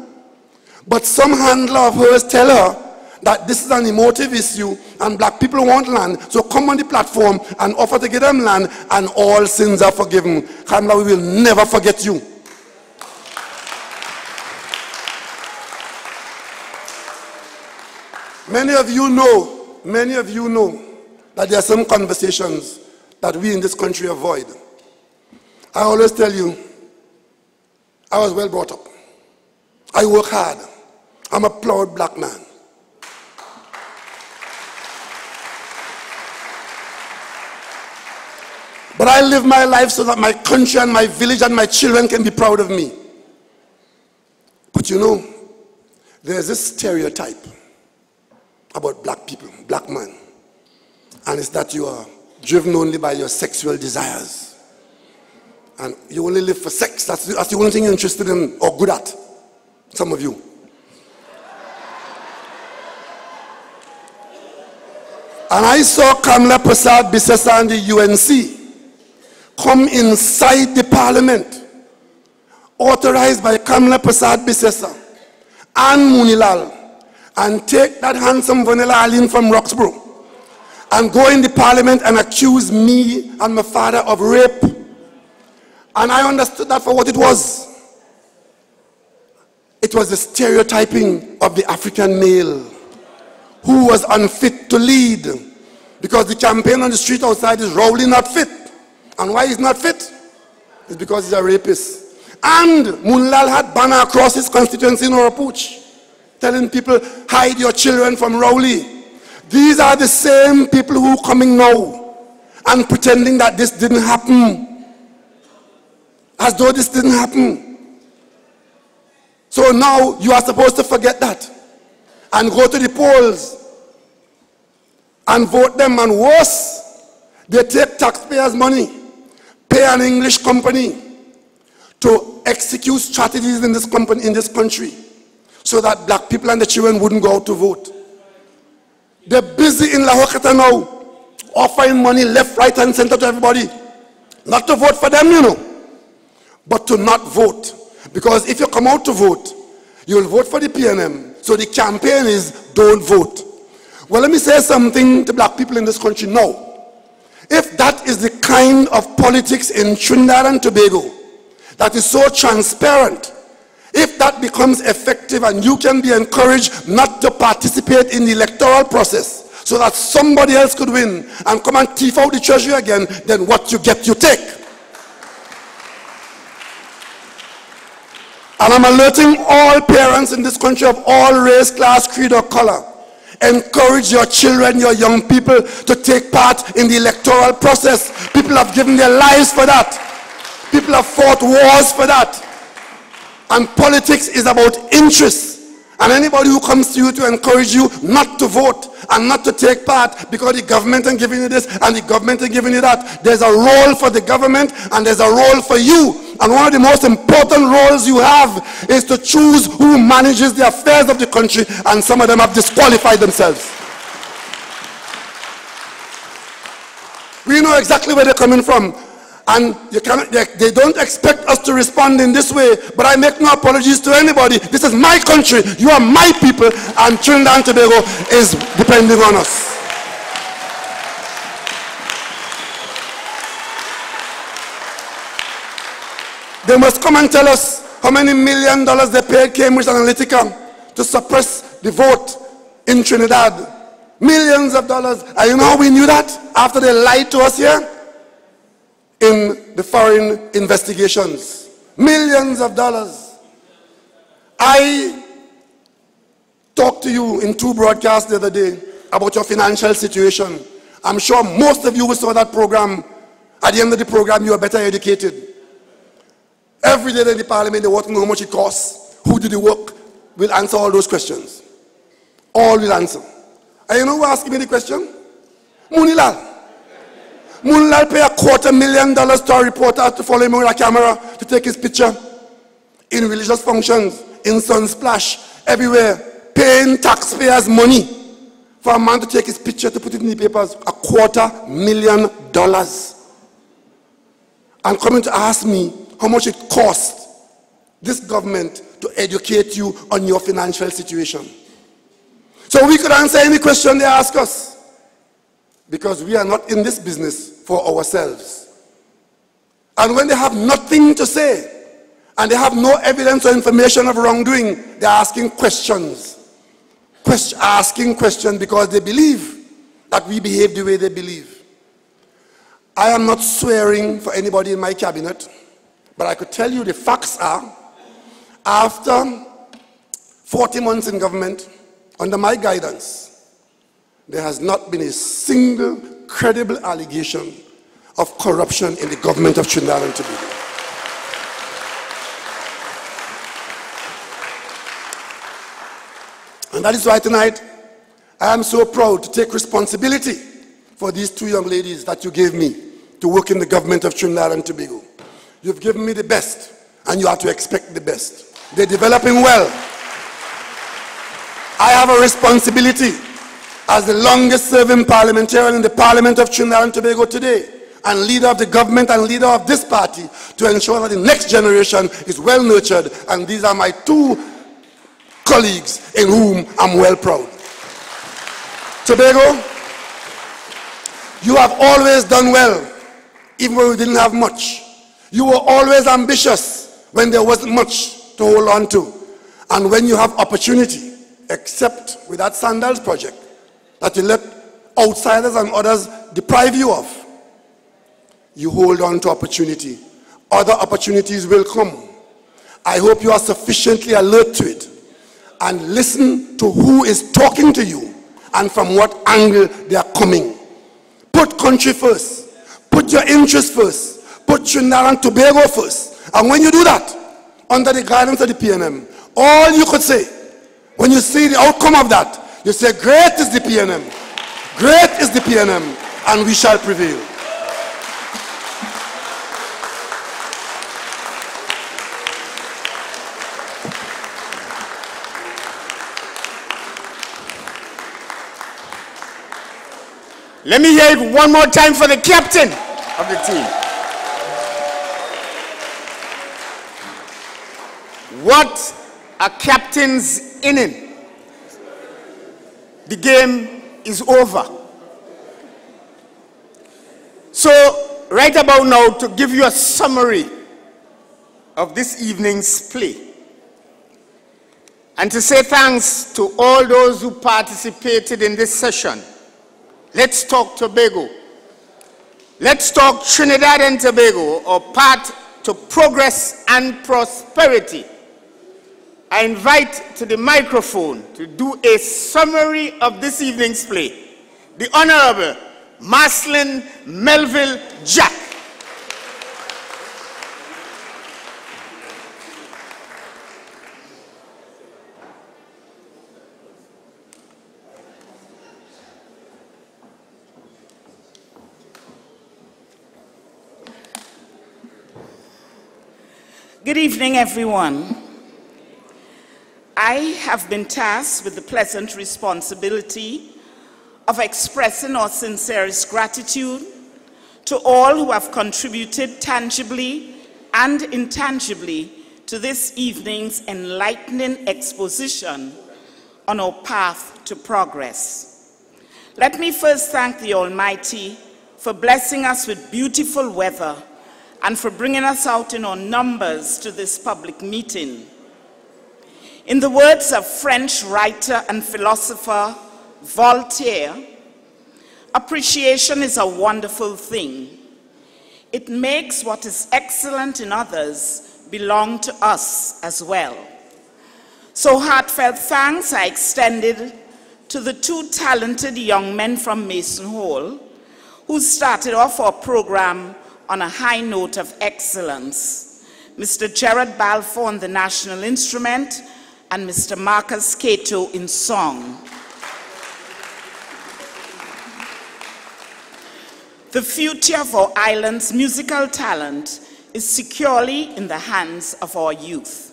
Speaker 6: But some handler of hers tell her that this is an emotive issue and black people want land, so come on the platform and offer to give them land and all sins are forgiven. Kamla, we will never forget you. Many of you know that there are some conversations that we in this country avoid. I always tell you, I was well brought up. I work hard. I'm a proud black man. But I live my life so that my country and my village and my children can be proud of me. But you know, there's this stereotype about black people, black man. And it's that you are driven only by your sexual desires. And you only live for sex. That's the only thing you're interested in or good at. Some of you. And I saw Kamla Prasad Bisesa and the UNC come inside the parliament, authorized by Kamla Prasad Bisesa and Munilal, and take that handsome Vanilla Aline from Roxborough and go in the parliament and accuse me and my father of rape. And I understood that for what it was. It was the stereotyping of the African male who was unfit to lead, because the campaign on the street outside is Rowley not fit. And why he's not fit? It's because he's a rapist. And Munlal had banner across his constituency in Orapuch, telling people, hide your children from Rowley. These are the same people who are coming now and pretending that this didn't happen, as though this didn't happen. So now you are supposed to forget that and go to the polls and vote them. And worse, they take taxpayers' money, pay an English company to execute strategies in this country so that black people and the children wouldn't go out to vote. They're busy in Lahokata now, offering money left, right, and center to everybody. Not to vote for them, you know, but to not vote. Because if you come out to vote, you'll vote for the PNM. So the campaign is don't vote. Well, let me say something to black people in this country now. If that is the kind of politics in Trinidad and Tobago that is so transparent, if that becomes effective and you can be encouraged not to participate in the electoral process so that somebody else could win and come and thief out the treasury again, then what you get, you take. And I'm alerting all parents in this country of all race, class, creed, or color. Encourage your children, your young people to take part in the electoral process. People have given their lives for that. People have fought wars for that. And politics is about interests. And anybody who comes to you to encourage you not to vote and not to take part because the government is giving you this and the government is giving you that, there's a role for the government and there's a role for you. And one of the most important roles you have is to choose who manages the affairs of the country, and some of them have disqualified themselves. We know exactly where they're coming from. And they don't expect us to respond in this way, but I make no apologies to anybody. This is my country, you are my people, and Trinidad and Tobago is depending on us. They must come and tell us how many $1 million they paid Cambridge Analytica to suppress the vote in Trinidad. Millions of dollars. And you know how we knew that? After they lied to us here? In the foreign investigations. Millions of dollars. I talked to you in 2 broadcasts the other day about your financial situation. I'm sure most of you who saw that program, at the end of the program, you are better educated. Every day in the parliament, they want to know how much it costs, who did the work. We'll answer all those questions. All will answer. And you know who asked me the question? Munilal. Munilal paid $250,000 to a reporter to follow him with a camera to take his picture in religious functions, in Sunsplash, everywhere, paying taxpayers' money for a man to take his picture to put it in the papers. $250,000. And coming to ask me how much it cost this government to educate you on your financial situation. So we could answer any question they ask us, because we are not in this business for ourselves. And when they have nothing to say, and they have no evidence or information of wrongdoing, they're asking questions. Asking questions because they believe that we behave the way they believe. I am not swearing for anybody in my cabinet, but I could tell you the facts are, after 40 months in government, under my guidance, there has not been a single credible allegation of corruption in the government of Trinidad and Tobago. And that is why tonight, I am so proud to take responsibility for these 2 young ladies that you gave me to work in the government of Trinidad and Tobago. You've given me the best, and you have to expect the best. They're developing well. I have a responsibility as the longest serving parliamentarian in the Parliament of Trinidad and Tobago today, and leader of the government and leader of this party, to ensure that the next generation is well nurtured, and these are my 2 colleagues in whom I'm well proud. Tobago, you have always done well, even when we didn't have much. You were always ambitious when there wasn't much to hold on to. And when you have opportunity, except with that Sandals project, that you let outsiders and others deprive you of, you hold on to opportunity. Other opportunities will come. I hope you are sufficiently alert to it and listen to who is talking to you and from what angle they are coming. Put country first. Put your interests first. Put Trinidad and Tobago first. And when you do that, under the guidance of the PNM, all you could say, when you see the outcome of that, you say, great is the PNM. Great is the PNM, and we shall prevail.
Speaker 2: Let me hear it one more time for the captain of the team. What a captain's inning. The game is over. So, right about now, to give you a summary of this evening's play, and to say thanks to all those who participated in this session. Let's talk Tobago. Let's talk Trinidad and Tobago, or path to progress and prosperity. I invite to the microphone to do a summary of this evening's play, the Honorable Marcelin Melville Jack.
Speaker 7: Good evening, everyone. I have been tasked with the pleasant responsibility of expressing our sincerest gratitude to all who have contributed tangibly and intangibly to this evening's enlightening exposition on our path to progress. Let me first thank the Almighty for blessing us with beautiful weather and for bringing us out in our numbers to this public meeting. In the words of French writer and philosopher Voltaire, appreciation is a wonderful thing. It makes what is excellent in others belong to us as well. So heartfelt thanks are extended to the two talented young men from Mason Hall who started off our program on a high note of excellence. Mr. Gerard Balfour on the national instrument and Mr. Marcus Cato in song. The future of our island's musical talent is securely in the hands of our youth.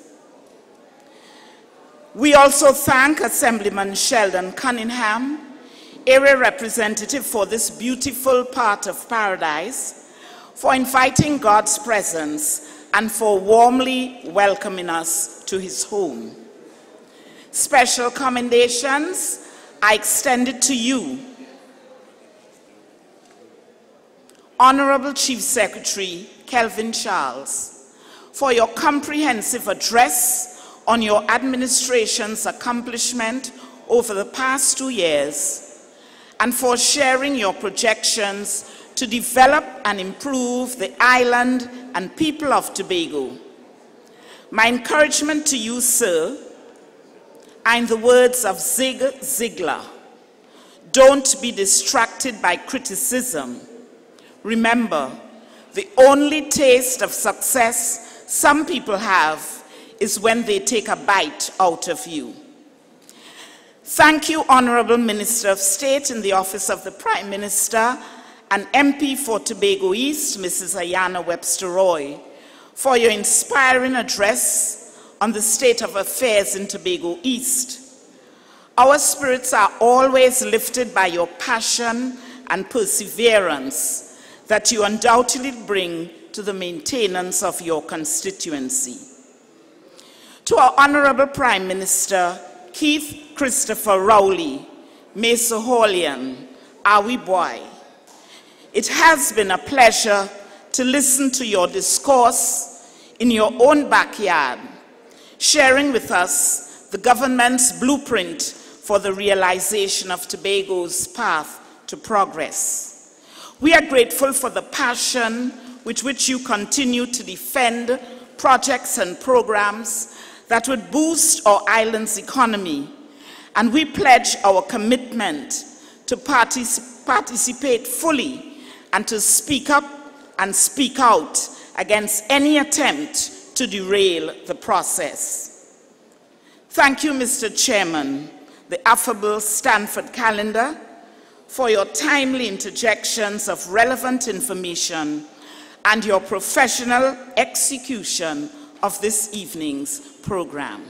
Speaker 7: We also thank Assemblyman Sheldon Cunningham, area representative for this beautiful part of paradise, for inviting God's presence and for warmly welcoming us to his home. Special commendations are extended to you, Honorable Chief Secretary Kelvin Charles, for your comprehensive address on your administration's accomplishment over the past 2 years, and for sharing your projections to develop and improve the island and people of Tobago. My encouragement to you, sir, are in the words of Zig Ziglar: don't be distracted by criticism. Remember, the only taste of success some people have is when they take a bite out of you. Thank you, Honorable Minister of State in the Office of the Prime Minister and MP for Tobago East, Mrs. Ayana Webster-Roy, for your inspiring address on the state of affairs in Tobago East. Our spirits are always lifted by your passion and perseverance that you undoubtedly bring to the maintenance of your constituency. To our Honorable Prime Minister, Keith Christopher Rowley, Mesa Horlian, Awi Boy, it has been a pleasure to listen to your discourse in your own backyard, sharing with us the government's blueprint for the realization of Tobago's path to progress. We are grateful for the passion with which you continue to defend projects and programs that would boost our island's economy, and we pledge our commitment to participate fully and to speak up and speak out against any attempt to derail the process. Thank you, Mr. Chairman, the affable Stanford Calendar, for your timely interjections of relevant information and your professional execution of this evening's program.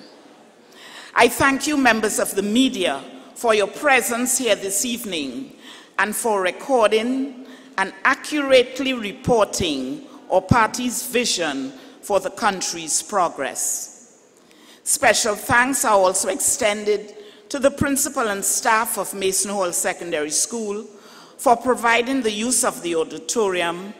Speaker 7: I thank you, members of the media, for your presence here this evening and for recording and accurately reporting our party's vision for the country's progress. Special thanks are also extended to the principal and staff of Mason Hall Secondary School for providing the use of the auditorium,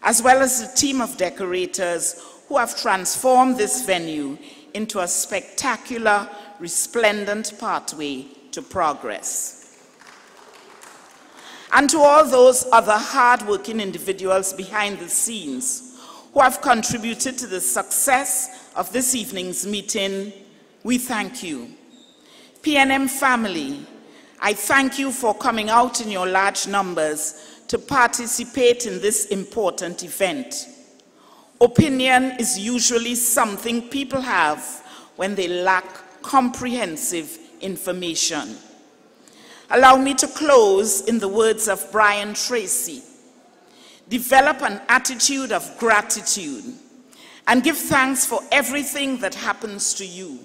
Speaker 7: as well as the team of decorators who have transformed this venue into a spectacular, resplendent pathway to progress. And to all those other hard-working individuals behind the scenes who have contributed to the success of this evening's meeting, we thank you. PNM family, I thank you for coming out in your large numbers to participate in this important event. Opinion is usually something people have when they lack comprehensive information. Allow me to close in the words of Brian Tracy. Develop an attitude of gratitude and give thanks for everything that happens to you,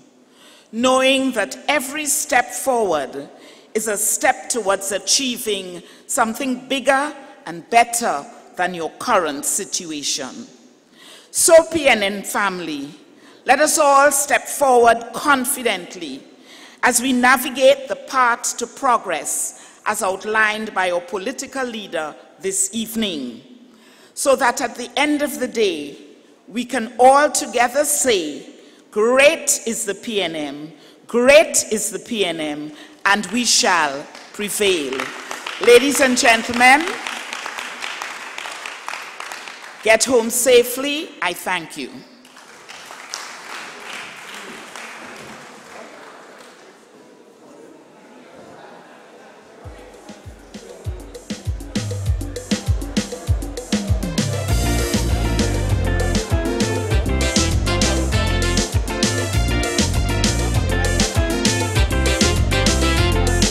Speaker 7: knowing that every step forward is a step towards achieving something bigger and better than your current situation. So, PNN family, let us all step forward confidently as we navigate the path to progress as outlined by our political leader this evening. so that at the end of the day, we can all together say, great is the PNM, great is the PNM, and we shall prevail. Ladies and gentlemen, get home safely. I thank you.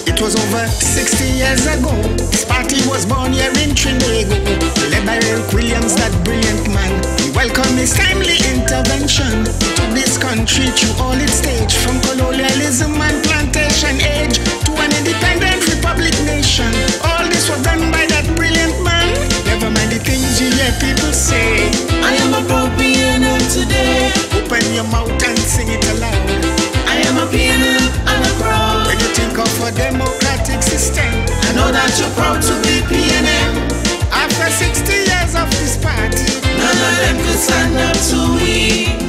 Speaker 8: It was over 60 years ago. This party was born here in Tobago. Led by Eric Williams, that brilliant man. We welcome his timely intervention. He took this country through all its stage, from colonialism and plantation age to an independent republic nation. All this was done by that brilliant man. Never mind the things you hear people say. I am a proud PNM today. Open your mouth and sing it aloud. I am a PNM and I'm proud. When you think of a democratic system, I know that you're proud to be PNM. After 60 years of this party, none of them could stand up to we.